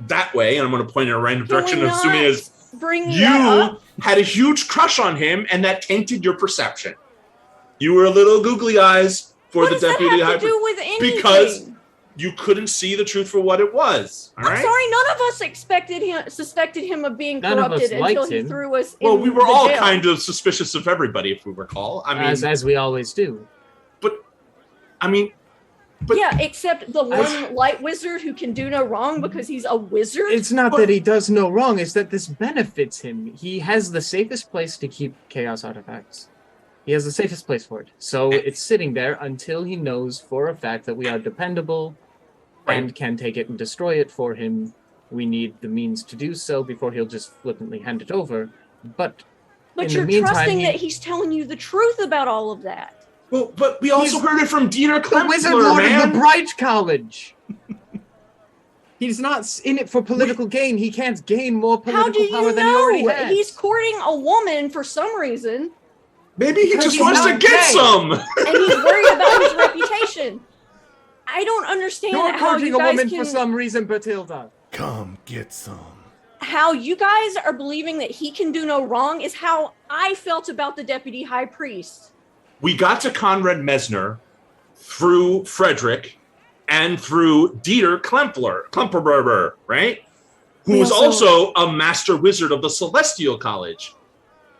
Speaker 3: that way, and I'm going to point in a random
Speaker 5: Can we
Speaker 3: direction,
Speaker 5: not
Speaker 3: assuming as
Speaker 5: bring that
Speaker 3: you
Speaker 5: up.
Speaker 3: had a huge crush on him, and that tainted your perception. You were a little googly eyes for
Speaker 5: What
Speaker 3: the
Speaker 5: does that
Speaker 3: deputy
Speaker 5: have
Speaker 3: high
Speaker 5: to do with anything?
Speaker 3: because you couldn't see the truth for what it was. All
Speaker 5: I'm
Speaker 3: right.
Speaker 5: sorry, none of us suspected him of being
Speaker 2: None of us
Speaker 5: corrupted until
Speaker 2: liked
Speaker 5: he
Speaker 2: him.
Speaker 5: threw us
Speaker 3: Well,
Speaker 5: in
Speaker 3: we were
Speaker 5: the
Speaker 3: all
Speaker 5: jail.
Speaker 3: kind of suspicious of everybody, if we recall. I mean,
Speaker 2: as we always do.
Speaker 3: but
Speaker 5: yeah, except the one light wizard who can do no wrong because he's a wizard.
Speaker 2: It's not that he does no wrong, it's that this benefits him. He has the safest place to keep chaos artifacts. He has the safest place for it. So it's sitting there until he knows for a fact that we are dependable and can take it and destroy it for him. We need the means to do so before he'll just flippantly hand it over. But
Speaker 5: But
Speaker 2: in
Speaker 5: you're
Speaker 2: the meantime,
Speaker 5: trusting that he's telling you the truth about all of that.
Speaker 3: well, but we also
Speaker 2: He's
Speaker 3: heard it from Dieter
Speaker 2: the Wizard
Speaker 3: Klempler,
Speaker 2: Lord
Speaker 3: man.
Speaker 2: of the Bright College. He's not in it for political gain. He can't gain more
Speaker 5: How
Speaker 2: political
Speaker 5: do
Speaker 2: power
Speaker 5: you
Speaker 2: than he already
Speaker 5: know?
Speaker 2: has.
Speaker 5: He's courting a woman for some reason,
Speaker 3: Maybe he
Speaker 2: Because
Speaker 3: just
Speaker 2: he's
Speaker 3: wants to
Speaker 2: not
Speaker 3: get
Speaker 2: gay.
Speaker 3: some.
Speaker 5: and he's worried about his reputation. I don't understand
Speaker 2: You're
Speaker 5: how
Speaker 2: courting
Speaker 5: you
Speaker 2: a
Speaker 5: guys
Speaker 2: woman
Speaker 5: can,
Speaker 2: for some reason, Batilda.
Speaker 6: Come get some.
Speaker 5: how you guys are believing that he can do no wrong is how I felt about the deputy high priest.
Speaker 3: We got to Conrad Mesner through Frederick and through Dieter Klemperer, right? Who
Speaker 4: We
Speaker 3: was
Speaker 4: also-
Speaker 3: also a master wizard of the Celestial College.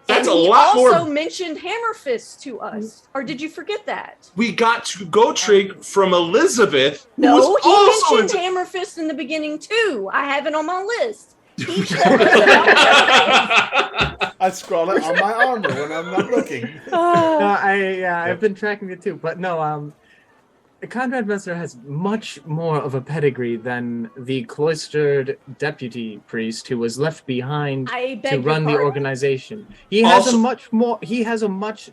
Speaker 3: That's
Speaker 5: And
Speaker 3: a
Speaker 5: he
Speaker 3: lot
Speaker 5: also
Speaker 3: more.
Speaker 5: mentioned Hammerfist to us. Or did you forget that?
Speaker 3: We got to Gotrig from Elizabeth, who
Speaker 5: No,
Speaker 3: was
Speaker 5: he
Speaker 3: also
Speaker 5: mentioned
Speaker 3: into-
Speaker 5: Hammerfist in the beginning too. I have it on my list. He told us about
Speaker 1: I scroll it on my armor when I'm not looking.
Speaker 2: I've been tracking it too, but no, Conrad Messner has much more of a pedigree than the cloistered deputy priest who was left behind
Speaker 5: I beg
Speaker 2: to
Speaker 5: your
Speaker 2: run the
Speaker 5: pardon?
Speaker 2: organization. He has
Speaker 3: Also-
Speaker 2: a much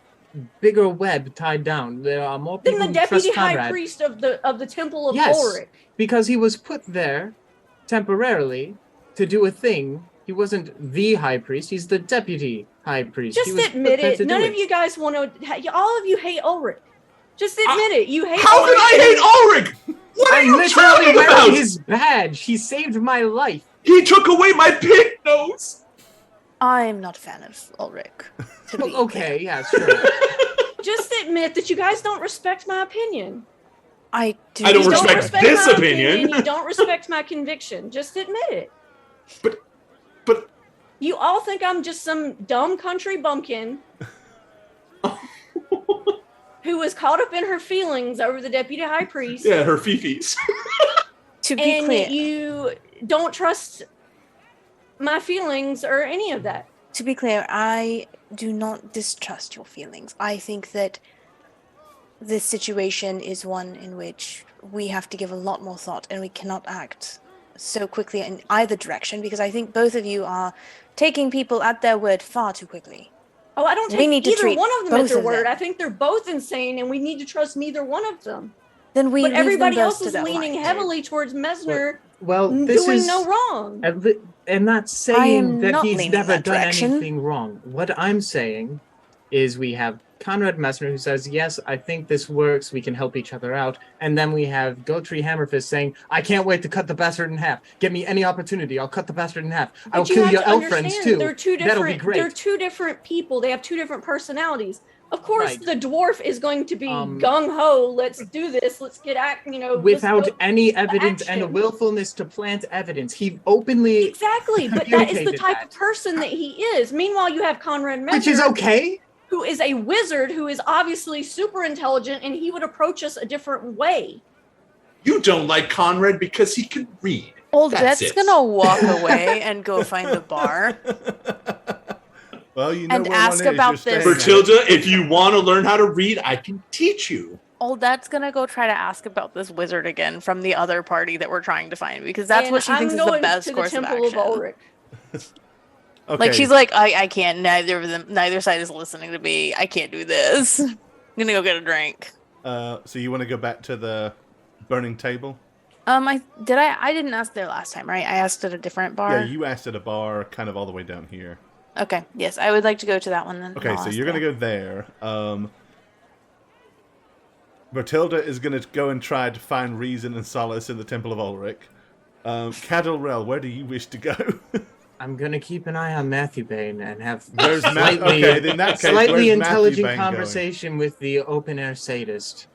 Speaker 2: bigger web tied down. There are more
Speaker 5: Then
Speaker 2: people
Speaker 5: the
Speaker 2: who
Speaker 5: deputy
Speaker 2: trust
Speaker 5: high
Speaker 2: Conrad
Speaker 5: priest of the Temple of
Speaker 2: Yes.
Speaker 5: Ulrich.
Speaker 2: because he was put there temporarily to do a thing. He wasn't the high priest; he's the deputy high priest. He
Speaker 5: Just
Speaker 2: was
Speaker 5: admit
Speaker 2: put there
Speaker 5: it.
Speaker 2: to do
Speaker 5: None of you guys want to. All of you hate Ulrich. Just admit it. You hate.
Speaker 3: How
Speaker 5: Ulrich.
Speaker 3: can I hate Ulrich? What are
Speaker 2: I'm
Speaker 3: you
Speaker 2: literally
Speaker 3: talking
Speaker 2: wearing
Speaker 3: about?
Speaker 2: his badge. He saved my life.
Speaker 3: He took away my pig nose.
Speaker 4: I'm not a fan of Ulrich. To be
Speaker 2: Okay, yeah, sure.
Speaker 5: Just admit that you guys don't respect my opinion.
Speaker 4: I do.
Speaker 3: I don't
Speaker 5: You
Speaker 3: respect this
Speaker 5: my
Speaker 3: opinion.
Speaker 5: You don't respect my conviction. Just admit it.
Speaker 3: But
Speaker 5: You all think I'm just some dumb country bumpkin who was caught up in her feelings over the deputy high priest.
Speaker 3: yeah, her fifis.
Speaker 4: To be
Speaker 5: And
Speaker 4: clear,
Speaker 5: you don't trust my feelings or any of that.
Speaker 4: to be clear, I do not distrust your feelings. I think that this situation is one in which we have to give a lot more thought, and we cannot act so quickly in either direction, because I think both of you are taking people at their word far too quickly.
Speaker 5: Oh, I don't
Speaker 4: We
Speaker 5: take
Speaker 4: need to
Speaker 5: either
Speaker 4: treat
Speaker 5: one of them at
Speaker 4: both
Speaker 5: their
Speaker 4: of
Speaker 5: word.
Speaker 4: them.
Speaker 5: I think they're both insane, and we need to trust neither one of them.
Speaker 4: Then we
Speaker 5: But
Speaker 4: leave them
Speaker 5: everybody
Speaker 4: both
Speaker 5: else
Speaker 4: to
Speaker 5: is
Speaker 4: their
Speaker 5: leaning
Speaker 4: light.
Speaker 5: heavily towards Messner
Speaker 2: Well, this
Speaker 5: doing
Speaker 2: is
Speaker 5: no wrong.
Speaker 2: and not
Speaker 4: I
Speaker 2: saying
Speaker 4: am
Speaker 2: that
Speaker 4: not
Speaker 2: he's
Speaker 4: leaning
Speaker 2: never
Speaker 4: that
Speaker 2: done
Speaker 4: direction.
Speaker 2: anything wrong. What I'm saying is we have Conrad Messner who says, yes, I think this works, we can help each other out. And then we have Gotri Hammerfist saying, I can't wait to cut the bastard in half. Give me any opportunity, I'll cut the bastard in half. I'll
Speaker 5: But you
Speaker 2: kill
Speaker 5: have
Speaker 2: your
Speaker 5: to
Speaker 2: elf friends
Speaker 5: understand
Speaker 2: too.
Speaker 5: they're two
Speaker 2: That'll be
Speaker 5: different.
Speaker 2: great.
Speaker 5: They're two different people. They have two different personalities. Of course,
Speaker 2: Right.
Speaker 5: the dwarf is going to be
Speaker 2: Um,
Speaker 5: gung ho. Let's do this. Let's get act. Let's
Speaker 2: Without
Speaker 5: go
Speaker 2: any
Speaker 5: to
Speaker 2: evidence and a
Speaker 5: action.
Speaker 2: willfulness to plant evidence. He openly,
Speaker 5: Exactly, but that is the
Speaker 2: communicated
Speaker 5: type
Speaker 2: that.
Speaker 5: of person that he is. Meanwhile, you have Conrad Messner,
Speaker 2: which is okay.
Speaker 5: who is a wizard, who is obviously super intelligent, and he would approach us a different way.
Speaker 3: You don't like Conrad because he can read.
Speaker 4: Old
Speaker 3: That's
Speaker 4: Jet's
Speaker 3: it.
Speaker 4: gonna walk away and go find a bar.
Speaker 1: Well, you know
Speaker 4: And
Speaker 1: where
Speaker 4: ask
Speaker 1: one is.
Speaker 4: about
Speaker 1: You're staying
Speaker 4: this.
Speaker 1: at it.
Speaker 3: Bertilda, if you want to learn how to read, I can teach you.
Speaker 4: Old Jet's gonna go try to ask about this wizard again from the other party that we're trying to find, because that's
Speaker 5: And
Speaker 4: what she
Speaker 5: I'm
Speaker 4: thinks is the
Speaker 5: going
Speaker 4: best
Speaker 5: to
Speaker 4: course
Speaker 5: the
Speaker 4: of
Speaker 5: Temple
Speaker 4: action.
Speaker 5: of Ulrich.
Speaker 1: Okay.
Speaker 4: Like she's like, I can't. Neither of them. Neither side is listening to me. I can't do this. I'm gonna go get a drink.
Speaker 1: So you want to go back to the burning table?
Speaker 4: I didn't ask there last time, right? I asked at a different bar.
Speaker 1: Yeah, you asked at a bar kind of all the way down here.
Speaker 4: Okay. Yes, I would like to go to that one then.
Speaker 1: Okay, so you're going to go there. Bertilda is going to go and try to find reason and solace in the Temple of Ulrich. Cadalrell, where do you wish to go?
Speaker 2: I'm gonna keep an eye on Matthew Bain and have
Speaker 1: Where's Matt?
Speaker 2: slightly,
Speaker 1: Okay, in that case,
Speaker 2: slightly
Speaker 1: where's Matthew
Speaker 2: intelligent
Speaker 1: Bain
Speaker 2: conversation with the open air sadist.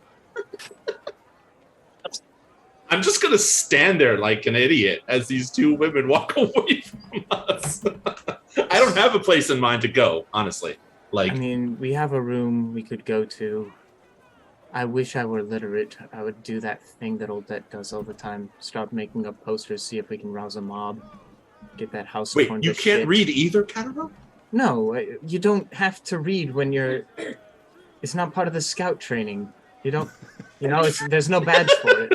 Speaker 3: I'm just going to stand there like an idiot as these two women walk away from us. I don't have a place in mind to go, honestly. Like,
Speaker 2: I mean, we have a room we could go to. I wish I were literate. I would do that thing that old Det does all the time. Start making up posters, see if we can rouse a mob. Get that house.
Speaker 3: wait,
Speaker 2: torn
Speaker 3: you
Speaker 2: to
Speaker 3: can't
Speaker 2: shit.
Speaker 3: read either, Catamount?
Speaker 2: No, you don't have to read when you're. It's not part of the scout training. You don't. There's no badge for it.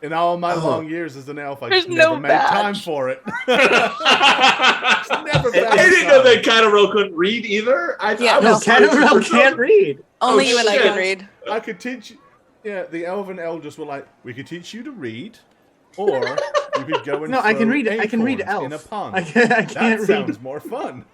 Speaker 1: In all my
Speaker 3: Oh.
Speaker 1: long years as an elf, I
Speaker 4: There's
Speaker 1: just never
Speaker 4: no
Speaker 1: made
Speaker 4: badge.
Speaker 1: time for it.
Speaker 3: I didn't know that Catamount couldn't read either.
Speaker 4: Yeah,
Speaker 3: I
Speaker 4: no,
Speaker 3: was
Speaker 2: Catamount can't read.
Speaker 4: Only
Speaker 3: Oh,
Speaker 4: you and I
Speaker 3: shit.
Speaker 4: can read.
Speaker 1: I could teach you. Yeah, the elven elders were like, we could teach you to read, or you could go and
Speaker 2: No, I can
Speaker 1: throw
Speaker 2: read. I can read
Speaker 1: acorns
Speaker 2: elf.
Speaker 1: in a pond.
Speaker 2: I can't
Speaker 1: That
Speaker 2: read.
Speaker 1: sounds more fun.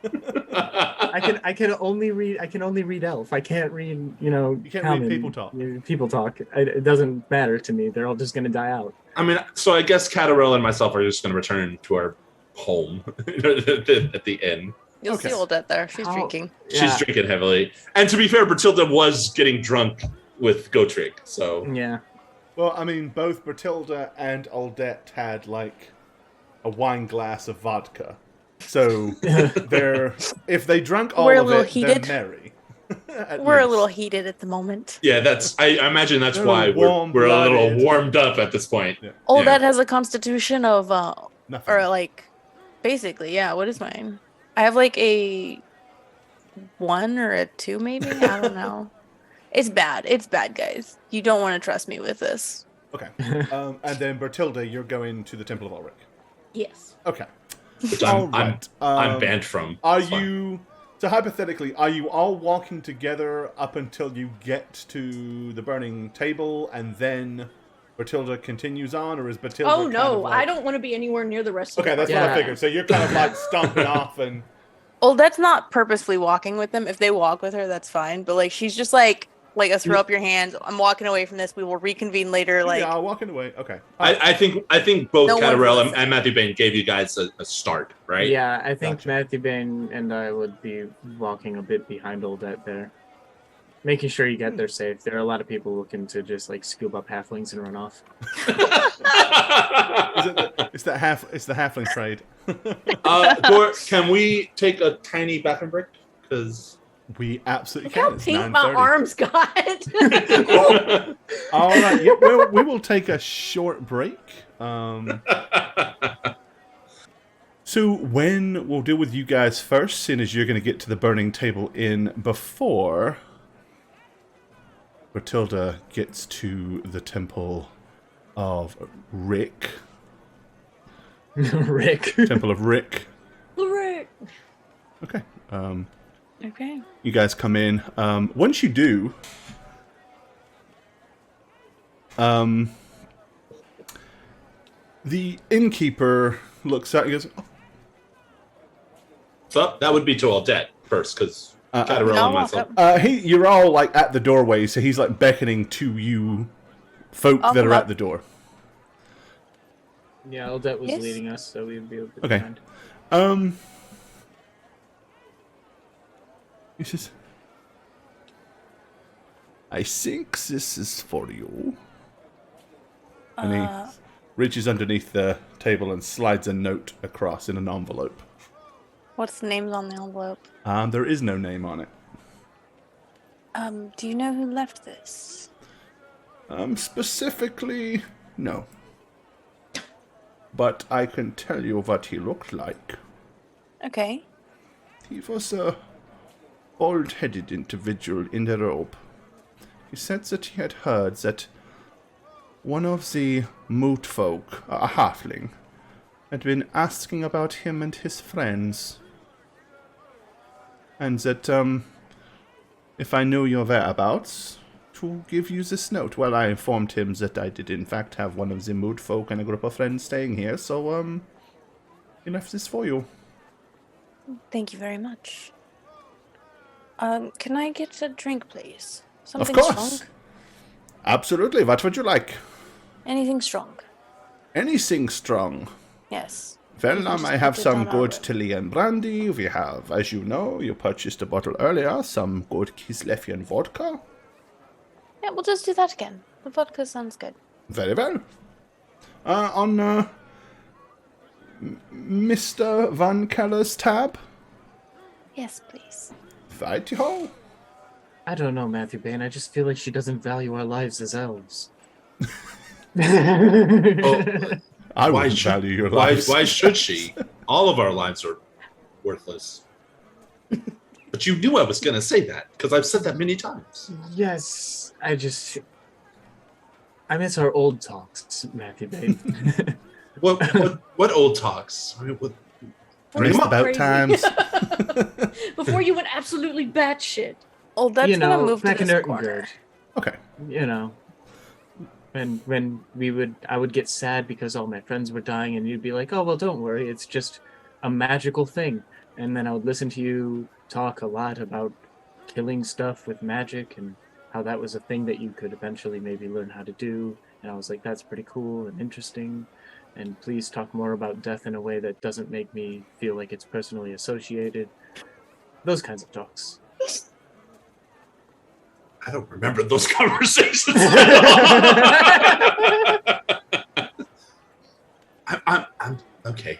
Speaker 2: I can only read. I can only read elf. I can't read.
Speaker 1: You can't read
Speaker 2: common.
Speaker 1: people talk.
Speaker 2: People talk. It doesn't matter to me. They're all just gonna die out.
Speaker 3: I mean, so I guess Catarel and myself are just going to return to our home at the inn.
Speaker 4: You'll
Speaker 1: Okay.
Speaker 4: see old Det there. She's
Speaker 2: How-
Speaker 4: drinking.
Speaker 3: She's
Speaker 2: Yeah.
Speaker 3: drinking heavily. And to be fair, Bertilda was getting drunk with Gotrig, so...
Speaker 2: Yeah.
Speaker 1: Well, I mean, both Bertilda and Aldette had like a wine glass of vodka, so they're if they drank all
Speaker 4: We're a
Speaker 1: of
Speaker 4: little
Speaker 1: it,
Speaker 4: heated.
Speaker 1: they're merry. At
Speaker 4: We're a
Speaker 1: least.
Speaker 4: little heated at the moment.
Speaker 3: Yeah, I imagine that's
Speaker 1: They're
Speaker 3: why we're a
Speaker 1: warm-blooded.
Speaker 3: little warmed up at this point.
Speaker 1: Yeah.
Speaker 4: Old
Speaker 3: Yeah.
Speaker 4: Det has a constitution of,
Speaker 1: Nothing.
Speaker 4: or like, basically, yeah. What is mine? I have like a 1 or a 2, maybe. I don't know. It's bad. It's bad, guys. You don't want to trust me with this.
Speaker 1: Okay, and then Bertilda, you're going to the Temple of Ulrich.
Speaker 5: Yes.
Speaker 1: Okay,
Speaker 3: Which
Speaker 1: all
Speaker 3: I'm
Speaker 1: right.
Speaker 3: I'm banned from.
Speaker 1: Are
Speaker 3: It's fine.
Speaker 1: you? So hypothetically, are you all walking together up until you get to the burning table, and then Bertilda continues on, or is Bertilda?
Speaker 5: Oh
Speaker 1: kind
Speaker 5: no,
Speaker 1: of like...
Speaker 5: I don't want to be anywhere near the rest of
Speaker 1: Okay,
Speaker 5: the
Speaker 1: that's
Speaker 5: party.
Speaker 1: what I figured. So you're kind of like stomping off, and
Speaker 4: Old Det's not purposefully walking with them. If they walk with her, that's fine. But like, she's just like like a throw up your hands. I'm walking away from this. We will reconvene later. Like,
Speaker 1: yeah, walking away. Okay.
Speaker 3: I think both
Speaker 4: No one
Speaker 3: Catarel
Speaker 4: wants
Speaker 3: and Matthew Bain gave you guys a start, right?
Speaker 2: Yeah, I think
Speaker 1: Gotcha.
Speaker 2: Matthew Bain and I would be walking a bit behind Oldette there. Making sure you get there safe. There are a lot of people looking to just like scoop up halflings and run off.
Speaker 1: It's the halfling trade.
Speaker 3: Dor, can we take a tiny bathroom break? Because
Speaker 1: We absolutely
Speaker 5: Look
Speaker 1: can.
Speaker 5: how
Speaker 1: It's
Speaker 5: pink my
Speaker 1: 9:30.
Speaker 5: arms got.
Speaker 1: All right. Yeah, well, we will take a short break. So when we'll deal with you guys first, seeing as you're going to get to the Burning Table Inn before Matilda gets to the Temple of Rick.
Speaker 2: Rick.
Speaker 1: Temple of Rick.
Speaker 5: Rick.
Speaker 1: Okay.
Speaker 4: okay.
Speaker 1: You guys come in. Once you do, the innkeeper looks out and goes, "Oh,
Speaker 3: so that would be to Aldette first, because Catarel
Speaker 4: No,
Speaker 3: and myself.
Speaker 1: you're all like at the doorway, so he's like beckoning to you folk
Speaker 4: I'll
Speaker 1: that
Speaker 4: come
Speaker 1: are
Speaker 4: up.
Speaker 1: at the door.
Speaker 2: Yeah, Oldette was
Speaker 4: Yes.
Speaker 2: leading us, so we'd be able to
Speaker 1: Okay.
Speaker 2: behind.
Speaker 1: He says, I think this is for you. And he reaches underneath the table and slides a note across in an envelope.
Speaker 4: What's the names on the envelope?
Speaker 1: There is no name on it.
Speaker 4: Do you know who left this?
Speaker 1: Specifically, no. But I can tell you what he looked like.
Speaker 4: Okay.
Speaker 1: He was a bald-headed individual in a robe. He said that he had heard that one of the moot folk, a halfling, had been asking about him and his friends. And that, if I knew your whereabouts, to give you this note. Well, I informed him that I did in fact have one of the moot folk and a group of friends staying here, so, he left this for you.
Speaker 4: Thank you very much. Can I get a drink, please? Something
Speaker 1: Of course.
Speaker 4: strong?
Speaker 1: Absolutely. What would you like?
Speaker 4: Anything strong?
Speaker 1: Anything strong.
Speaker 4: Yes.
Speaker 1: Well,
Speaker 4: can just
Speaker 1: I have
Speaker 4: put it
Speaker 1: some
Speaker 4: on our
Speaker 1: good
Speaker 4: road.
Speaker 1: Chilean brandy. We have, as you know, you purchased a bottle earlier, some good Kislevian vodka.
Speaker 4: Yeah, we'll just do that again. The vodka sounds good.
Speaker 1: Very well. Mr. Van Keller's tab.
Speaker 4: Yes, please.
Speaker 1: Righty-ho.
Speaker 2: I don't know, Matthew Bain. I just feel like she doesn't value our lives as elves.
Speaker 1: I
Speaker 3: Why
Speaker 1: wouldn't
Speaker 3: should-
Speaker 1: value your
Speaker 3: Why,
Speaker 1: lives.
Speaker 3: why should she? All of our lives are worthless. But you knew I was going to say that, because I've said that many times.
Speaker 2: Yes, I miss our old talks, Matthew Bain.
Speaker 3: What old talks? What,
Speaker 5: Before you
Speaker 1: Missed
Speaker 5: went
Speaker 1: about
Speaker 5: crazy.
Speaker 1: times.
Speaker 5: Before you went absolutely batshit.
Speaker 4: Oh, that's
Speaker 2: you
Speaker 4: gonna
Speaker 2: know,
Speaker 4: move to
Speaker 2: back in
Speaker 4: this corner.
Speaker 2: Ertengerd,
Speaker 1: Okay.
Speaker 2: you know, when I would get sad because all my friends were dying, and you'd be like, "Oh well, don't worry, it's just a magical thing." And then I would listen to you talk a lot about killing stuff with magic and how that was a thing that you could eventually maybe learn how to do. And I was like, "That's pretty cool and interesting." And please talk more about death in a way that doesn't make me feel like it's personally associated. Those kinds of talks.
Speaker 3: I don't remember those conversations. I'm okay.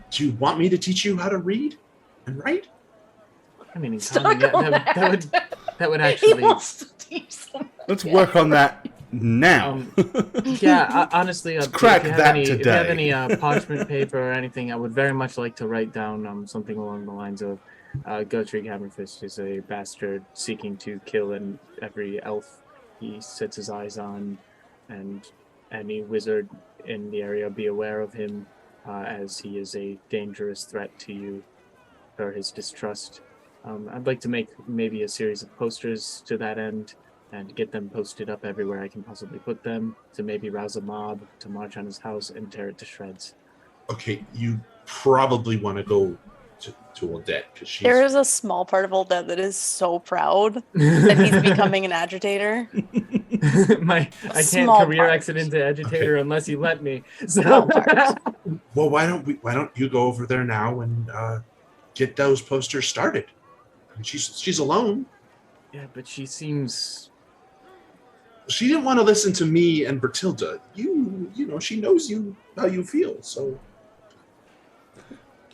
Speaker 3: Do you want me to teach you how to read and write?
Speaker 2: I mean, in
Speaker 5: Stuck
Speaker 2: common, yeah,
Speaker 5: on
Speaker 2: that would
Speaker 5: He
Speaker 2: actually.
Speaker 5: wants to teach someone.
Speaker 1: Let's work on that now.
Speaker 2: Yeah, honestly,
Speaker 1: crack
Speaker 2: if you have
Speaker 1: that
Speaker 2: any, If you
Speaker 1: today.
Speaker 2: have any parchment paper or anything, I would very much like to write down something along the lines of Gotrig Hammerfist is a bastard seeking to kill every elf he sets his eyes on, and any wizard in the area be aware of him, as he is a dangerous threat to you for his distrust. I'd like to make maybe a series of posters to that end and get them posted up everywhere I can possibly put them to maybe rouse a mob to march on his house and tear it to shreds.
Speaker 3: Okay, you probably want to go to Odette because she's.
Speaker 4: There is a small part of Old that is so proud that he's becoming an agitator.
Speaker 2: I can't
Speaker 4: Small
Speaker 2: career
Speaker 4: part.
Speaker 2: exit into agitator unless you let me. So
Speaker 4: Small part.
Speaker 7: Well, why don't you go over there now and get those posters started? I mean, she's alone.
Speaker 2: yeah, but she seems.
Speaker 7: She didn't want to listen to me and Bertilda. You know, she knows how you feel. So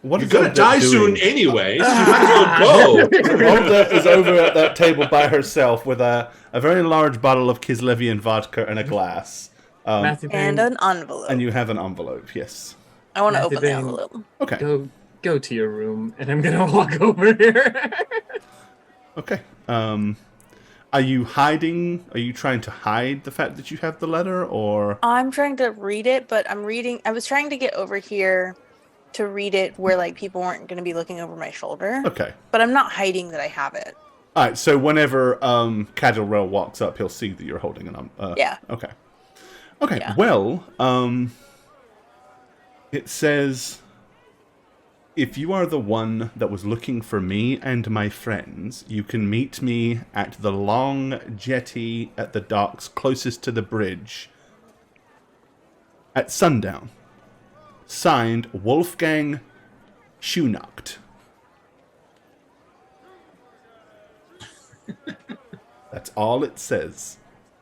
Speaker 1: What
Speaker 3: You're
Speaker 1: is
Speaker 3: gonna
Speaker 1: Odette
Speaker 3: die
Speaker 1: doing?
Speaker 3: soon anyway, so you might as well go.
Speaker 1: Odette is over at that table by herself with a very large bottle of Kislevian vodka and a glass.
Speaker 2: Matthew
Speaker 4: And
Speaker 2: Bain,
Speaker 4: an envelope.
Speaker 1: And you have an envelope, yes.
Speaker 4: I want to
Speaker 2: Matthew
Speaker 4: open the
Speaker 2: Bain.
Speaker 4: envelope.
Speaker 1: Okay.
Speaker 2: go to your room, and I'm gonna walk over here.
Speaker 1: Okay. Are you hiding? Are you trying to hide the fact that you have the letter, or?
Speaker 4: I'm trying to read it, but I was trying to get over here to read it where like people weren't going to be looking over my shoulder.
Speaker 1: Okay.
Speaker 4: But I'm not hiding that I have it.
Speaker 1: All right. So whenever Cadilrell walks up, he'll see that you're holding an.
Speaker 4: Yeah.
Speaker 1: Okay. Okay.
Speaker 4: Yeah.
Speaker 1: Well, it says, if you are the one that was looking for me and my friends, you can meet me at the long jetty at the docks closest to the bridge at sundown. Signed, Wolfgang Schunacht. That's all it says.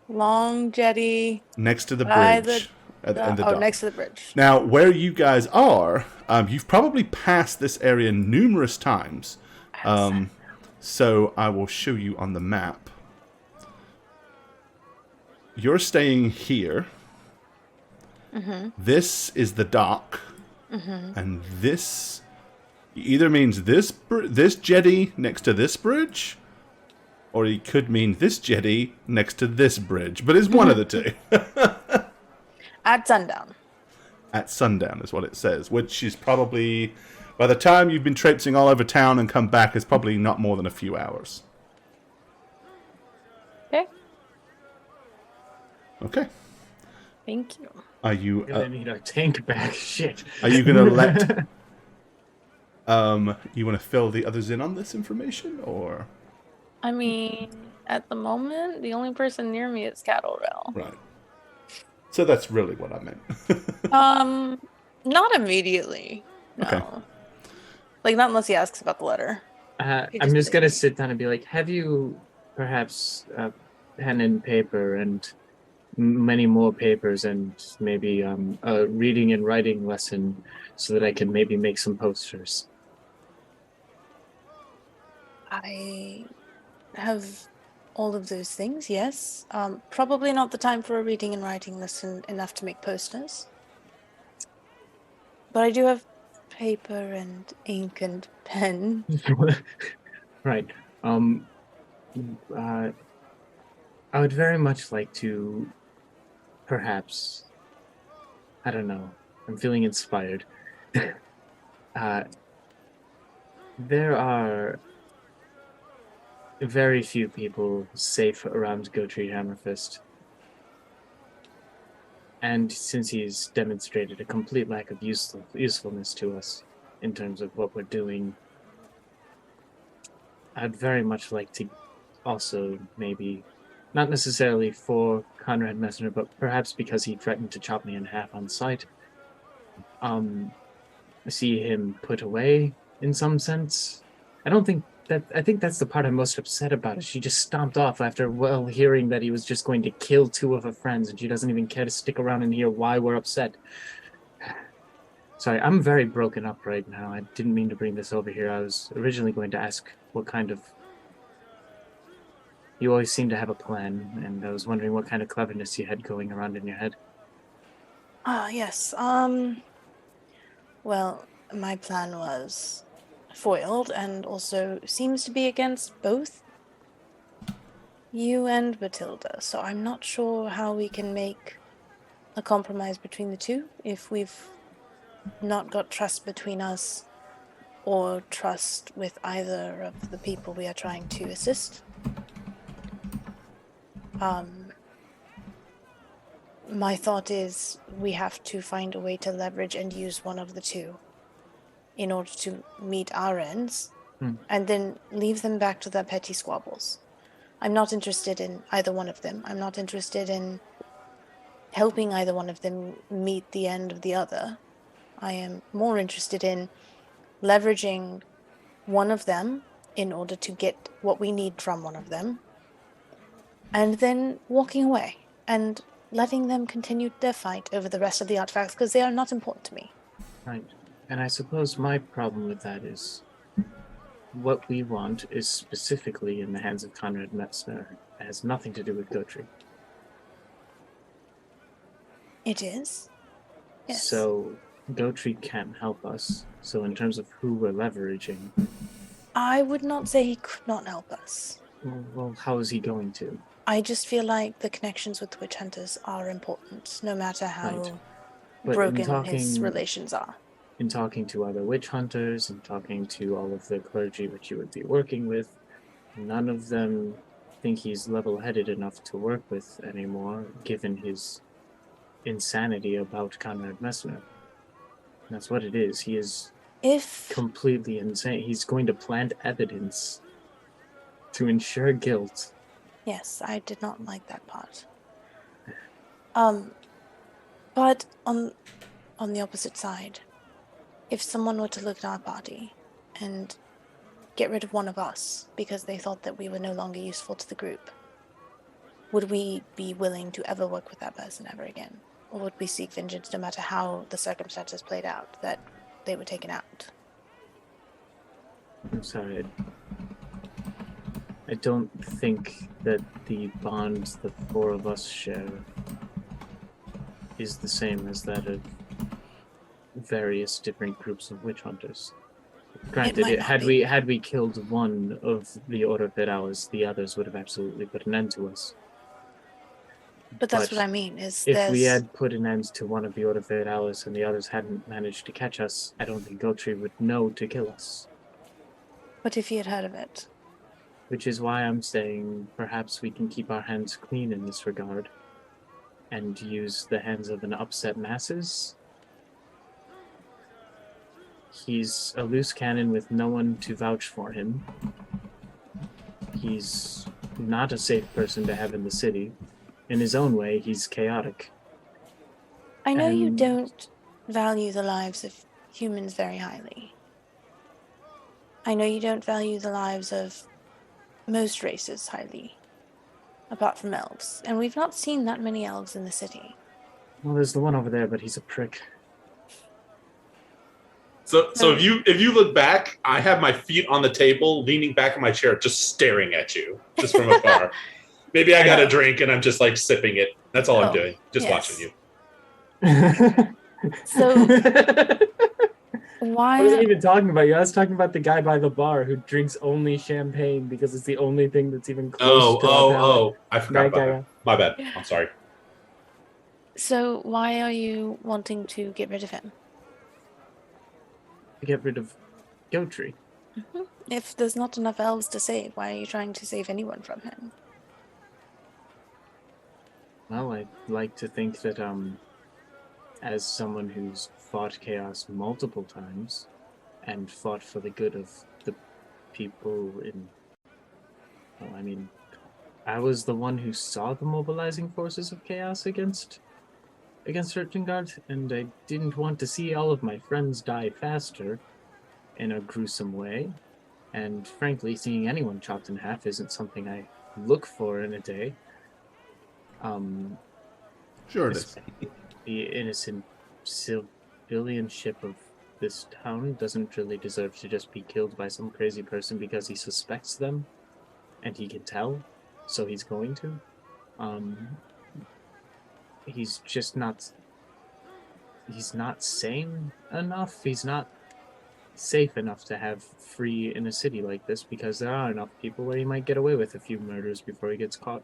Speaker 4: Long jetty.
Speaker 1: Next to the
Speaker 4: By
Speaker 1: bridge. And the
Speaker 4: oh,
Speaker 1: dock.
Speaker 4: next to the bridge.
Speaker 1: Now, where you guys are, you've probably passed this area numerous times. So I will show you on the map. You're staying here.
Speaker 4: Mm-hmm.
Speaker 1: This is the dock.
Speaker 4: Mm-hmm.
Speaker 1: And this either means this jetty next to this bridge, or it could mean this jetty next to this bridge. But it's one of the two.
Speaker 4: At sundown.
Speaker 1: At sundown is what it says, which is probably, by the time you've been traipsing all over town and come back, is probably not more than a few hours.
Speaker 4: Okay.
Speaker 1: Okay.
Speaker 4: Thank you.
Speaker 1: Are you
Speaker 2: Gonna need our tank back. Shit.
Speaker 1: are you gonna let you want to fill the others in on this information, or?
Speaker 4: I mean, at the moment, the only person near me is Cadilrell.
Speaker 1: Right. So that's really what I meant.
Speaker 4: Not immediately. No.
Speaker 1: Okay.
Speaker 4: Like, not unless he asks about the letter.
Speaker 2: I'm just gonna sit down and be like, have you perhaps pen and paper and many more papers and maybe a reading and writing lesson so that I can maybe make some posters?
Speaker 4: I have all of those things, yes. Probably not the time for a reading and writing lesson enough to make posters. But I do have paper and ink and pen.
Speaker 2: Right. I would very much like to, perhaps, I don't know, I'm feeling inspired. There are very few people safe around Gertrude Hammerfist. And since he's demonstrated a complete lack of usefulness to us in terms of what we're doing, I'd very much like to also maybe, not necessarily for Conrad Messner, but perhaps because he threatened to chop me in half on sight, see him put away in some sense. I think that's the part I'm most upset about, is she just stomped off after hearing that he was just going to kill two of her friends, and she doesn't even care to stick around and hear why we're upset. Sorry, I'm very broken up right now. I didn't mean to bring this over here. I was originally going to ask what kind of... You always seem to have a plan, and I was wondering what kind of cleverness you had going around in your head.
Speaker 4: Yes. Well, my plan was foiled and also seems to be against both you and Matilda. So I'm not sure how we can make a compromise between the two if we've not got trust between us or trust with either of the people we are trying to assist. My thought is we have to find a way to leverage and use one of the two. in order to meet our ends,
Speaker 2: Hmm.
Speaker 4: and then leave them back to their petty squabbles. I'm not interested in either one of them. I'm not interested in helping either one of them meet the end of the other. I am more interested in leveraging one of them in order to get what we need from one of them, and then walking away and letting them continue their fight over the rest of the artifacts because they are not important to me.
Speaker 2: Right. And I suppose my problem with that is what we want is specifically in the hands of Conrad Metzner. It has nothing to do with Gotri.
Speaker 4: It is. Yes.
Speaker 2: So Gotri can't help us. So in terms of who we're leveraging,
Speaker 4: I would not say he could not help us.
Speaker 2: well, how is he going to?
Speaker 4: I just feel like the connections with witch hunters are important, no matter how
Speaker 2: Right. But in
Speaker 4: broken his
Speaker 2: talking-
Speaker 4: relations are.
Speaker 2: In talking to other witch hunters and talking to all of the clergy which you would be working with, none of them think he's level-headed enough to work with anymore, given his insanity about Conrad Messner. That's what it is. He is
Speaker 4: If
Speaker 2: completely insane. He's going to plant evidence to ensure guilt.
Speaker 4: yes, I did not like that part. But on the opposite side, if someone were to look at our party and get rid of one of us because they thought that we were no longer useful to the group, would we be willing to ever work with that person ever again? Or would we seek vengeance no matter how the circumstances played out, that they were taken out?
Speaker 2: I'm sorry. I don't think that the bond the four of us share is the same as that of various different groups of witch hunters. Granted,
Speaker 4: might not be.
Speaker 2: had we killed one of the Order of Hours, the others would have absolutely put an end to us.
Speaker 4: But that's
Speaker 2: But
Speaker 4: what I mean, is
Speaker 2: if
Speaker 4: there's...
Speaker 2: we had put an end to one of the Order of Hours and the others hadn't managed to catch us, I don't think Gotri would know to kill us.
Speaker 4: But if he had heard of it?
Speaker 2: Which is why I'm saying perhaps we can keep our hands clean in this regard and use the hands of an upset masses. He's a loose cannon with no one to vouch for him. He's not a safe person to have in the city. In his own way, he's chaotic.
Speaker 4: I know you
Speaker 2: And-
Speaker 4: don't value the lives of humans very highly. I know you don't value the lives of most races highly, apart from elves. And we've not seen that many elves in the city.
Speaker 2: Well, there's the one over there, but he's a prick.
Speaker 3: So if you look back, I have my feet on the table, leaning back in my chair, just staring at you, just from afar. Maybe I got a drink and I'm just like sipping it. That's all I'm
Speaker 4: Oh,
Speaker 3: doing. Just
Speaker 4: yes.
Speaker 3: watching you.
Speaker 4: So
Speaker 2: I
Speaker 4: why...
Speaker 2: wasn't even talking about you. I was talking about the guy by the bar who drinks only champagne because it's the only thing that's even close to our palate.
Speaker 3: I forgot about
Speaker 2: guy.
Speaker 3: that. My bad. I'm sorry.
Speaker 4: So why are you wanting to get rid of him?
Speaker 2: To get rid of Gotri.
Speaker 4: If there's not enough elves to save, why are you trying to save anyone from him?
Speaker 2: Well, I'd like to think that, as someone who's fought chaos multiple times and fought for the good of the people in... Well, I mean, I was the one who saw the mobilizing forces of chaos against Rutgengard, and I didn't want to see all of my friends die faster in a gruesome way. And frankly, seeing anyone chopped in half isn't something I look for in a day.
Speaker 1: Sure it is.
Speaker 2: The innocent civilianship of this town doesn't really deserve to just be killed by some crazy person because he suspects them and he can tell, so he's going to. He's just not... He's not sane enough. He's not safe enough to have free in a city like this because there are enough people where he might get away with a few murders before he gets caught.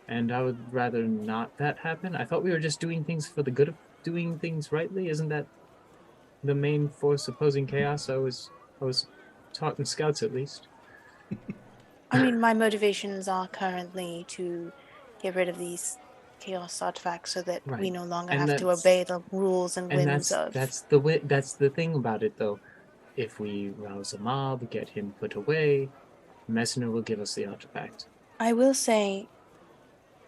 Speaker 2: And I would rather not that happen. I thought we were just doing things for the good of doing things rightly. Isn't that the main force opposing chaos? I was taught in Scouts, at least.
Speaker 4: I mean, my motivations are currently to get rid of these chaos artifacts so that we
Speaker 2: Right.
Speaker 4: no longer
Speaker 2: And
Speaker 4: have to
Speaker 2: that's-
Speaker 4: obey the rules and
Speaker 2: And
Speaker 4: whims of...
Speaker 2: that's the thing about it, though. if we rouse a mob, get him put away, Messner will give us the artifact.
Speaker 4: I will say,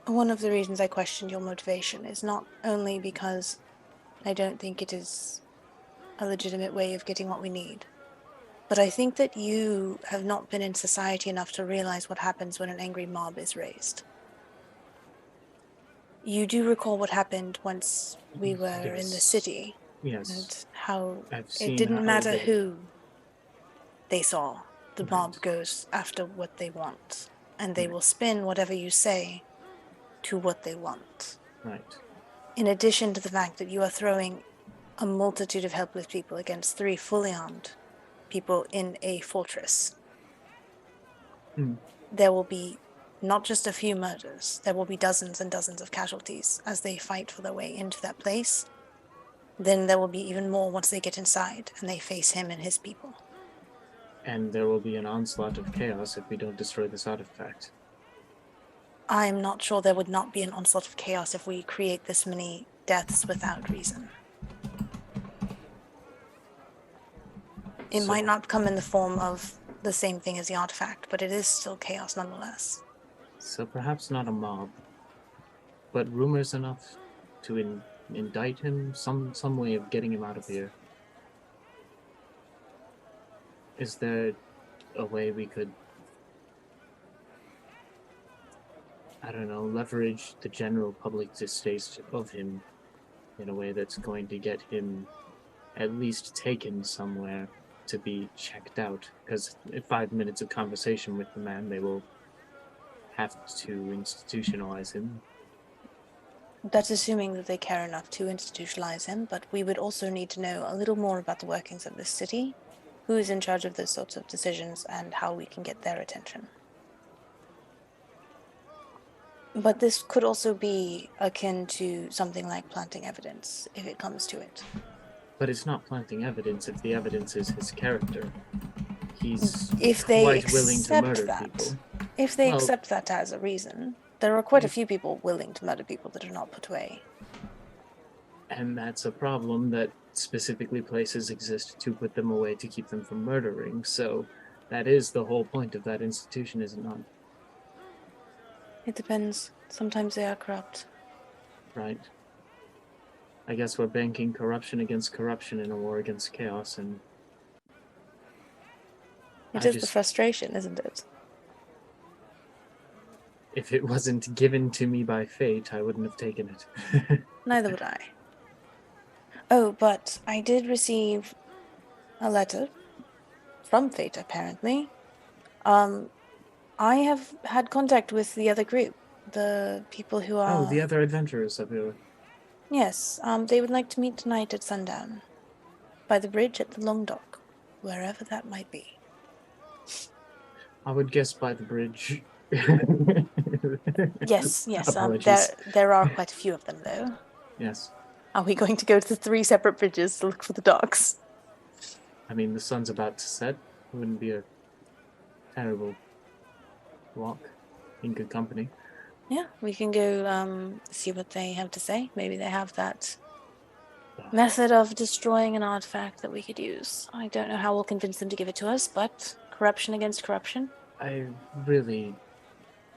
Speaker 4: one of the reasons I questioned your motivation is not only because I don't think it is a legitimate way of getting what we need, but I think that you have not been in society enough to realize what happens when an angry mob is raised. You do recall what happened once we were in the
Speaker 2: Yes.
Speaker 4: city,
Speaker 2: Yes.
Speaker 4: and how
Speaker 2: I've
Speaker 4: it
Speaker 2: seen
Speaker 4: didn't
Speaker 2: how
Speaker 4: matter
Speaker 2: they-
Speaker 4: who they saw. The mob
Speaker 2: Right.
Speaker 4: goes after what they want, and they
Speaker 2: Right.
Speaker 4: will spin whatever you say to what they want.
Speaker 2: Right.
Speaker 4: In addition to the fact that you are throwing a multitude of helpless people against 3 fully armed people in a fortress, there will be not just a few murders, there will be dozens and dozens of casualties as they fight for their way into that place. Then there will be even more once they get inside and they face him and his people.
Speaker 2: And there will be an onslaught of chaos if we don't destroy this artifact.
Speaker 4: I'm not sure there would not be an onslaught of chaos if we create this many deaths without reason. It
Speaker 2: So-
Speaker 4: might not come in the form of the same thing as the artifact, but it is still chaos nonetheless.
Speaker 2: So perhaps not a mob, but rumors enough to indict him, some way of getting him out of here. Is there a way we could, I don't know, leverage the general public distaste of him in a way that's going to get him at least taken somewhere to be checked out? Because in 5 minutes of conversation with the man, they will have to institutionalize him.
Speaker 4: That's assuming that they care enough to institutionalize him, but we would also need to know a little more about the workings of this city, who is in charge of those sorts of decisions, and how we can get their attention. But this could also be akin to something like planting evidence, if it comes to it.
Speaker 2: But it's not planting evidence if the evidence is his character. He's
Speaker 4: If they
Speaker 2: quite willing to
Speaker 4: accept
Speaker 2: murder
Speaker 4: that,
Speaker 2: people.
Speaker 4: if they
Speaker 2: Well-
Speaker 4: accept that as a reason, there are quite a
Speaker 2: If-
Speaker 4: few people willing to murder people that are not put away.
Speaker 2: And that's a problem that specifically places exist to put them away to keep them from murdering. So that is the whole point of that institution, is it not?
Speaker 4: It depends. Sometimes they are corrupt.
Speaker 2: Right? I guess we're banking corruption against corruption in a war against chaos, and
Speaker 4: It
Speaker 2: I
Speaker 4: is the
Speaker 2: just-
Speaker 4: frustration, isn't it?
Speaker 2: if it wasn't given to me by fate, I wouldn't have taken it.
Speaker 4: Neither would I. Oh, but I did receive a letter from Fate, apparently. I have had contact with the other group, the people who are...
Speaker 2: Oh, the other adventurers of your...
Speaker 4: Yes, they would like to meet tonight at sundown. By the bridge at the Long Dock, wherever that might be.
Speaker 2: I would guess by the bridge.
Speaker 4: Yes,
Speaker 2: Apologies.
Speaker 4: there are quite a few of them, though.
Speaker 2: Yes.
Speaker 4: Are we going to go to the 3 separate bridges to look for the docks?
Speaker 2: I mean, the sun's about to set. It wouldn't be a terrible walk in good company.
Speaker 4: Yeah, we can go see what they have to say. Maybe they have that method of destroying an artifact that we could use. I don't know how we'll convince them to give it to us, but corruption against corruption.
Speaker 2: I really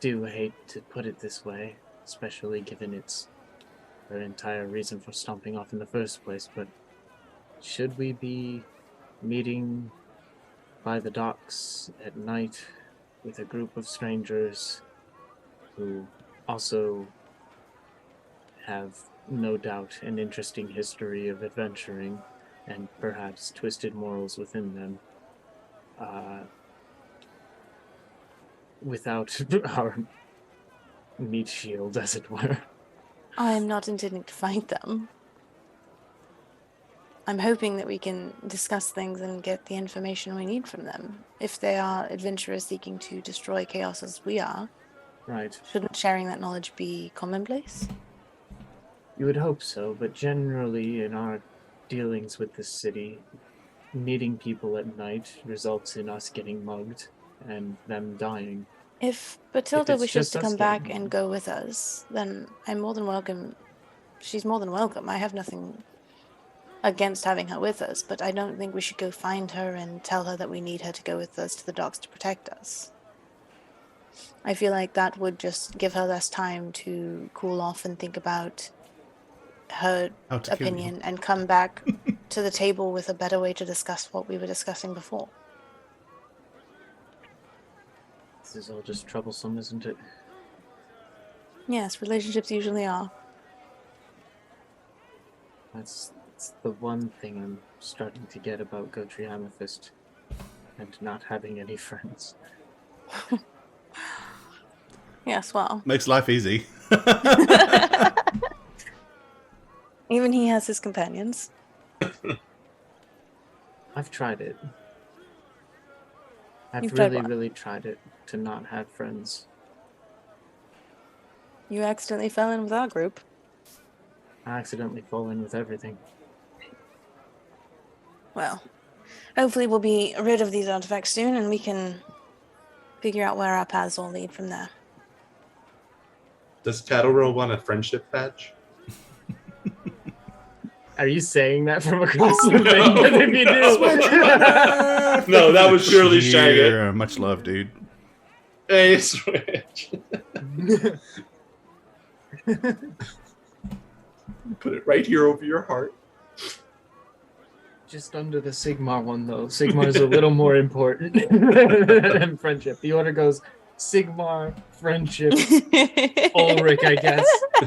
Speaker 2: do hate to put it this way, especially given its their entire reason for stomping off in the first place, but should we be meeting by the docks at night with a group of strangers who also have no doubt an interesting history of adventuring and perhaps twisted morals within them, without our meat shield, as it were?
Speaker 4: I'm not intending to fight them. I'm hoping that we can discuss things and get the information we need from them. If they are adventurers seeking to destroy chaos as we are,
Speaker 2: Right.
Speaker 4: shouldn't sharing that knowledge be commonplace?
Speaker 2: You would hope so, but generally in our dealings with this city, meeting people at night results in us getting mugged and them dying.
Speaker 4: If Batilda
Speaker 2: it's
Speaker 4: wishes
Speaker 2: just
Speaker 4: to
Speaker 2: us
Speaker 4: come back
Speaker 2: getting
Speaker 4: and go with us, then I'm more than welcome. She's more than welcome. I have nothing against having her with us, but I don't think we should go find her and tell her that we need her to go with us to the docks to protect us. I feel like that would just give her less time to cool off and think about her
Speaker 1: How to kill you.
Speaker 4: opinion and come back to the table with a better way to discuss what we were discussing before.
Speaker 2: This is all just troublesome, isn't it?
Speaker 4: Yes, relationships usually are.
Speaker 2: That's the one thing I'm starting to get about Gotri Amethyst and not having any friends.
Speaker 4: Yes, well.
Speaker 1: Makes life easy.
Speaker 4: Even he has his companions.
Speaker 2: I've tried it. I've
Speaker 4: You've tried
Speaker 2: really,
Speaker 4: what?
Speaker 2: really tried it to not have friends.
Speaker 4: You accidentally fell in with our group.
Speaker 2: I accidentally fall in with everything.
Speaker 4: Well, hopefully we'll be rid of these artifacts soon and we can figure out where our paths all lead from there.
Speaker 7: Does Cattle Row want a friendship badge?
Speaker 2: Are you saying that from across the thing? But if you do,
Speaker 3: No, that was purely Shaggy.
Speaker 1: Yeah, much love, dude.
Speaker 3: Hey, Switch. Put it right here over your heart.
Speaker 2: just under the Sigmar one though. Sigmar's a little more important than friendship. The order goes Sigmar, friendship, Ulrich, I guess.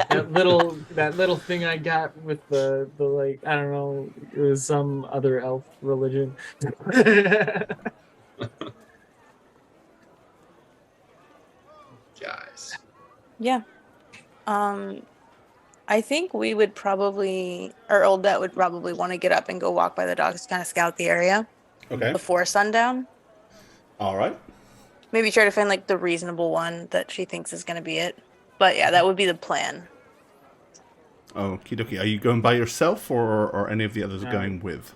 Speaker 2: That little thing I got with the like, I don't know, it was some other elf religion.
Speaker 7: Guys.
Speaker 4: Yeah. I think we would probably, or Oldet would probably want to get up and go walk by the docks to kind of scout the area
Speaker 1: Okay.
Speaker 4: before sundown.
Speaker 1: All right.
Speaker 4: Maybe try to find like the reasonable one that she thinks is going to be it. But yeah, that would be the plan.
Speaker 1: Okie dokie. Are you going by yourself or any of the others going with?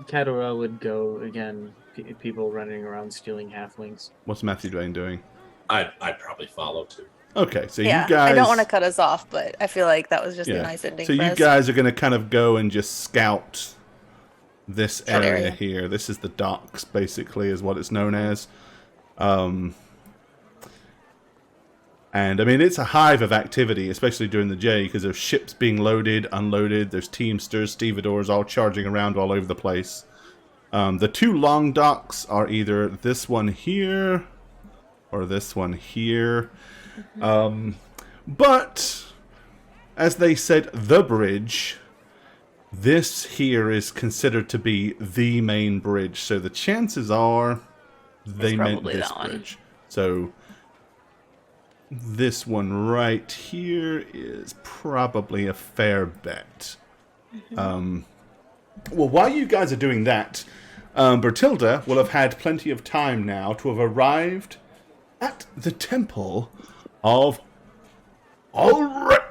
Speaker 2: Kadora would go again. People running around stealing halflings.
Speaker 1: What's Matthew Dwayne doing?
Speaker 3: I'd probably follow too.
Speaker 1: Okay, so
Speaker 4: Yeah,
Speaker 1: you guys...
Speaker 4: I don't want to cut us off, but I feel like that was just a nice ending
Speaker 1: So
Speaker 4: for
Speaker 1: you
Speaker 4: us.
Speaker 1: guys are going to kind of go and just scout this
Speaker 4: That
Speaker 1: area
Speaker 4: area.
Speaker 1: here. This is the docks, basically, is what it's known as. And, I mean, it's a hive of activity, especially during the day, because there's ships being loaded, unloaded, there's teamsters, stevedores all charging around all over the place. The two long docks are either this one here or this one here. But, as they said, the bridge, this here is considered to be the main bridge. So the chances are they meant
Speaker 4: probably
Speaker 1: this
Speaker 4: that one.
Speaker 1: bridge. So this one right here is probably a fair bet. Well, while you guys are doing that, Bertilda will have had plenty of time now to have arrived at the temple of Ulrich.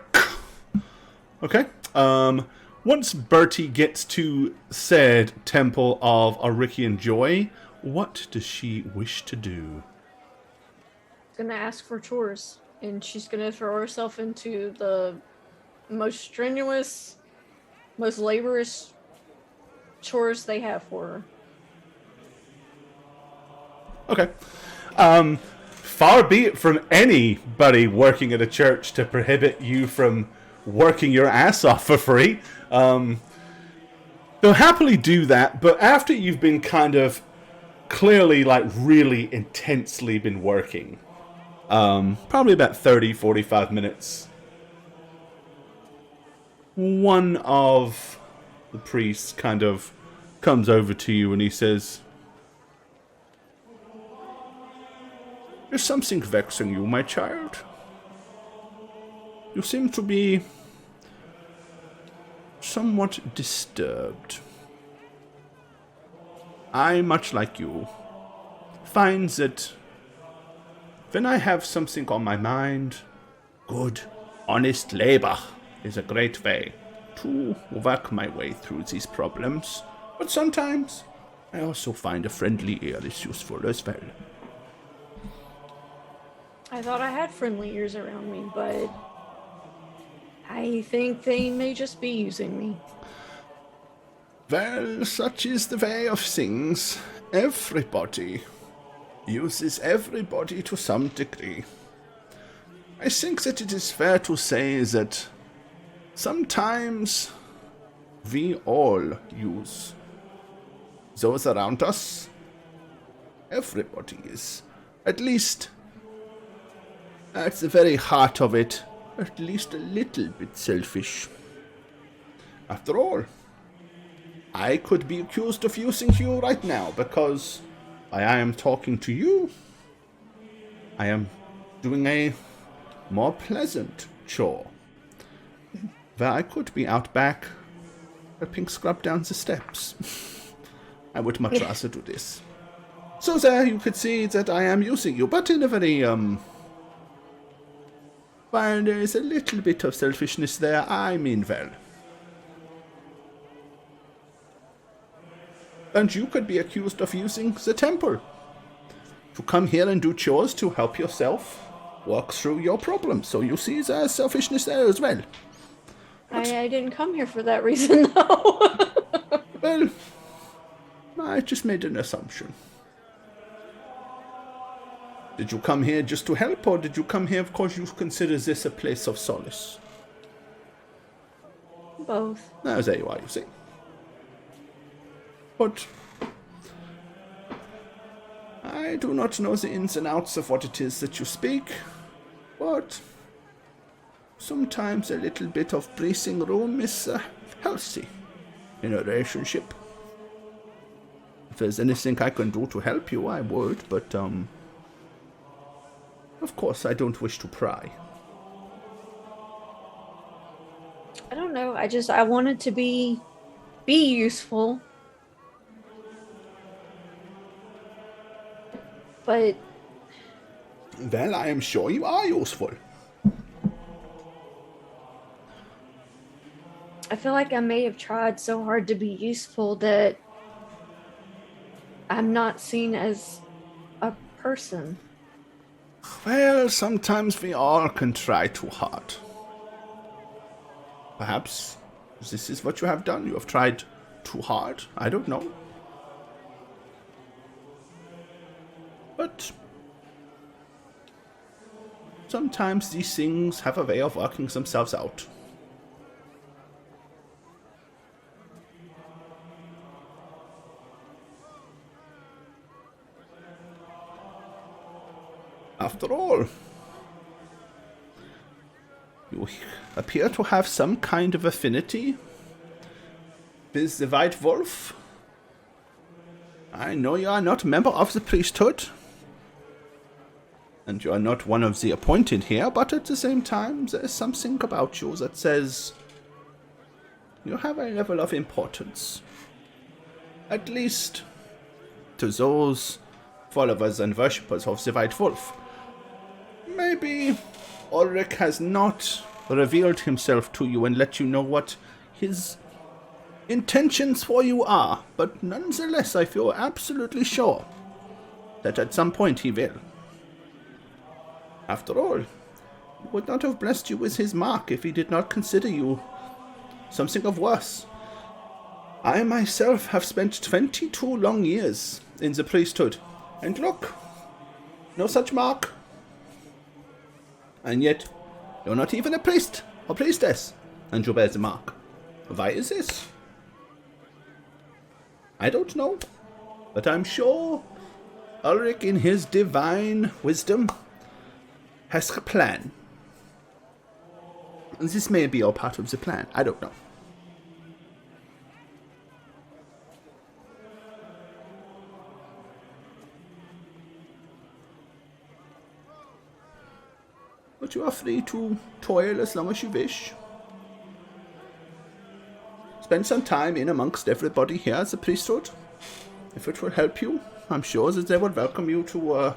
Speaker 1: Okay. Once Bertie gets to said temple of Ulrichian joy, what does she wish to do?
Speaker 5: Gonna ask for chores, and she's gonna throw herself into the most strenuous, most laborious chores they have for her.
Speaker 1: Okay. Far be it from anybody working at a church to prohibit you from working your ass off for free. They'll happily do that, but after you've been kind of clearly, like, really intensely been working, probably about 30, 45 minutes, one of the priests kind of comes over to you and he says, "Is something vexing you, my child? You seem to be somewhat disturbed. I, much like you, find that when I have something on my mind, good, honest labor is a great way to work my way through these problems. But sometimes I also find a friendly ear is useful as well."
Speaker 5: I thought I had friendly ears around me, but I think they may just be using me.
Speaker 6: Well, such is the way of things. Everybody uses everybody to some degree. I think that it is fair to say that sometimes we all use those around us. Everybody is, at least at the very heart of it, at least a little bit selfish. After all, I could be accused of using you right now because I am talking to you. I am doing a more pleasant chore, where I could be out back helping scrub down the steps. I would much rather do this. So there you could see that I am using you, but in a very, while there is a little bit of selfishness there, I mean well. And you could be accused of using the temple to come here and do chores to help yourself work through your problems. So you see there's selfishness there as well.
Speaker 5: I didn't come here for that reason, though.
Speaker 6: Well, I just made an assumption. Did you come here just to help, or did you come here because you consider this a place of solace?
Speaker 5: Both.
Speaker 6: Now, there you are, you see. But I do not know the ins and outs of what it is that you speak, but sometimes a little bit of breathing room is healthy in a relationship. If there's anything I can do to help you, I would, but of course I don't wish to pry.
Speaker 5: I don't know. I wanted to be useful. But
Speaker 6: Well, I am sure you are useful.
Speaker 5: I feel like I may have tried so hard to be useful that I'm not seen as a person.
Speaker 6: Well, sometimes we all can try too hard. Perhaps this is what you have done. You have tried too hard. I don't know. But sometimes these things have a way of working themselves out. After all, you appear to have some kind of affinity with the White Wolf. I know you are not a member of the priesthood, and you are not one of the appointed here, but at the same time, there is something about you that says you have a level of importance. At least to those followers and worshippers of the White Wolf. Maybe Ulrich has not revealed himself to you and let you know what his intentions for you are, but nonetheless I feel absolutely sure that at some point he will. After all, he would not have blessed you with his mark if he did not consider you something of worth. I myself have spent 22 long years in the priesthood, and look, no such mark. And yet, you're not even a priest or priestess, and you bear the mark. Why is this? I don't know, but I'm sure Ulrich, in his divine wisdom, has a plan. And this may be all part of the plan. I don't know. But you are free to toil as long as you wish. Spend some time in amongst everybody here at the priesthood. If it will help you, I'm sure that they would welcome you to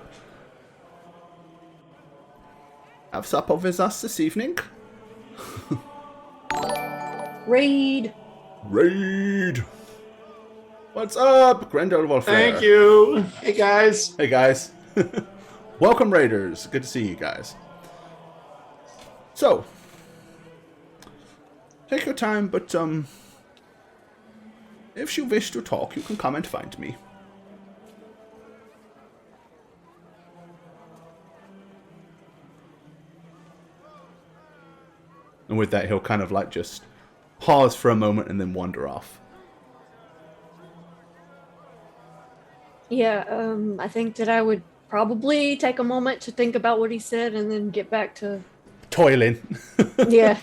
Speaker 6: have supper with us this evening.
Speaker 5: Raid.
Speaker 6: Raid! What's up, Grendel Welfare?
Speaker 3: Thank you. Hey guys.
Speaker 6: Hey guys. Welcome, Raiders. Good to see you guys. So, take your time, but
Speaker 1: if you wish to talk, you can come and find me. And with that, he'll kind of like just pause for a moment and then wander off.
Speaker 5: Yeah, I think that I would probably take a moment to think about what he said and then get back to
Speaker 1: Toiling.
Speaker 5: yeah.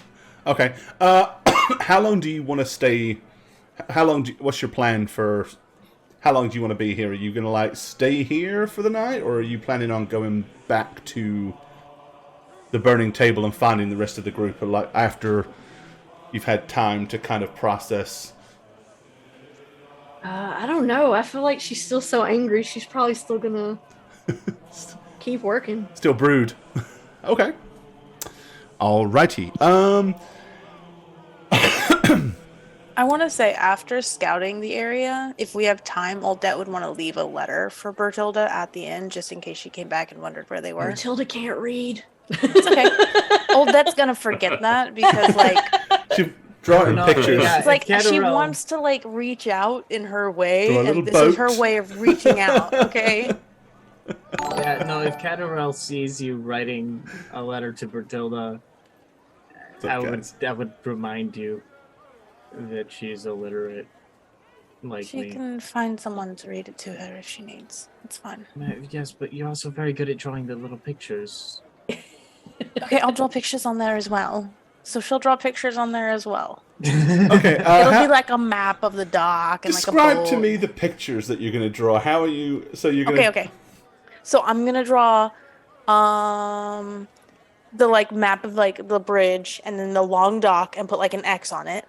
Speaker 1: Okay. How long do you want to stay? What's your plan for? How long do you want to be here? Are you gonna like stay here for the night, or are you planning on going back to the burning table and finding the rest of the group? Or like after you've had time to kind of process.
Speaker 5: I don't know. I feel like she's still so angry. She's probably still gonna keep working.
Speaker 1: Still brewed. Okay. Alrighty.
Speaker 4: I want to say after scouting the area, if we have time, Aldette would want to leave a letter for Bertilda at the inn, just in case she came back and wondered where they were.
Speaker 5: Matilda can't read.
Speaker 4: It's okay. Aldette's gonna forget that because, like,
Speaker 1: She drawing
Speaker 2: No,
Speaker 1: pictures.
Speaker 2: yeah.
Speaker 4: it's like she
Speaker 2: Caterel-
Speaker 4: wants to like reach out in her way,
Speaker 1: Draw a little
Speaker 4: and this is her
Speaker 1: boat.
Speaker 4: way of reaching out. Okay.
Speaker 2: Yeah, no, if Caterel sees you writing a letter to Bertilda,
Speaker 1: What's up, guys?
Speaker 2: I would remind you that she's illiterate.
Speaker 4: She
Speaker 2: Likely.
Speaker 4: can find someone to read it to her if she needs. It's fine.
Speaker 2: Yes, but you're also very good at drawing the little pictures.
Speaker 4: Okay, I'll draw pictures on there as well. So she'll draw pictures on there as well.
Speaker 1: Okay.
Speaker 4: It'll be like a map of the dock and
Speaker 1: describe
Speaker 4: like a
Speaker 1: to
Speaker 4: boat.
Speaker 1: me the pictures that you're going to draw. How are you? So you're going to.
Speaker 4: Okay. So I'm gonna draw the like map of like the bridge and then the long dock and put like an X on it.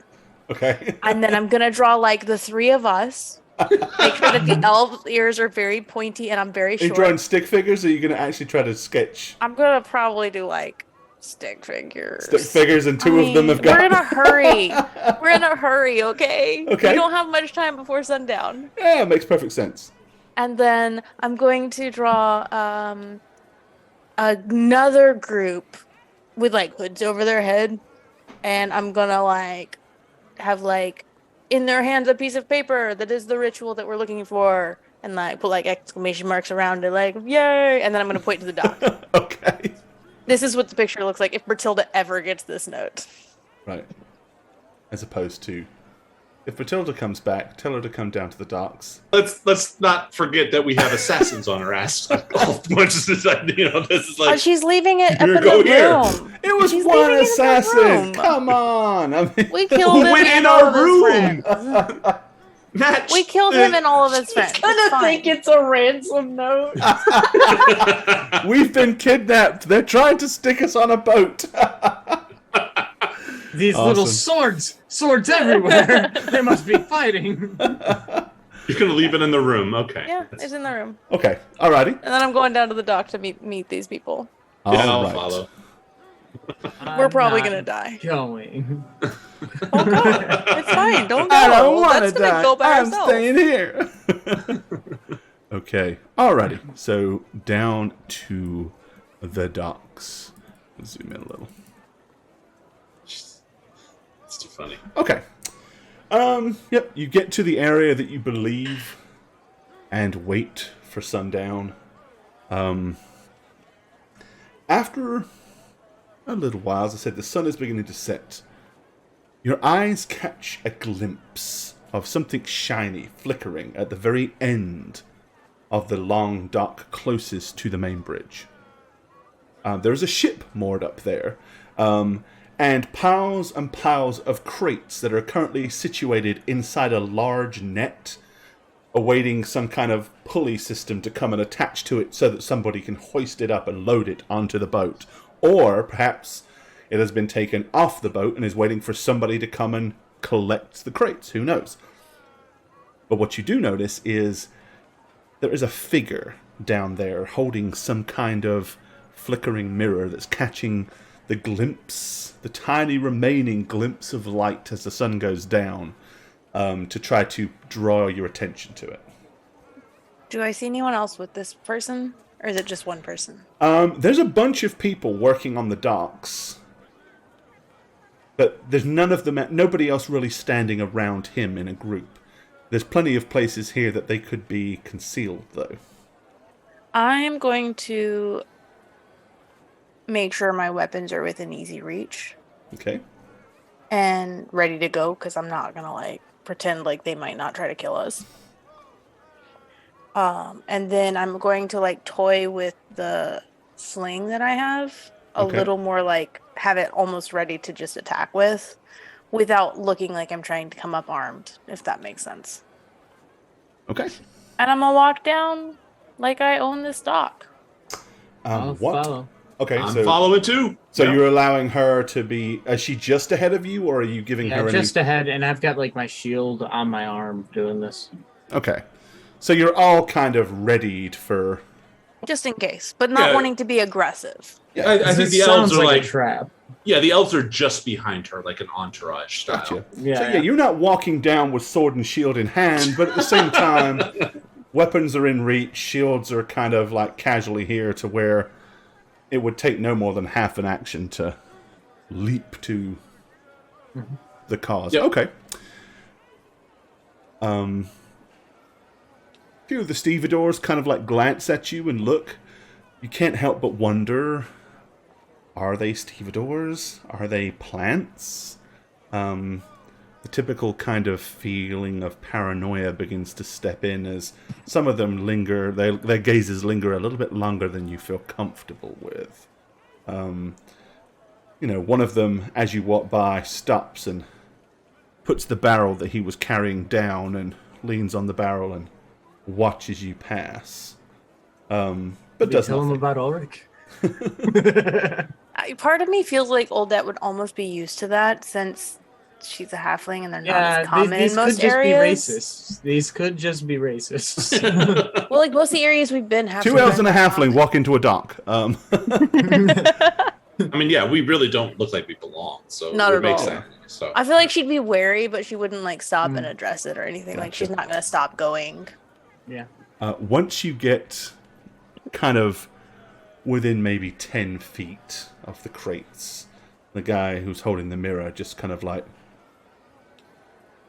Speaker 1: Okay.
Speaker 4: And then I'm gonna draw like the three of us. Make sure that the elf's ears are very pointy and I'm very
Speaker 1: Are you
Speaker 4: short.
Speaker 1: drawing stick figures, or are you going to actually try to sketch
Speaker 4: I'm gonna probably do like stick figures.
Speaker 1: stick figures, and two of them have got.
Speaker 4: We're in a hurry. We're in a hurry, okay?
Speaker 1: Okay.
Speaker 4: We don't have much time before sundown.
Speaker 1: Yeah, it makes perfect sense.
Speaker 4: And then I'm going to draw another group with like hoods over their head, and I'm gonna like have like in their hands a piece of paper that is the ritual that we're looking for, and like put like exclamation marks around it, like yay! And then I'm gonna point to the dock.
Speaker 1: Okay.
Speaker 4: This is what the picture looks like if Bertilda ever gets this note.
Speaker 1: Right. As opposed to, if Matilda comes back, tell her to come down to the docks.
Speaker 3: Let's not forget that we have assassins on our ass. All much as this is like
Speaker 4: She's leaving it up
Speaker 3: Here,
Speaker 4: in
Speaker 3: go
Speaker 4: the
Speaker 3: here.
Speaker 4: room.
Speaker 1: It was
Speaker 4: She's
Speaker 1: one
Speaker 4: leaving it in the
Speaker 1: assassin.
Speaker 4: room.
Speaker 1: Come on. I mean,
Speaker 4: We killed him
Speaker 3: went
Speaker 4: and
Speaker 3: in
Speaker 4: all
Speaker 3: our
Speaker 4: of his
Speaker 3: room.
Speaker 4: friends.
Speaker 3: match.
Speaker 4: We killed him and all of his friends.
Speaker 5: I
Speaker 4: It's fine.
Speaker 5: think it's a ransom note.
Speaker 1: we've been kidnapped. They're trying to stick us on a boat.
Speaker 2: These
Speaker 1: Awesome.
Speaker 2: little swords everywhere. They must be fighting.
Speaker 3: You're gonna leave it in the room, okay?
Speaker 4: Yeah, it's in the room.
Speaker 1: Okay. Alrighty.
Speaker 4: And then I'm going down to the dock to meet these people.
Speaker 3: Yeah, I'll
Speaker 1: Alright.
Speaker 3: follow.
Speaker 4: We're probably
Speaker 2: I'm
Speaker 4: gonna
Speaker 2: not
Speaker 4: die.
Speaker 2: Going.
Speaker 4: Don't go. It's fine. Don't go.
Speaker 1: I don't want to
Speaker 4: That's gonna
Speaker 1: die.
Speaker 4: go by
Speaker 1: I'm
Speaker 4: herself.
Speaker 1: staying here. Okay. Alrighty. So down to the docks. Zoom in a little.
Speaker 3: It's too funny.
Speaker 1: Okay. Yep, you get to the area that you believe and wait for sundown. After a little while, as I said, the sun is beginning to set. Your eyes catch a glimpse of something shiny flickering at the very end of the long dock closest to the main bridge. There's a ship moored up there. And piles and piles of crates that are currently situated inside a large net, awaiting some kind of pulley system to come and attach to it so that somebody can hoist it up and load it onto the boat. Or perhaps it has been taken off the boat and is waiting for somebody to come and collect the crates. Who knows? But what you do notice is there is a figure down there holding some kind of flickering mirror that's catching the glimpse, the tiny remaining glimpse of light as the sun goes down, to try to draw your attention to it.
Speaker 4: Do I see anyone else with this person? Or is it just one person?
Speaker 1: There's a bunch of people working on the docks, but there's none of them, nobody else really standing around him in a group. There's plenty of places here that they could be concealed, though.
Speaker 4: I'm going to make sure my weapons are within easy reach
Speaker 1: Okay.
Speaker 4: and ready to go, because I'm not gonna like pretend like they might not try to kill us. And then I'm going to like toy with the sling that I have a
Speaker 1: Okay.
Speaker 4: little more, like have it almost ready to just attack with, without looking like I'm trying to come up armed, if that makes sense.
Speaker 1: Okay.
Speaker 4: And I'm gonna walk down like I own this dock.
Speaker 2: I'll
Speaker 1: What?
Speaker 2: follow.
Speaker 1: Okay,
Speaker 3: I'm
Speaker 1: so
Speaker 3: following too.
Speaker 1: so
Speaker 3: Yep.
Speaker 1: you're allowing her to be... Is she just ahead of you, or are you giving
Speaker 2: Yeah,
Speaker 1: her
Speaker 2: just
Speaker 1: any...
Speaker 2: ahead, and I've got like my shield on my arm doing this.
Speaker 1: Okay. So you're all kind of readied for...
Speaker 4: Just in case, but not
Speaker 3: Yeah.
Speaker 4: wanting to be aggressive.
Speaker 1: Yeah,
Speaker 3: I think
Speaker 2: It
Speaker 3: the elves
Speaker 2: sounds
Speaker 3: are
Speaker 2: like
Speaker 3: like,
Speaker 2: a trap.
Speaker 3: yeah, the elves are just behind her, like an entourage style.
Speaker 1: gotcha.
Speaker 2: Yeah,
Speaker 1: So yeah,
Speaker 2: yeah.
Speaker 1: you're not walking down with sword and shield in hand, but at the same time, weapons are in reach, shields are kind of like casually here to where it would take no more than half an action to leap to the cause.
Speaker 3: Yep.
Speaker 1: Okay. Few of the stevedores kind of like glance at you and look. You can't help but wonder, are they stevedores? Are they plants? The typical kind of feeling of paranoia begins to step in as some of them linger, their gazes linger a little bit longer than you feel comfortable with. One of them, as you walk by, stops and puts the barrel that he was carrying down and leans on the barrel and watches you pass. But does
Speaker 2: tell him
Speaker 1: nothing.
Speaker 2: about Ulrich.
Speaker 4: Part of me feels like Oldet would almost be used to that, since she's a halfling and they're not
Speaker 2: Yeah,
Speaker 4: as common
Speaker 2: these
Speaker 4: in most
Speaker 2: could just
Speaker 4: areas.
Speaker 2: be racist. These could just be racist.
Speaker 4: Well, like most of the areas we've been have.
Speaker 1: Two elves and a halfling walk into a dock.
Speaker 3: I mean, yeah, we really don't look like we belong, so
Speaker 4: Not
Speaker 3: it
Speaker 4: at
Speaker 3: makes
Speaker 4: all.
Speaker 3: sense. So
Speaker 4: I feel like she'd be wary, but she wouldn't like stop and address it or anything. Like she's
Speaker 1: Gotcha.
Speaker 4: not gonna stop going.
Speaker 2: Yeah.
Speaker 1: Once you get kind of within maybe 10 feet of the crates, the guy who's holding the mirror just kind of like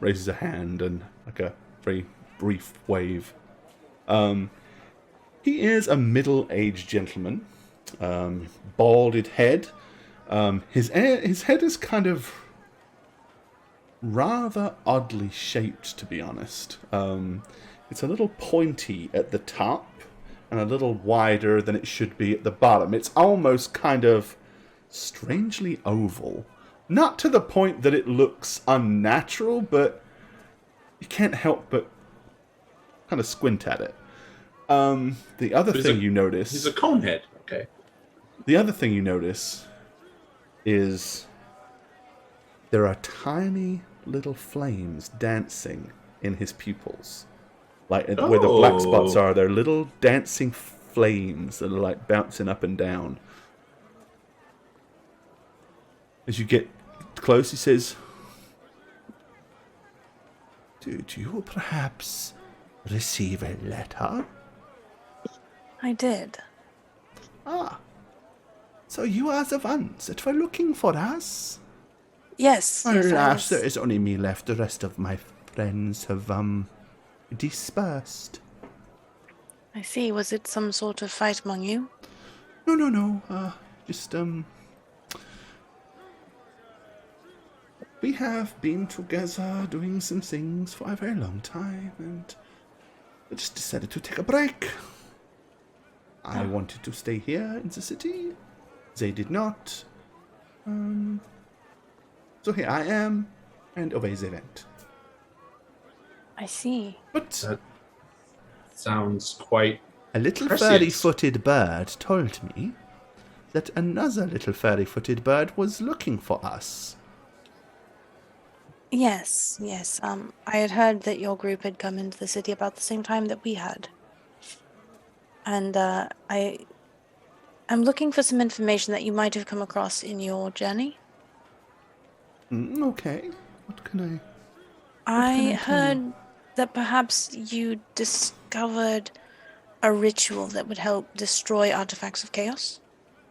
Speaker 1: raises a hand and like a very brief wave. He is a middle-aged gentleman, balded head. His head is kind of rather oddly shaped, to be honest. It's a little pointy at the top and a little wider than it should be at the bottom. It's almost kind of strangely oval. Not to the point that it looks unnatural, but you can't help but kind of squint at it. The other
Speaker 3: But
Speaker 1: thing you notice...
Speaker 3: he's a cone head. Okay.
Speaker 1: The other thing you notice is there are tiny little flames dancing in his pupils. Like where the black spots are, they're little dancing flames that are like bouncing up and down. As you get close, he says, "Did you perhaps receive a letter?"
Speaker 4: I did.
Speaker 1: "Ah, so you are the ones that were looking for us?"
Speaker 4: Yes. yes, I
Speaker 1: Alas,
Speaker 4: was-
Speaker 1: there is only me left. The rest of my friends have, dispersed.
Speaker 4: I see. Was it some sort of fight among you?
Speaker 1: No. Just, we have been together doing some things for a very long time, and I just decided to take a break. I wanted to stay here in the city. They did not. So here I am, and away they went.
Speaker 4: I see.
Speaker 1: But
Speaker 3: That sounds quite.
Speaker 1: a little
Speaker 3: Prescient.
Speaker 1: furry-footed bird told me that another little furry-footed bird was looking for us.
Speaker 4: Yes. I had heard that your group had come into the city about the same time that we had. And I'm looking for some information that you might have come across in your journey.
Speaker 1: Okay. What can
Speaker 4: I
Speaker 1: I tell
Speaker 4: heard that perhaps you discovered a ritual that would help destroy artifacts of chaos.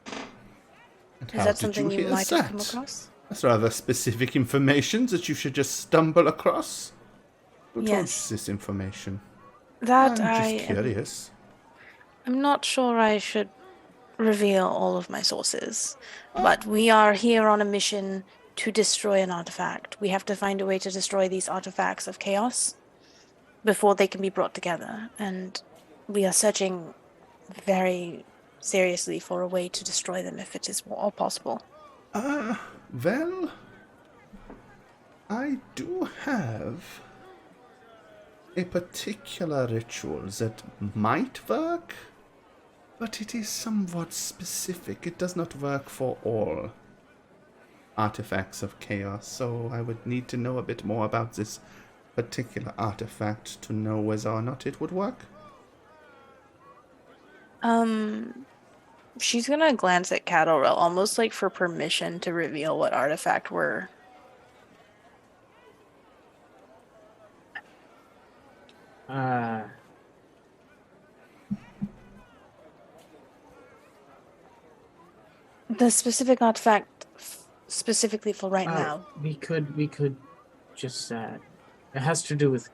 Speaker 1: and
Speaker 4: Is
Speaker 1: how
Speaker 4: that
Speaker 1: did
Speaker 4: something you
Speaker 1: hear
Speaker 4: might have come
Speaker 1: that?
Speaker 4: across?
Speaker 1: That's rather specific information that you should just stumble across. Who told
Speaker 4: Yes.
Speaker 1: you this information?
Speaker 4: That
Speaker 1: I'm
Speaker 4: I
Speaker 1: just
Speaker 4: am,
Speaker 1: curious.
Speaker 4: I'm not sure I should reveal all of my sources, but we are here on a mission to destroy an artifact. We have to find a way to destroy these artifacts of chaos before they can be brought together, and we are searching very seriously for a way to destroy them if it is all possible.
Speaker 1: Well, I do have a particular ritual that might work, but it is somewhat specific. It does not work for all artifacts of chaos, so I would need to know a bit more about this particular artifact to know whether or not it would work.
Speaker 4: She's gonna glance at Cattlerell, almost like for permission to reveal what artifact we're. The specific artifact, specifically for right now.
Speaker 2: We could just it has to do with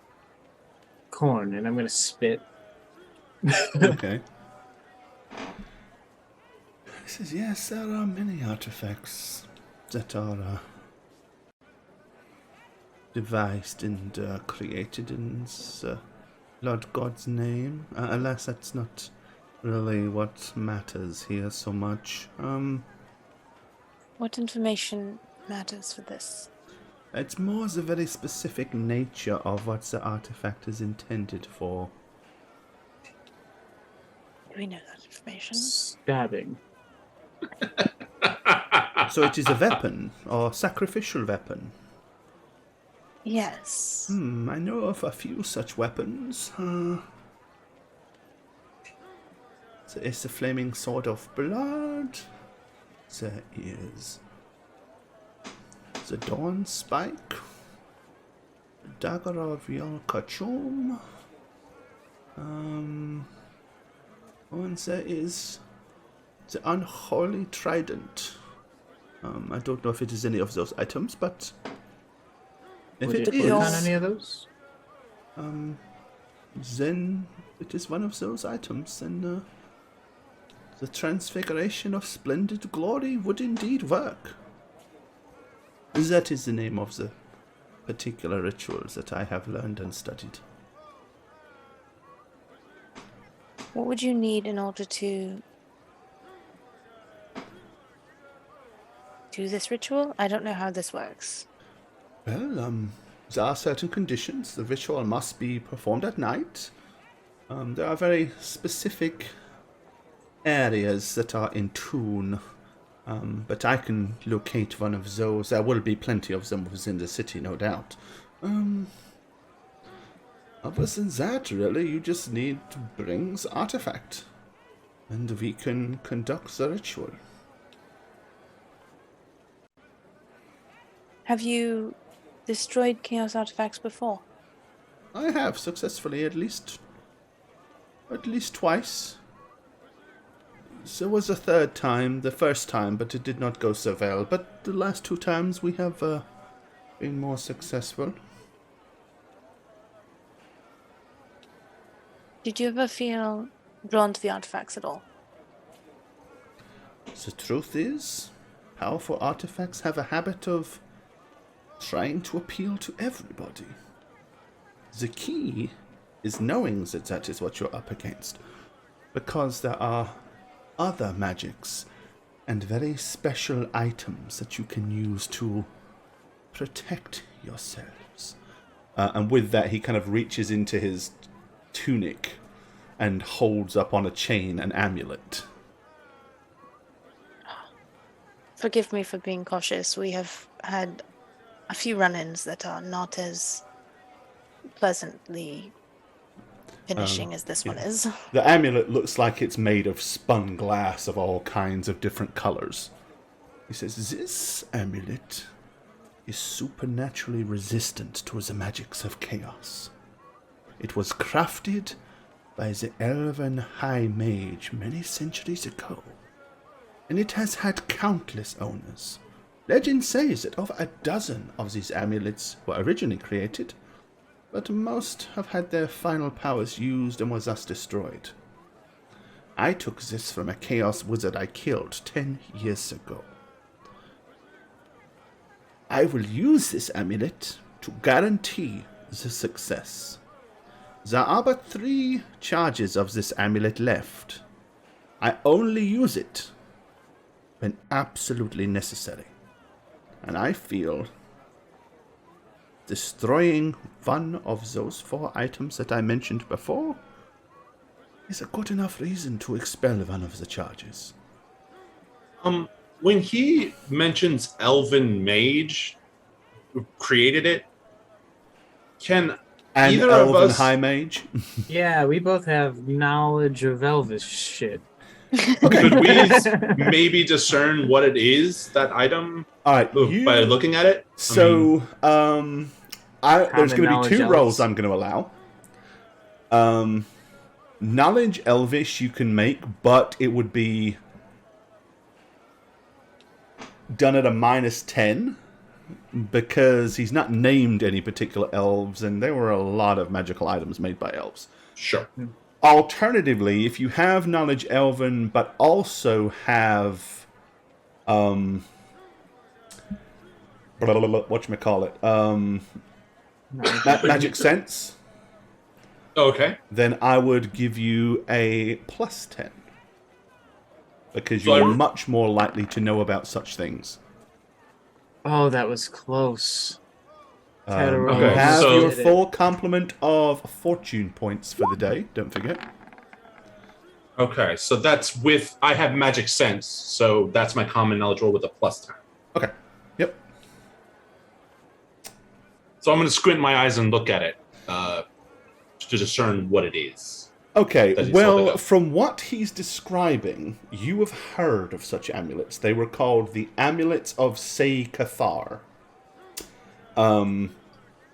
Speaker 2: corn, and I'm gonna spit.
Speaker 1: Okay. He says, yes, there are many artifacts that are devised and created in the Lord God's name. Alas, that's not really what matters here so much.
Speaker 4: What information matters for this?
Speaker 1: It's more the very specific nature of what the artifact is intended for.
Speaker 4: Do we know that information?
Speaker 2: Stabbing.
Speaker 1: So it is a weapon, or sacrificial weapon.
Speaker 4: Yes.
Speaker 1: I know of a few such weapons. There is the flaming sword of blood. There is the dawn spike. The dagger of Yal Kachum. And there is the unholy trident. I don't know if it is any of those items, but if
Speaker 2: Would
Speaker 1: it
Speaker 2: it
Speaker 1: is,
Speaker 2: work on any of those?
Speaker 1: then it is one of those items, and the transfiguration of splendid glory would indeed work. That is the name of the particular rituals that I have learned and studied.
Speaker 4: What would you need in order to do this ritual? I don't know how this works.
Speaker 1: Well, there are certain conditions. The ritual must be performed at night. There are very specific areas that are in tune, but I can locate one of those. There will be plenty of them within the city, no doubt. Other than that, really, you just need to bring the artifact, and we can conduct the ritual.
Speaker 4: Have you destroyed chaos artifacts before?
Speaker 1: I have successfully at least twice. There was a third time, the first time, but it did not go so well. But the last two times we have been more successful.
Speaker 4: Did you ever feel drawn to the artifacts at all?
Speaker 1: The truth is, powerful artifacts have a habit of trying to appeal to everybody. The key is knowing that that is what you're up against, because there are other magics and very special items that you can use to protect yourselves. And with that, he kind of reaches into his tunic and holds up on a chain an amulet.
Speaker 4: Forgive me for being cautious. We have had a few run-ins that are not as pleasantly finishing as this one is.
Speaker 1: The amulet looks like it's made of spun glass of all kinds of different colors. He says, this amulet is supernaturally resistant to the magics of chaos. It was crafted by the elven high mage many centuries ago, and it has had countless owners. Legend says that over a dozen of these amulets were originally created,
Speaker 6: but most have had their final powers used and was thus destroyed. I took this from a chaos wizard I killed 10 years ago. I will use this amulet to guarantee the success. There are but 3 charges of this amulet left. I only use it when absolutely necessary. And I feel destroying one of those 4 items that I mentioned before is a good enough reason to expel one of the charges.
Speaker 3: When he mentions Elven Mage, who created it, can
Speaker 1: And
Speaker 3: either
Speaker 1: Elven
Speaker 3: of us...
Speaker 1: High Mage.
Speaker 2: Yeah, we both have knowledge of Elvish shit.
Speaker 3: Could we maybe discern what it is, that item,
Speaker 1: All right,
Speaker 3: by looking at it?
Speaker 1: So, there's
Speaker 2: Common
Speaker 1: going to be
Speaker 2: knowledge
Speaker 1: 2
Speaker 2: elves.
Speaker 1: rolls I'm going to allow. Knowledge Elvish you can make, but it would be done at a -10 because he's not named any particular elves, and there were a lot of magical items made by elves.
Speaker 3: Sure.
Speaker 1: Alternatively, if you have knowledge Elven, but also have whatchamacallit, magic sense,
Speaker 3: Okay.
Speaker 1: then I would give you a +10. Because
Speaker 3: So
Speaker 1: you're
Speaker 3: I-
Speaker 1: much more likely to know about such things.
Speaker 2: Oh, that was close.
Speaker 1: You
Speaker 3: Okay,
Speaker 1: have
Speaker 3: so-
Speaker 1: your full complement of fortune points for the day, don't forget.
Speaker 3: Okay, so that's with... I have Magic Sense, so that's my common knowledge roll with a +10.
Speaker 1: Okay, yep.
Speaker 3: So I'm going to squint my eyes and look at it to discern what it is.
Speaker 1: Okay,
Speaker 3: That he's holding
Speaker 1: well,
Speaker 3: up.
Speaker 1: from what he's describing, you have heard of such amulets. They were called the Amulets of Say Cathar.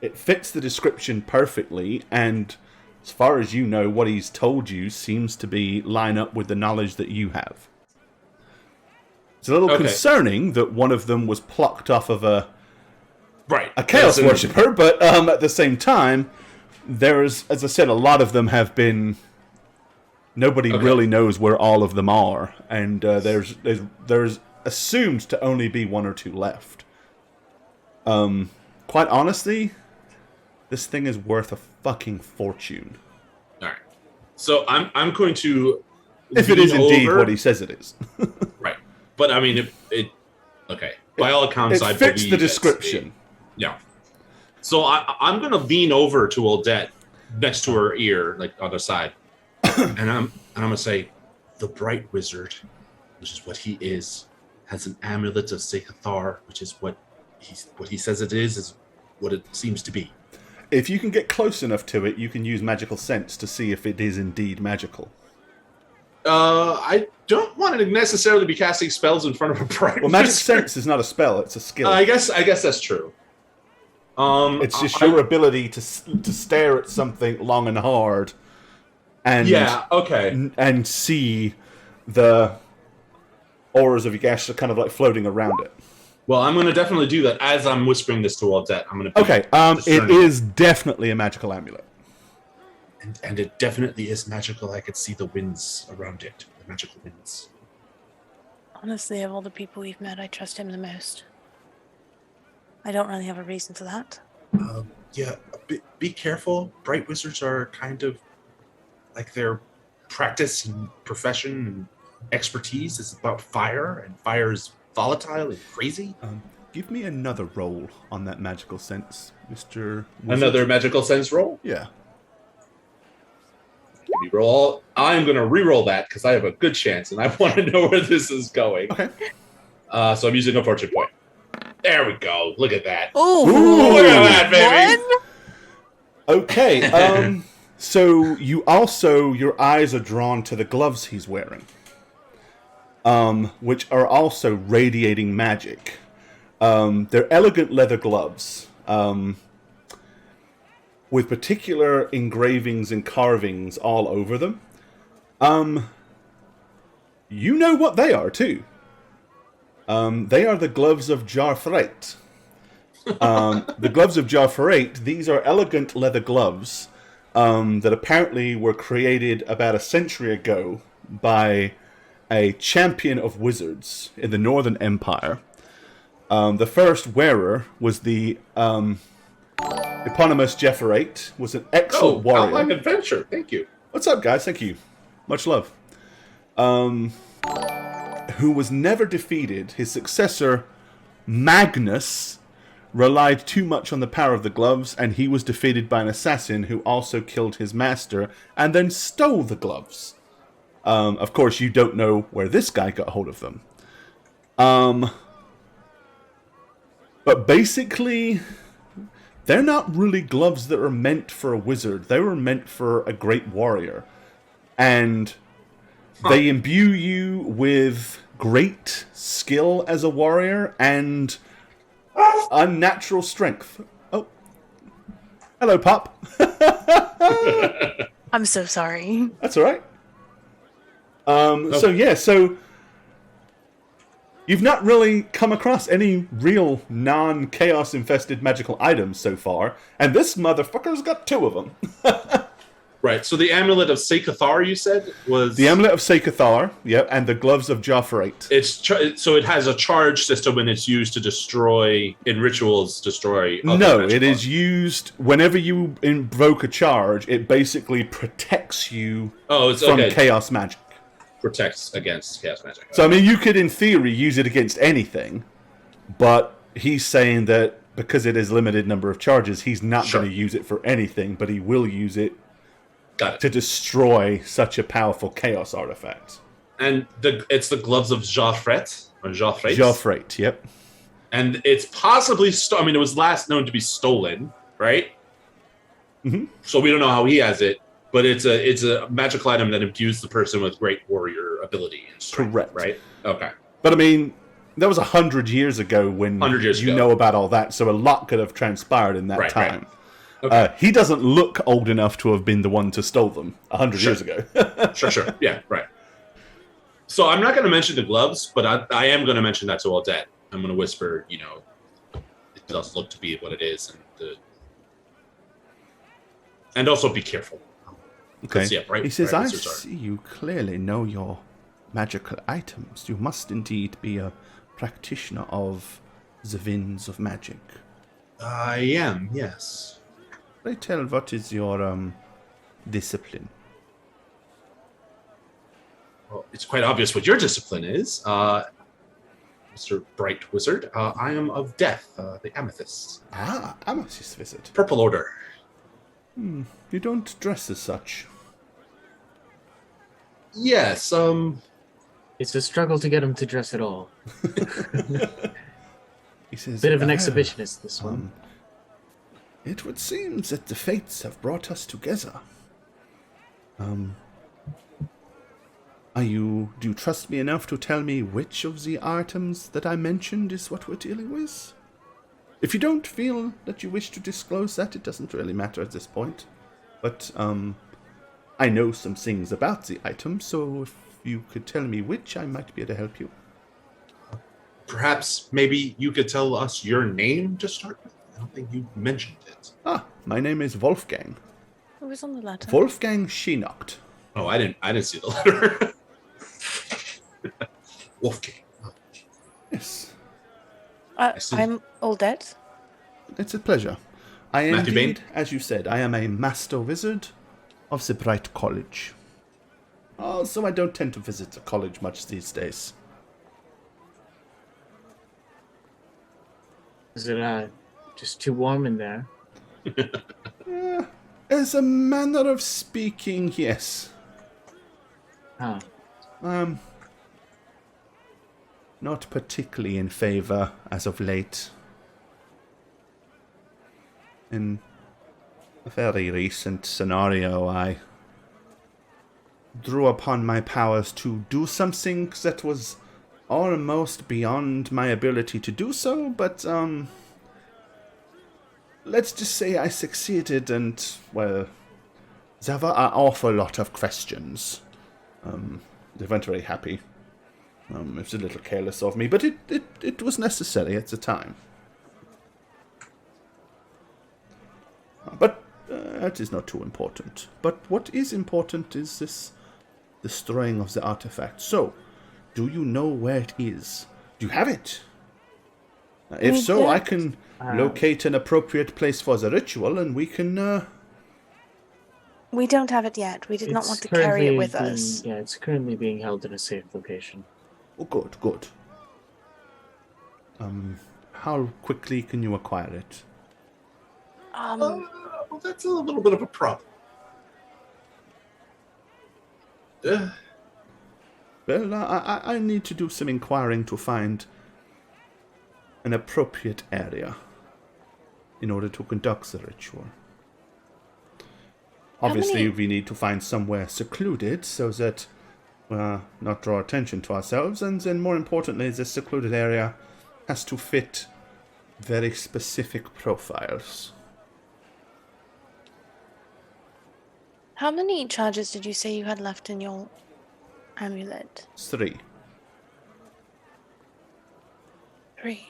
Speaker 1: It fits the description perfectly, and as far as you know, what he's told you seems to be line up with the knowledge that you have. It's a little
Speaker 3: Okay.
Speaker 1: concerning that one of them was plucked off of a
Speaker 3: Right.
Speaker 1: Chaos
Speaker 3: As in-
Speaker 1: Worshipper, but at the same time, there's, as I said, a lot of them have been... Nobody
Speaker 3: Okay.
Speaker 1: really knows where all of them are, and there's assumed to only be 1 or 2 left. Quite honestly, this thing is worth a fucking fortune.
Speaker 3: All right. So I'm going to...
Speaker 1: If it is
Speaker 3: lean
Speaker 1: indeed
Speaker 3: over-
Speaker 1: what he says it is.
Speaker 3: Right. But, I mean, it okay. By all accounts,
Speaker 1: It
Speaker 3: I
Speaker 1: fits
Speaker 3: believe
Speaker 1: the
Speaker 3: it's
Speaker 1: description.
Speaker 3: Yeah. So I'm going to lean over to Odette next to her ear, like on the side. and I'm going to say, the Bright Wizard, which is what he is, has an amulet of Sekathar, which is what he says it is what it seems to be.
Speaker 1: If you can get close enough to it, you can use magical sense to see if it is indeed magical.
Speaker 3: I don't want to necessarily be casting spells in front of a Bright
Speaker 1: Well, magic
Speaker 3: Wizard.
Speaker 1: sense is not a spell; it's a skill.
Speaker 3: I guess that's true.
Speaker 1: It's just your ability to stare at something long and hard, and
Speaker 3: Yeah. Okay.
Speaker 1: and see the auras of Yagash kind of like floating around it.
Speaker 3: Well, I'm going to definitely do that as I'm whispering this to Odette. I'm going to.
Speaker 1: Okay, it is definitely a magical amulet.
Speaker 7: And it definitely is magical. I could see the winds around it, the magical winds.
Speaker 4: Honestly, of all the people we've met, I trust him the most. I don't really have a reason for that.
Speaker 7: Yeah, be careful. Bright wizards are kind of like their practice and profession and expertise is about fire, and fire is volatile and crazy.
Speaker 1: Give me another roll on that magical sense, Mr. Wizard.
Speaker 3: Another magical sense roll.
Speaker 1: Yeah.
Speaker 3: Reroll. I'm going to re-roll that because I have a good chance, and I want to know where this is going.
Speaker 1: Okay.
Speaker 3: So I'm using a fortune point. There we go. Look at that.
Speaker 4: Oh,
Speaker 3: Look at that, baby.
Speaker 1: Okay, so you also, your eyes are drawn to the gloves he's wearing, which are also radiating magic. They're elegant leather gloves, with particular engravings and carvings all over them. You know what they are, too. They are the gloves of Jarthrait. The gloves of Jaffarate, these are elegant leather gloves that apparently were created about a century ago by a champion of wizards in the Northern Empire. The first wearer was the eponymous Jaffarate, was an excellent warrior.
Speaker 3: Outline adventure. Thank you.
Speaker 1: What's up, guys? Thank you. Much love. Who was never defeated. His successor, Magnus, relied too much on the power of the gloves, and he was defeated by an assassin who also killed his master and then stole the gloves. Of course, you don't know where this guy got hold of them. But basically, they're not really gloves that are meant for a wizard. They were meant for a great warrior. And they imbue you with great skill as a warrior and unnatural strength. Oh. Hello, Pop.
Speaker 4: I'm so sorry.
Speaker 1: That's all right. So you've not really come across any real non-chaos infested magical items so far, and this motherfucker's got 2 of them.
Speaker 3: Right. So the amulet of Sekathar, you said, was
Speaker 1: The amulet of Sekathar, yep, and the gloves of Jaffarate.
Speaker 3: so it has a charge system when it's used to destroy in rituals. Destroy. other
Speaker 1: No,
Speaker 3: magic
Speaker 1: it is
Speaker 3: items.
Speaker 1: used whenever you invoke a charge. It basically protects you
Speaker 3: Oh, it's
Speaker 1: from
Speaker 3: okay.
Speaker 1: chaos magic.
Speaker 3: Protects against chaos magic.
Speaker 1: So I mean, you could, in theory, use it against anything, but he's saying that because it is limited number of charges, he's not
Speaker 3: Sure.
Speaker 1: going to use it for anything, but he will use it
Speaker 3: Got it.
Speaker 1: to destroy such a powerful chaos artifact.
Speaker 3: And it's the gloves of Joffret or Joffret.
Speaker 1: Jaffarate, yep.
Speaker 3: And it's possibly it was last known to be stolen, right?
Speaker 1: Mhm.
Speaker 3: So we don't know how he has it, but it's a magical item that imbues the person with great warrior ability and strength.
Speaker 1: Correct.
Speaker 3: Right? Okay.
Speaker 1: But I mean, that was 100 years ago when
Speaker 3: 100 years
Speaker 1: you
Speaker 3: ago.
Speaker 1: know about all that, so a lot could have transpired in that
Speaker 3: Right, right.
Speaker 1: time.
Speaker 3: Okay.
Speaker 1: He doesn't look old enough to have been the one to steal them 100
Speaker 3: Sure.
Speaker 1: years ago.
Speaker 3: Sure. Yeah, right. So I'm not going to mention the gloves, but I am going to mention that to Aldette. I'm going to whisper, it does look to be what it is, and also be careful.
Speaker 1: Okay.
Speaker 3: Yeah, right.
Speaker 1: He says,
Speaker 3: right,
Speaker 1: I
Speaker 3: wizards are.
Speaker 1: see you clearly know your magical items. You must indeed be a practitioner of the winds of magic.
Speaker 3: I am, yes.
Speaker 1: Pray tell, what is your discipline?
Speaker 3: Well, it's quite obvious what your discipline is, Mr. Bright Wizard. I am of death, the amethyst.
Speaker 1: Ah, Amethyst Wizard.
Speaker 3: Purple Order.
Speaker 1: You don't dress as such.
Speaker 3: Yes,
Speaker 2: It's a struggle to get him to dress at all.
Speaker 1: He says,
Speaker 2: Bit of an
Speaker 1: "Ah,
Speaker 2: exhibitionist, this one.
Speaker 1: It would seem that the fates have brought us together. Do you trust me enough to tell me which of the items that I mentioned is what we're dealing with? If you don't feel that you wish to disclose that, it doesn't really matter at this point. But, I know some things about the item, so if you could tell me which, I might be able to help you.
Speaker 3: perhaps maybe you could tell us your name to start with? I don't think you mentioned it.
Speaker 1: Ah, my name is Wolfgang.
Speaker 4: It was on the letter.
Speaker 1: Wolfgang Schienacht.
Speaker 3: Oh, I didn't see the letter. Wolfgang.
Speaker 1: Yes,
Speaker 3: see.
Speaker 4: I'm Aldette.
Speaker 1: it's a pleasure. I am
Speaker 3: Matthew Bain?
Speaker 1: indeed, as you said, I am a master wizard of the Bright College. Also, I don't tend to visit the college much these days.
Speaker 2: Is it just too warm in there?
Speaker 1: As a manner of speaking, yes.
Speaker 2: Huh.
Speaker 1: Not particularly in favor as of late. In a very recent scenario, I drew upon my powers to do something that was almost beyond my ability to do so, but, let's just say I succeeded and, well, there were an awful lot of questions. They weren't very happy. It was a little careless of me, but it was necessary at the time. That is not too important. But what is important is this destroying of the artifact. So, do you know where it is? Do you have it? If
Speaker 4: We
Speaker 1: so, I
Speaker 4: don't.
Speaker 1: can locate an appropriate place for the ritual, and we can.
Speaker 4: We don't have it yet. We did not
Speaker 2: It's
Speaker 4: want to carry it
Speaker 2: currently
Speaker 4: with
Speaker 2: being-
Speaker 4: us.
Speaker 2: Yeah, it's currently being held in a safe location.
Speaker 1: Oh, good, good. How quickly can you acquire it?
Speaker 7: Well, that's a little bit of a problem.
Speaker 1: Well, I need to do some inquiring to find an appropriate area in order to conduct the ritual. Obviously,
Speaker 4: many-
Speaker 1: we need to find somewhere secluded so that not draw attention to ourselves, and then more importantly, this secluded area has to fit very specific profiles.
Speaker 4: How many charges did you say you had left in your amulet?
Speaker 1: 3.
Speaker 4: 3.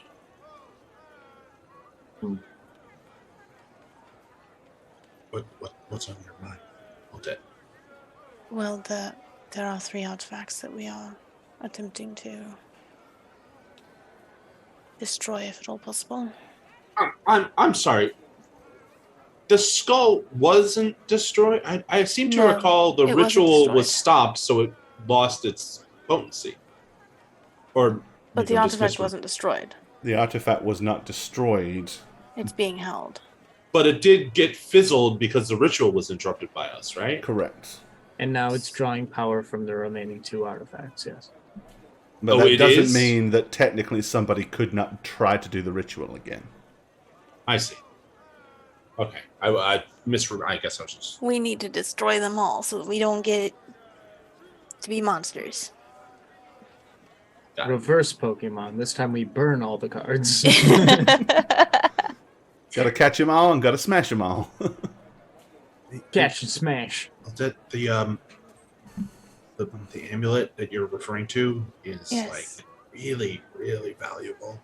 Speaker 7: What's on your mind? Odette?
Speaker 4: Well, there are 3 artifacts that we are attempting to destroy, if at all possible.
Speaker 3: I'm sorry. The skull wasn't destroyed. I seem to
Speaker 4: No,
Speaker 3: recall the
Speaker 4: it wasn't
Speaker 3: ritual was
Speaker 4: destroyed.
Speaker 3: stopped, so it lost its potency. Or
Speaker 4: But the
Speaker 3: maybe I'm
Speaker 4: artifact
Speaker 3: dismissed.
Speaker 4: wasn't destroyed.
Speaker 1: The artifact was not destroyed.
Speaker 4: It's being held.
Speaker 3: But it did get fizzled because the ritual was interrupted by us, right?
Speaker 1: Correct.
Speaker 2: And now it's drawing power from the remaining 2 artifacts, yes.
Speaker 1: But
Speaker 3: Oh,
Speaker 1: that
Speaker 3: it
Speaker 1: doesn't
Speaker 3: is?
Speaker 1: mean that technically somebody could not try to do the ritual again.
Speaker 3: I see. Okay, I guess I was just.
Speaker 4: We need to destroy them all so that we don't get to be monsters.
Speaker 2: Reverse Pokemon. This time we burn all the cards.
Speaker 1: Gotta catch them all and gotta smash them all.
Speaker 2: Catch and smash.
Speaker 7: Odette, the amulet that you're referring to is
Speaker 4: Yes.
Speaker 7: like really, really valuable.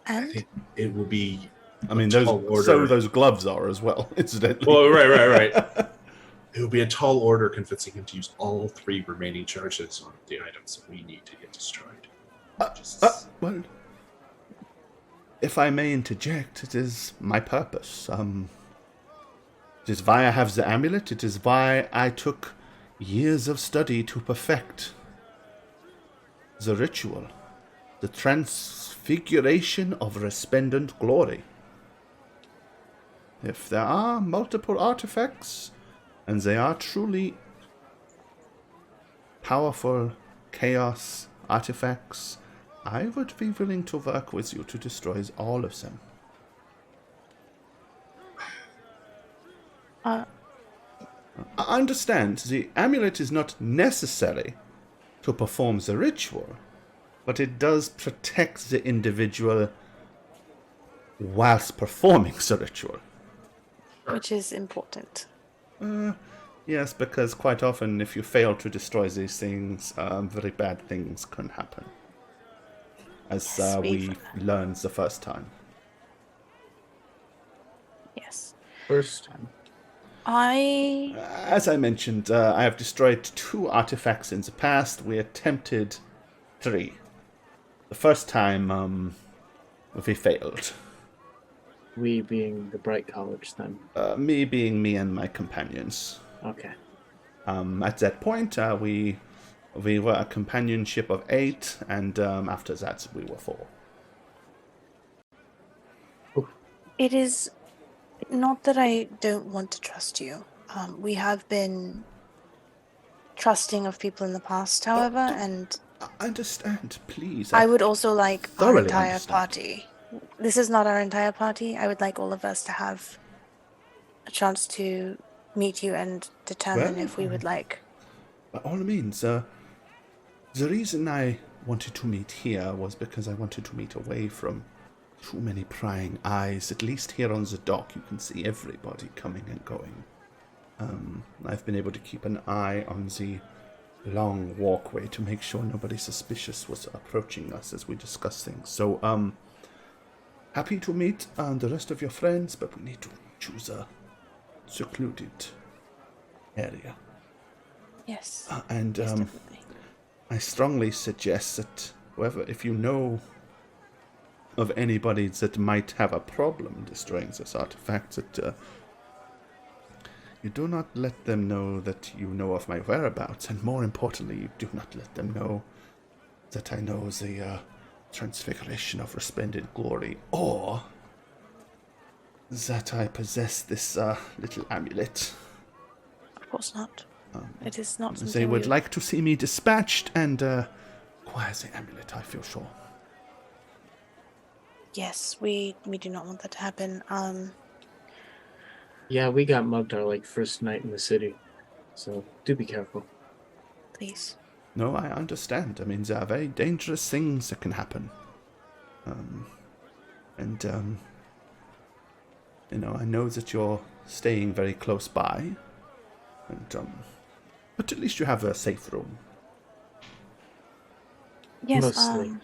Speaker 7: I
Speaker 4: And
Speaker 7: think it will be.
Speaker 1: I mean,
Speaker 7: tall order.
Speaker 1: so those gloves are as well, incidentally.
Speaker 3: Well, right.
Speaker 7: It will be a tall order convincing him to use all 3 remaining charges on the items that we need to get destroyed.
Speaker 1: Well, if I may interject, it is my purpose. It is why I have the amulet. It is why I took years of study to perfect the ritual, the transfiguration of resplendent glory. If there are multiple artifacts, and they are truly powerful chaos artifacts, I would be willing to work with you to destroy all of them. I understand the amulet is not necessary to perform the ritual, but it does protect the individual whilst performing the ritual.
Speaker 4: which is important.
Speaker 1: Yes, because quite often if you fail to destroy these things, very bad things can happen. As
Speaker 4: Yes,
Speaker 1: we learned the first time.
Speaker 4: Yes.
Speaker 2: First time.
Speaker 1: As I mentioned, I have destroyed 2 artifacts in the past. We attempted 3. The first time, we failed.
Speaker 2: We being the Bright College then.
Speaker 1: Me being me and my companions.
Speaker 2: Okay.
Speaker 1: At that point, we were a companionship of 8, and after that, we were 4.
Speaker 4: It is not that I don't want to trust you. We have been trusting of people in the past, however, and
Speaker 1: I understand, please.
Speaker 4: I would also like our
Speaker 1: thoroughly
Speaker 4: entire
Speaker 1: understand.
Speaker 4: party. This is not our entire party. I would like all of us to have a chance to meet you and determine
Speaker 1: Well,
Speaker 4: if we would like.
Speaker 1: By all means, the reason I wanted to meet here was because I wanted to meet away from too many prying eyes. At least here on the dock, you can see everybody coming and going. I've been able to keep an eye on the long walkway to make sure nobody suspicious was approaching us as we discuss things. So, happy to meet the rest of your friends, but we need to choose a secluded area.
Speaker 4: Yes.
Speaker 1: And
Speaker 4: Yes, definitely.
Speaker 1: I strongly suggest that if you know of anybody that might have a problem destroying this artifact, that you do not let them know that you know of my whereabouts, and more importantly, you do not let them know that I know the transfiguration of resplendent glory, or that I possess this little amulet.
Speaker 4: Of course not. It is not
Speaker 1: They
Speaker 4: something
Speaker 1: would
Speaker 4: we...
Speaker 1: like to see me dispatched and acquire the amulet, I feel sure.
Speaker 4: Yes, we do not want that to happen.
Speaker 2: Yeah, we got mugged our first night in the city, so do be careful.
Speaker 4: Please.
Speaker 1: No, I understand. I mean, there are very dangerous things that can happen. I know that you're staying very close by, but at least you have a safe room.
Speaker 4: Yes.
Speaker 2: Mostly.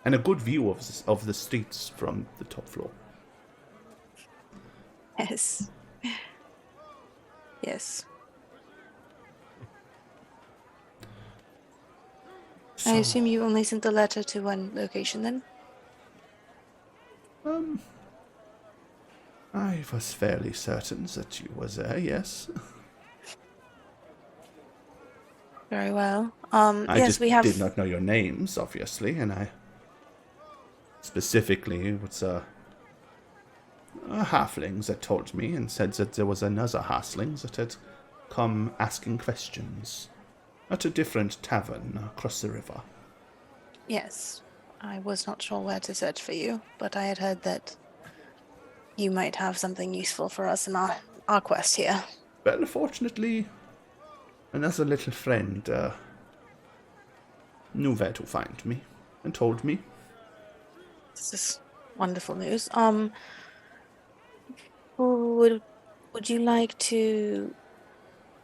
Speaker 1: And a good view of the streets from the top floor.
Speaker 4: Yes. Yes. I assume you only sent the letter to one location then?
Speaker 1: I was fairly certain that you were there, yes.
Speaker 4: Very well.
Speaker 1: I
Speaker 4: yes,
Speaker 1: just
Speaker 4: we have...
Speaker 1: did not know your names, obviously, and I specifically was a halfling that told me and said that there was another halfling that had come asking questions at a different tavern across the river.
Speaker 4: Yes. I was not sure where to search for you, but I had heard that you might have something useful for us in our quest here.
Speaker 1: Well, fortunately, another little friend knew where to find me and told me.
Speaker 4: This is wonderful news. Would you like to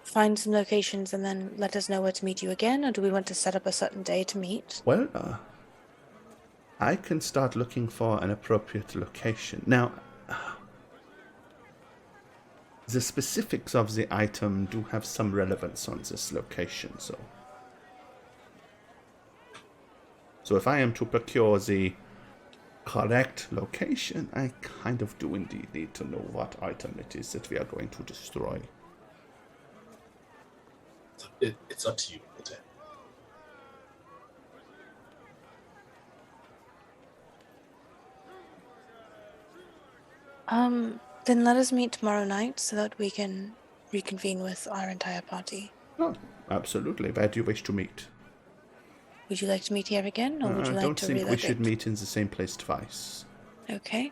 Speaker 4: find some locations and then let us know where to meet you again, or do we want to set up a certain day to meet?
Speaker 1: Well, I can start looking for an appropriate location. Now, the specifics of the item do have some relevance on this location, so if I am to procure the correct location, I kind of do indeed need to know what item it is that we are going to destroy.
Speaker 7: It's up to you, Lieutenant.
Speaker 4: Then let us meet tomorrow night so that we can reconvene with our entire party.
Speaker 1: Oh, absolutely. Where do you wish to meet?
Speaker 4: Would you like to meet here again, or would you
Speaker 1: I
Speaker 4: like
Speaker 1: don't
Speaker 4: to
Speaker 1: think we should
Speaker 4: relocate?
Speaker 1: meet in the same place twice.
Speaker 4: Okay.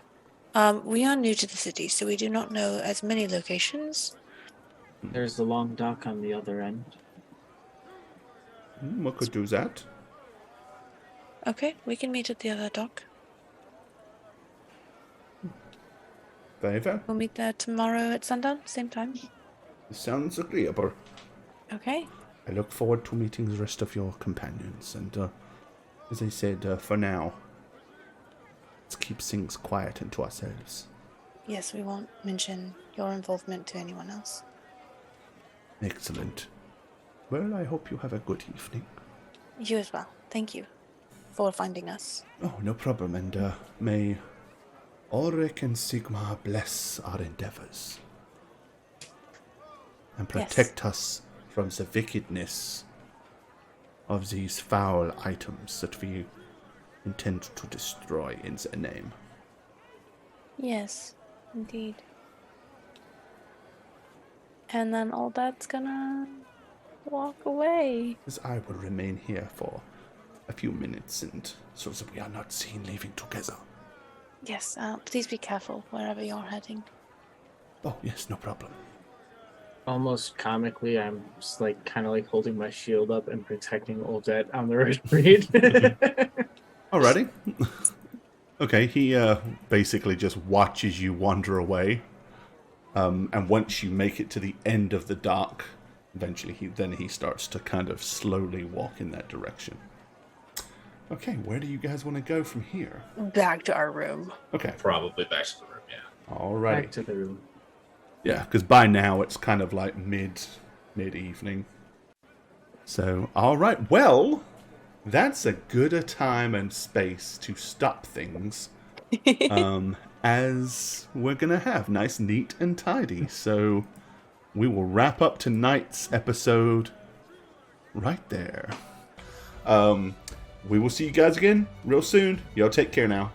Speaker 4: We are new to the city, so we do not know as many locations.
Speaker 2: There's the long dock on the other end.
Speaker 1: We could do that.
Speaker 4: Okay, we can meet at the other dock.
Speaker 1: Very well.
Speaker 4: We'll meet there tomorrow at sundown, same time.
Speaker 1: Sounds agreeable.
Speaker 4: Okay.
Speaker 1: I look forward to meeting the rest of your companions, and as I said, for now, let's keep things quiet and to ourselves.
Speaker 4: Yes, we won't mention your involvement to anyone else.
Speaker 1: Excellent. Well, I hope you have a good evening.
Speaker 4: You as well. Thank you for finding us.
Speaker 1: Oh, no problem, and may Ulrich and Sigma bless our endeavors and protect us from the wickedness of these foul items that we intend to destroy in their name.
Speaker 4: Yes, indeed. And then all that's gonna walk away.
Speaker 1: As I will remain here for a few minutes, and so that we are not seen leaving together.
Speaker 4: Yes, please be careful wherever you're heading.
Speaker 1: Oh, yes, no problem.
Speaker 2: Almost comically, I'm just kind of holding my shield up and protecting Odette on the retreat.
Speaker 1: Alrighty. Okay, he basically just watches you wander away. And once you make it to the end of the dock, eventually he starts to kind of slowly walk in that direction. Okay, where do you guys want to go from here?
Speaker 4: Back to our room.
Speaker 1: Okay.
Speaker 7: Probably back to the room, yeah.
Speaker 1: Alrighty.
Speaker 2: Back to the room.
Speaker 1: Yeah, because by now it's kind of like mid-evening. So, alright, well, that's a good a time and space to stop things. As we're gonna have nice, neat, and tidy. So, we will wrap up tonight's episode right there. We will see you guys again real soon. Y'all take care now.